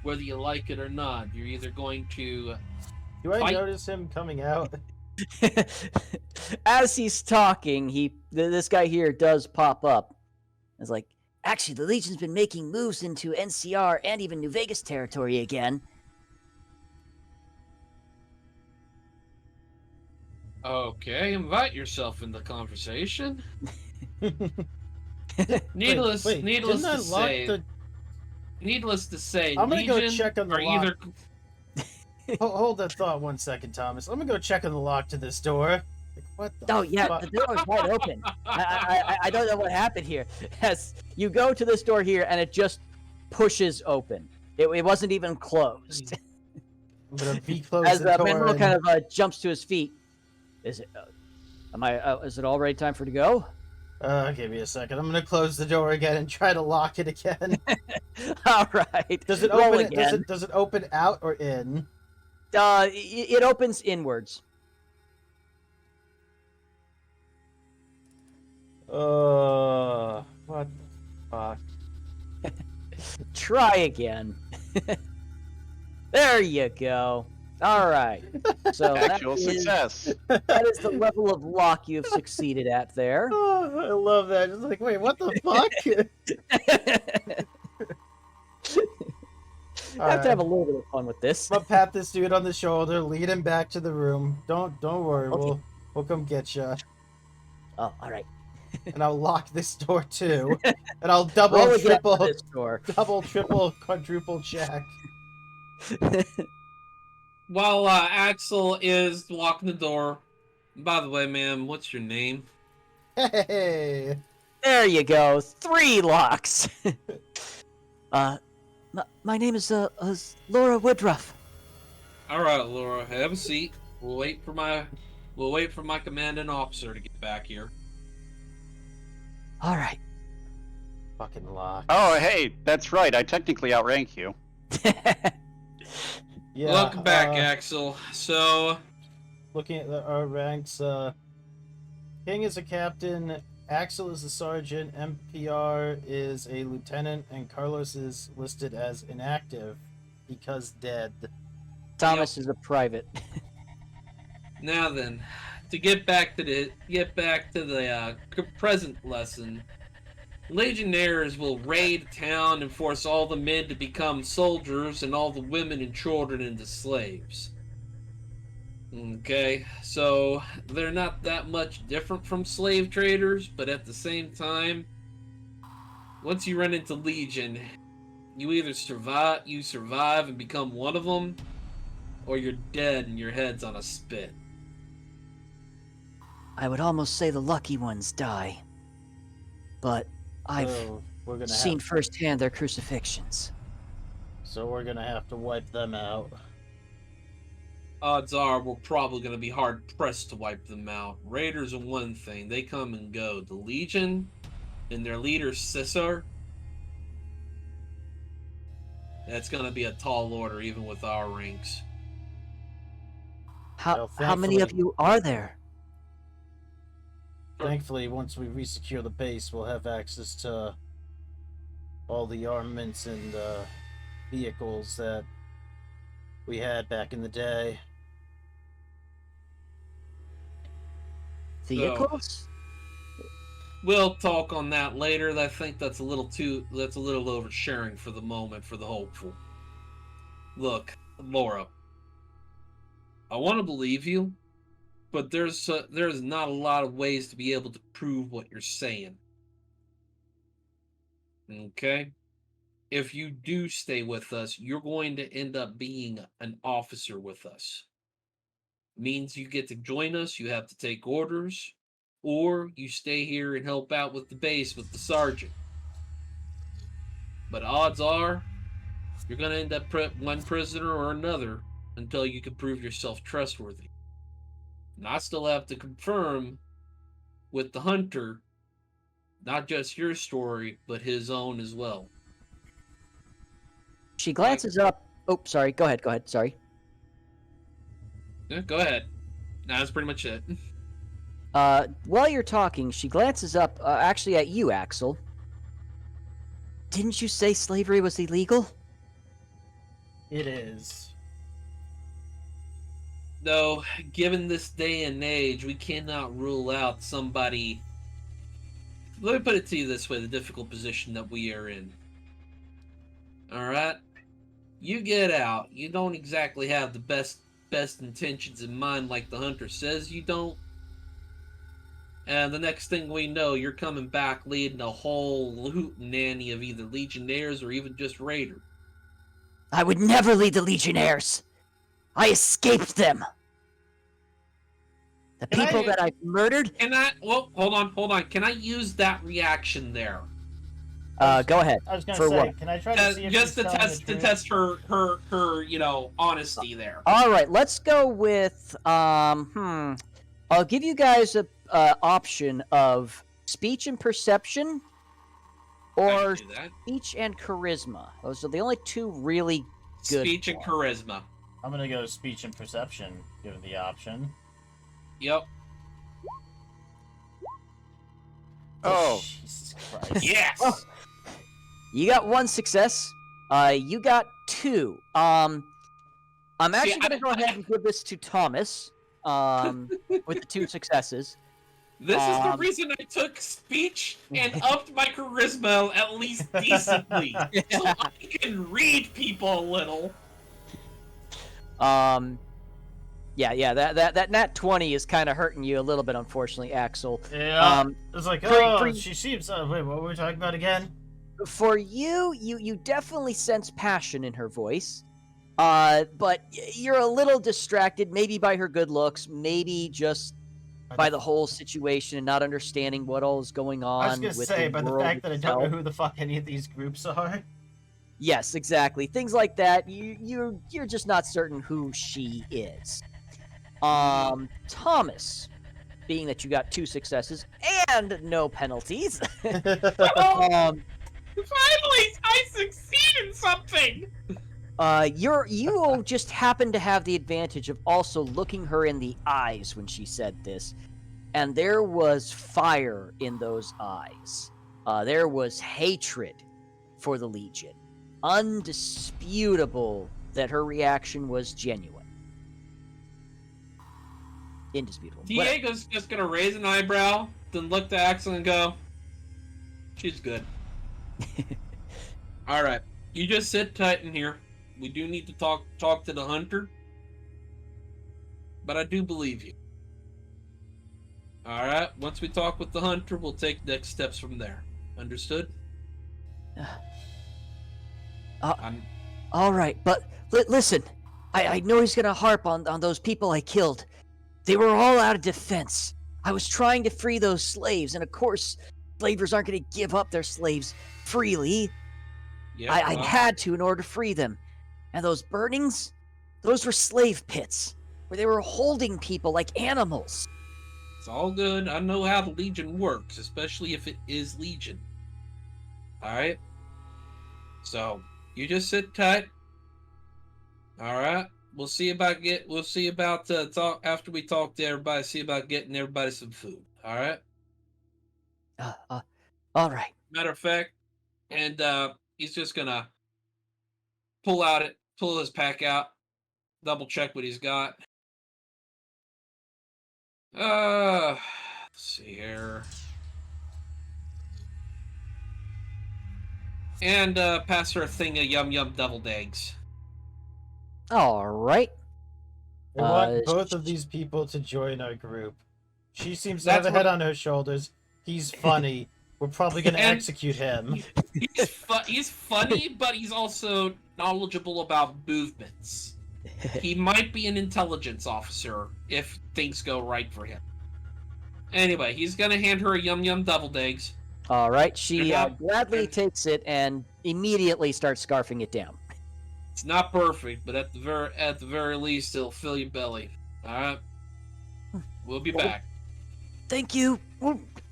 S3: Whether you like it or not. You're either going to
S4: Do I
S3: fight.
S4: notice him coming out?
S1: As he's talking, this guy here does pop up. It's like, actually, the Legion's been making moves into NCR and even New Vegas territory again.
S3: Okay, invite yourself in the conversation.
S4: Wait,
S3: Needless
S4: didn't I
S3: to
S4: lock
S3: say,
S4: the...
S3: I'm
S4: gonna go check on the
S3: are
S4: lock.
S3: either.
S4: Hold that thought 1 second, Thomas. I'm gonna go check on the lock to this door. Like, what the
S1: Oh yeah,
S4: fuck?
S1: the door is wide open. I don't know what happened here. As you go to this door here, and it just pushes open. It wasn't even closed.
S4: I'm gonna V-close
S1: As
S4: the door.
S1: Manuel
S4: And...
S1: kind of jumps to his feet. Is it? Is it already time for to go?
S4: give me a second. I'm gonna close the door again and try to lock it again.
S1: All right.
S4: Does it
S1: Roll
S4: open?
S1: again.
S4: Does it open out or in?
S1: It opens inwards.
S4: What the fuck?
S1: Try again. There you go. All right. So
S5: Actual success.
S1: that is the level of lock you've succeeded at there.
S4: Oh, I love that. It's like, wait, what the fuck?
S1: I have to have a little bit of fun with this.
S4: I'm gonna pat this dude on the shoulder, lead him back to the room. Don't worry,
S1: Okay.
S4: we'll come get you.
S1: Oh, all right.
S4: And I'll lock this door too. And I'll double,
S1: Roll again for
S4: triple,
S1: this door.
S4: quadruple check.
S3: While Axel is locking the door. By the way, ma'am, what's your name?
S4: Hey.
S1: There you go. 3 locks. My name is Laura Woodruff.
S3: All right, Laura, have a seat. We'll wait for my commanding officer to get back here.
S1: All right.
S4: Fucking lock.
S5: Oh, hey, that's right. I technically outrank you.
S4: Yeah.
S3: Welcome back, Axel. So,
S4: Looking at our ranks, King is a captain, Axel is a sergeant, MPR is a lieutenant, and Carlos is listed as inactive because dead.
S1: Thomas is a private.
S3: now then, to get back to the present lesson, Legionnaires will raid town and force all the men to become soldiers and all the women and children into slaves. Okay, so they're not that much different from slave traders, but at the same time, once you run into Legion, you either survive and become one of them, or you're dead and your head's on a spit.
S1: I would almost say the lucky ones die. But I've
S4: we're gonna
S1: seen firsthand their crucifixions.
S4: So we're gonna have to wipe them out.
S3: Odds are we're probably going to be hard-pressed to wipe them out. Raiders are one thing. They come and go. The Legion and their leader, Cesar, that's going to be a tall order, even with our ranks.
S1: How many of you are there?
S4: Thankfully, once we resecure the base, we'll have access to all the armaments and vehicles that we had back in the day.
S1: Vehicles?
S3: We'll talk on that later. I think that's a little oversharing for the moment for the hopeful. Look, Laura, I want to believe you, but there's not a lot of ways to be able to prove what you're saying. Okay? If you do stay with us, you're going to end up being an officer with us. Means you get to join us, you have to take orders, or you stay here and help out with the base with the sergeant. But odds are, you're going to end up one prisoner or another until you can prove yourself trustworthy. And I still have to confirm with the hunter, not just your story, but his own as well.
S1: She glances up. Oh, sorry. Go ahead. Sorry.
S3: Yeah, go ahead. That's pretty much it.
S1: While you're talking, she glances up, actually at you, Axel. Didn't you say slavery was illegal?
S4: It is.
S3: Though, given this day and age, we cannot rule out somebody... Let me put it to you this way, the difficult position that we are in. Alright? You get out. You don't exactly have the best best intentions in mind like the hunter says you don't. And the next thing we know, you're coming back leading a whole hootenanny of either legionnaires or even just raiders.
S1: I would never lead the Legionnaires. I escaped them. The people that I've murdered.
S3: Well, hold on. Can I use that reaction there?
S1: Go ahead.
S4: I was going
S1: For
S4: to say,
S1: what?
S4: can I try to see if
S3: just
S4: she's
S3: to
S4: telling
S3: test
S4: the
S3: to
S4: truth?
S3: test her honesty there.
S1: All right, let's go with I'll give you guys a option of speech and perception,
S3: I
S1: or
S3: can do that.
S1: speech and charisma. Those are the only two really good.
S3: Speech and
S1: ones.
S3: charisma.
S4: I'm going to go speech and perception, given the option.
S3: Yep.
S5: Oh.
S4: Jesus Christ.
S3: Yes.
S1: Oh. You got one success. You got two. I'm actually going to go ahead and give this to Thomas. With the two successes.
S3: This is the reason I took speech and upped my charisma at least decently, so I can read people a little.
S1: Yeah, that nat 20 is kind of hurting you a little bit, unfortunately, Axel.
S4: Yeah. It's like, she seems. Wait, what were we talking about again?
S1: For you definitely sense passion in her voice. But you're a little distracted, maybe by her good looks, maybe just by the whole situation and not understanding what all is going on.
S4: I was going to say, by the fact that I don't know who the fuck any of these groups are.
S1: Yes, exactly. Things like that. You're just not certain who she is. Thomas, being that you got two successes and no penalties.
S3: Finally, I succeed in something.
S1: You just happen to have the advantage of also looking her in the eyes when she said this, and there was fire in those eyes. There was hatred for the Legion. Undisputable that her reaction was genuine. Indisputable.
S3: Diego's just gonna raise an eyebrow, then look to Axel and go, "She's good." All right, you just sit tight in here. We do need to talk to the hunter, but I do believe you. All right, once we talk with the hunter, we'll take next steps from there. Understood?
S1: All right, but listen, I know he's gonna harp on those people I killed. They were all out of defense. I was trying to free those slaves, and of course, slavers aren't gonna give up their slaves freely.
S3: Yeah.
S1: I had to in order to free them. And those burnings, those were slave pits, where they were holding people like animals.
S3: It's all good. I know how the Legion works, especially if it is Legion. All right. So you just sit tight. All right. We'll see about talk after we talk to everybody. See about getting everybody some food. All right.
S1: All right.
S3: Matter of fact, and he's just gonna pull his pack out, double check what he's got. Let's see here. And pass her a thing of yum yum deviled eggs.
S1: All right.
S4: I want both of these people to join our group. She seems to have a head on her shoulders. He's funny. We're probably going to execute him.
S3: He's funny, but he's also knowledgeable about movements. He might be an intelligence officer if things go right for him. Anyway, he's going to hand her a yum yum deviled eggs.
S1: All right. She gladly takes it and immediately starts scarfing it down.
S3: It's not perfect, but at the very least, it'll fill your belly. All right. We'll be back.
S1: Thank you.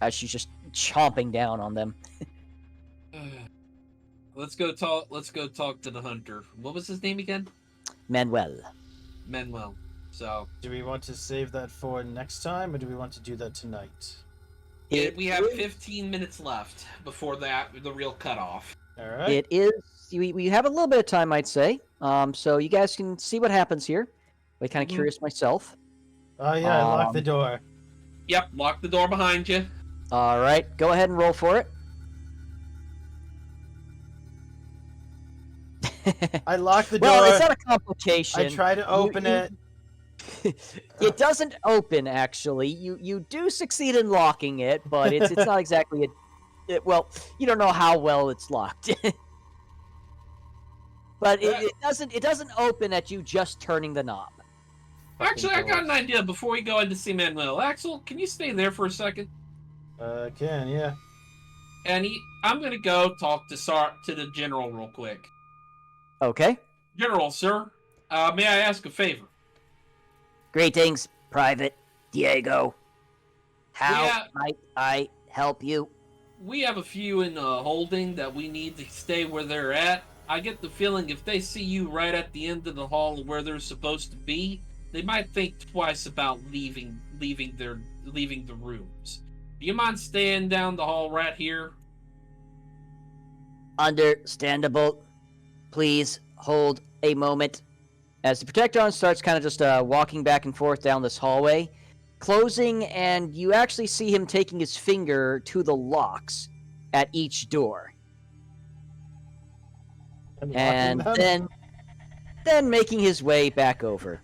S1: As she's just chomping down on them.
S3: Let's go talk to the hunter. What was his name again?
S1: Manuel.
S3: So,
S4: do we want to save that for next time, or do we want to do that tonight?
S3: We have 15 minutes left before the real cutoff.
S4: All right.
S1: It is. We have a little bit of time, I'd say. So you guys can see what happens here. I'm kind of curious myself.
S4: Oh yeah, lock the door.
S3: Yep, lock the door behind you.
S1: All right, go ahead and roll for it.
S4: I lock the door.
S1: Well, it's not a complication.
S4: I try to open it.
S1: It doesn't open, actually. You do succeed in locking it, but it's not exactly well, you don't know how well it's locked. But it doesn't open at you just turning the knob.
S3: Actually, I got an idea before we go in to see Manuel. Axel, can you stay there for a second?
S4: Can, yeah.
S3: And I'm gonna go talk to the general real quick.
S1: Okay.
S3: General, sir, may I ask a favor?
S1: Greetings, Private Diego. How
S3: Yeah.
S1: might I help you?
S3: We have a few in holding that we need to stay where they're at. I get the feeling if they see you right at the end of the hall where they're supposed to be, they might think twice about leaving the rooms. Do you mind staying down the hall right here?
S1: Understandable. Please hold a moment. As the Protectron starts kind of just walking back and forth down this hallway, closing, and you actually see him taking his finger to the locks at each door. And then making his way back over.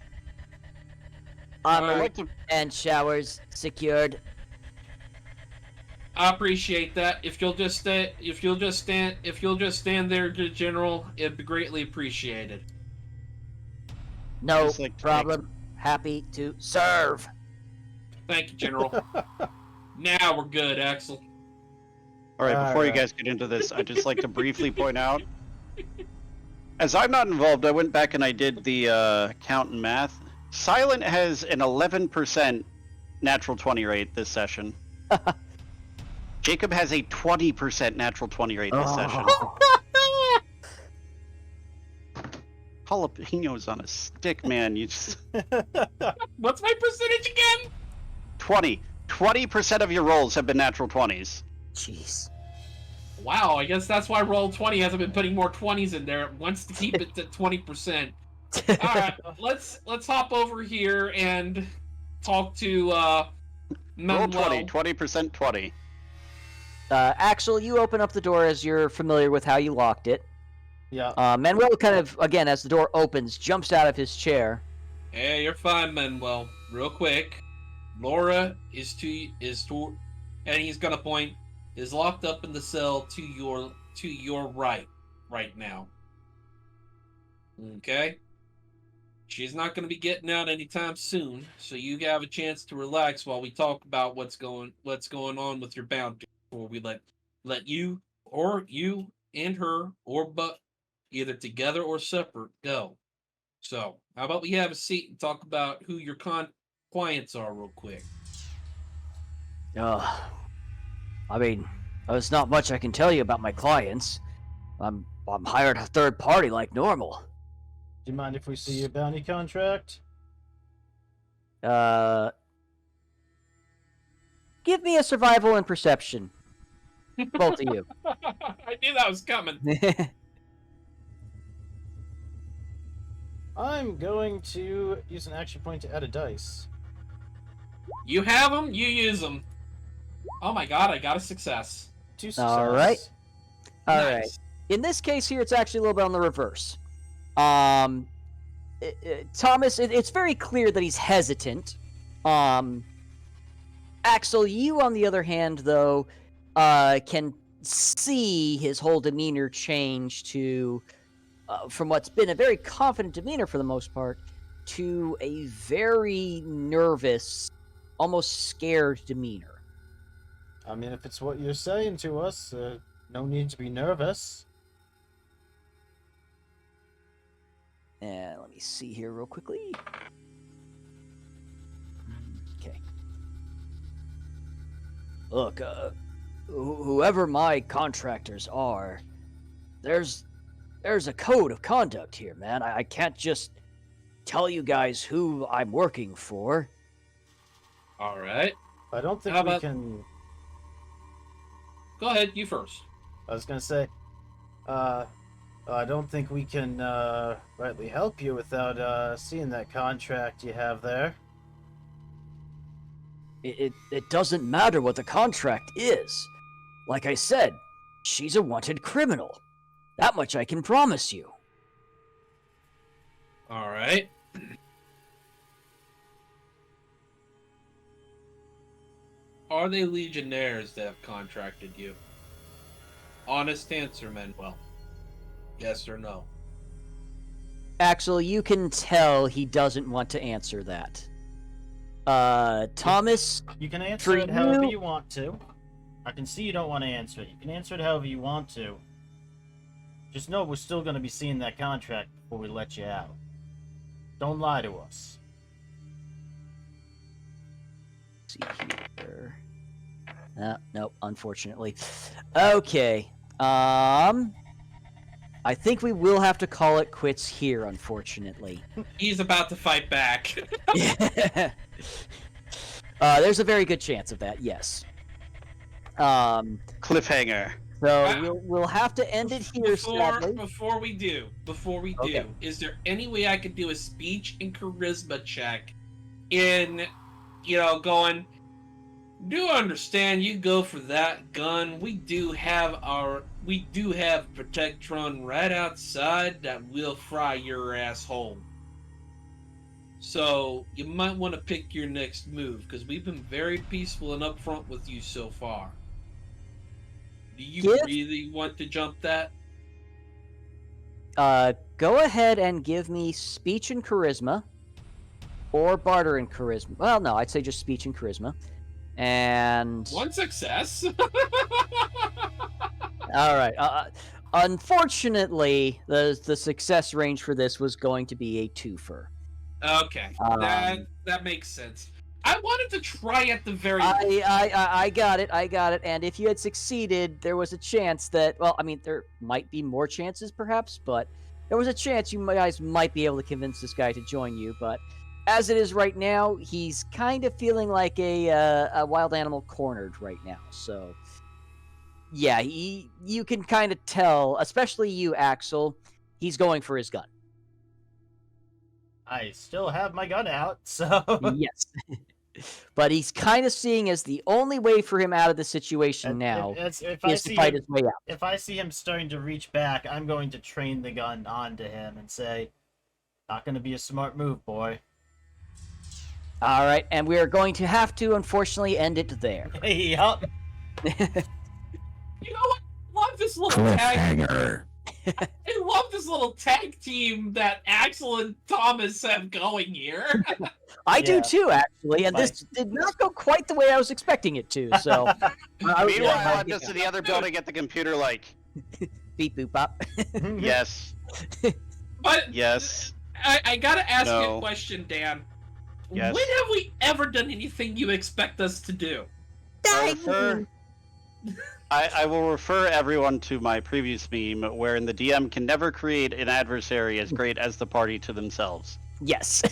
S1: Armor and showers secured.
S3: I appreciate that. If you'll just stand there, General, it'd be greatly appreciated.
S1: No problem. Happy to serve.
S3: Thank you, General. Now we're good, Axel.
S5: All right, before you guys get into this, I'd just like to briefly point out, as I'm not involved, I went back and I did the count and math. Silent has an 11% natural 20 rate this session. Jacob has a 20% natural 20 rate this session. Jalapenos on a stick, man. You just...
S3: What's my percentage again?
S5: 20. 20% of your rolls have been natural 20s.
S1: Jeez.
S3: Wow, I guess that's why Roll20 hasn't been putting more 20s in there. It wants to keep it to 20%. Alright, let's hop over here and talk to
S5: Roll
S3: Manuel.
S5: 20. 20% 20.
S1: Axel, you open up the door as you're familiar with how you locked it.
S4: Yeah.
S1: Manuel kind of, again, as the door opens, jumps out of his chair.
S3: Hey, you're fine, Manuel. Real quick, Laura is and he's gonna point, is locked up in the cell to your right now. Okay? She's not gonna be getting out anytime soon, so you have a chance to relax while we talk about what's going on with your bounty before we let you and her but either together or separate go. So, how about we have a seat and talk about who your clients are real quick?
S1: I mean, there's not much I can tell you about my clients. I'm hired a third party like normal.
S4: Do you mind if we see your bounty contract?
S1: Give me a survival and perception. Both of you.
S3: I knew that was coming.
S4: I'm going to use an action point to add a dice.
S3: You have them, you use them. Oh my god, I got a success.
S4: 2 success.
S1: All right. All
S3: Nice.
S1: right. In this case here, it's actually a little bit on the reverse. Thomas, it's very clear that he's hesitant. Axel, you, on the other hand, though, can see his whole demeanor change to, from what's been a very confident demeanor for the most part, to a very nervous, almost scared demeanor.
S4: I mean, if it's what you're saying to us, no need to be nervous.
S1: And let me see here real quickly. Okay. Look, whoever my contractors are, there's a code of conduct here, man. I can't just tell you guys who I'm working for.
S3: All right.
S4: I don't think
S3: How
S4: we
S3: about-
S4: can...
S3: Go ahead, you first.
S4: I was gonna say, I don't think we can rightly help you without seeing that contract you have there.
S1: It doesn't matter what the contract is. Like I said, she's a wanted criminal. That much I can promise you.
S3: All right. are they Legionnaires that have contracted you? Honest answer, Manuel. Yes or no?
S1: Axel, you can tell he doesn't want to answer that. Thomas,
S4: You can answer
S1: For
S4: it however
S1: you-
S4: you want to. I can see you don't want to answer it. You can answer it however you want to. Just know we're still going to be seeing that contract before we let you out. Don't lie to us.
S1: see here. Nope, unfortunately. Okay. I think we will have to call it quits here, unfortunately.
S3: He's about to fight back.
S1: There's a very good chance of that, yes.
S5: Cliffhanger.
S1: So we'll have to end it here, sadly.
S3: Before we do,
S1: Okay.
S3: is there any way I could do a speech and charisma check in, going, do understand you go for that gun. We do have Protectron right outside that will fry your asshole. So you might want to pick your next move, because we've been very peaceful and upfront with you so far. Do you really want to jump that?
S1: Go ahead and give me speech and charisma, or barter and charisma. Well, no, I'd say just speech and charisma. And
S3: One success.
S1: all right. Unfortunately, the success range for this was going to be a twofer.
S3: Okay, that makes sense. I wanted to try at the very.
S1: I got it. And if you had succeeded, there was a chance that, well, I mean, there might be more chances, perhaps, but there was a chance you guys might be able to convince this guy to join you. But as it is right now, he's kind of feeling like a wild animal cornered right now. So, yeah, you can kind of tell, especially you, Axel, he's going for his gun.
S4: I still have my gun out, so...
S1: Yes. But he's kind of seeing as the only way for him out of the situation now
S4: if
S1: is to fight his way out.
S4: If I see him starting to reach back, I'm going to train the gun onto him and say, not going to be a smart move, boy.
S1: All right, and we are going to have to, unfortunately, end it there.
S4: Yup.
S3: You know what? I love this little tag. I love this little tag team that Axel and Thomas have going here.
S1: I do
S4: Yeah.
S1: too, actually, and this did not go quite the way I was expecting it to. So,
S5: Meanwhile, I'm just in the other building at the computer, like,
S1: beep boop bop.
S5: yes,
S3: But
S5: yes.
S3: I gotta ask you
S5: No.
S3: a question, Dan.
S5: Yes.
S3: When have we ever done anything you expect us to do?
S5: I will refer everyone to my previous meme, wherein the DM can never create an adversary as great as the party to themselves.
S1: Yes.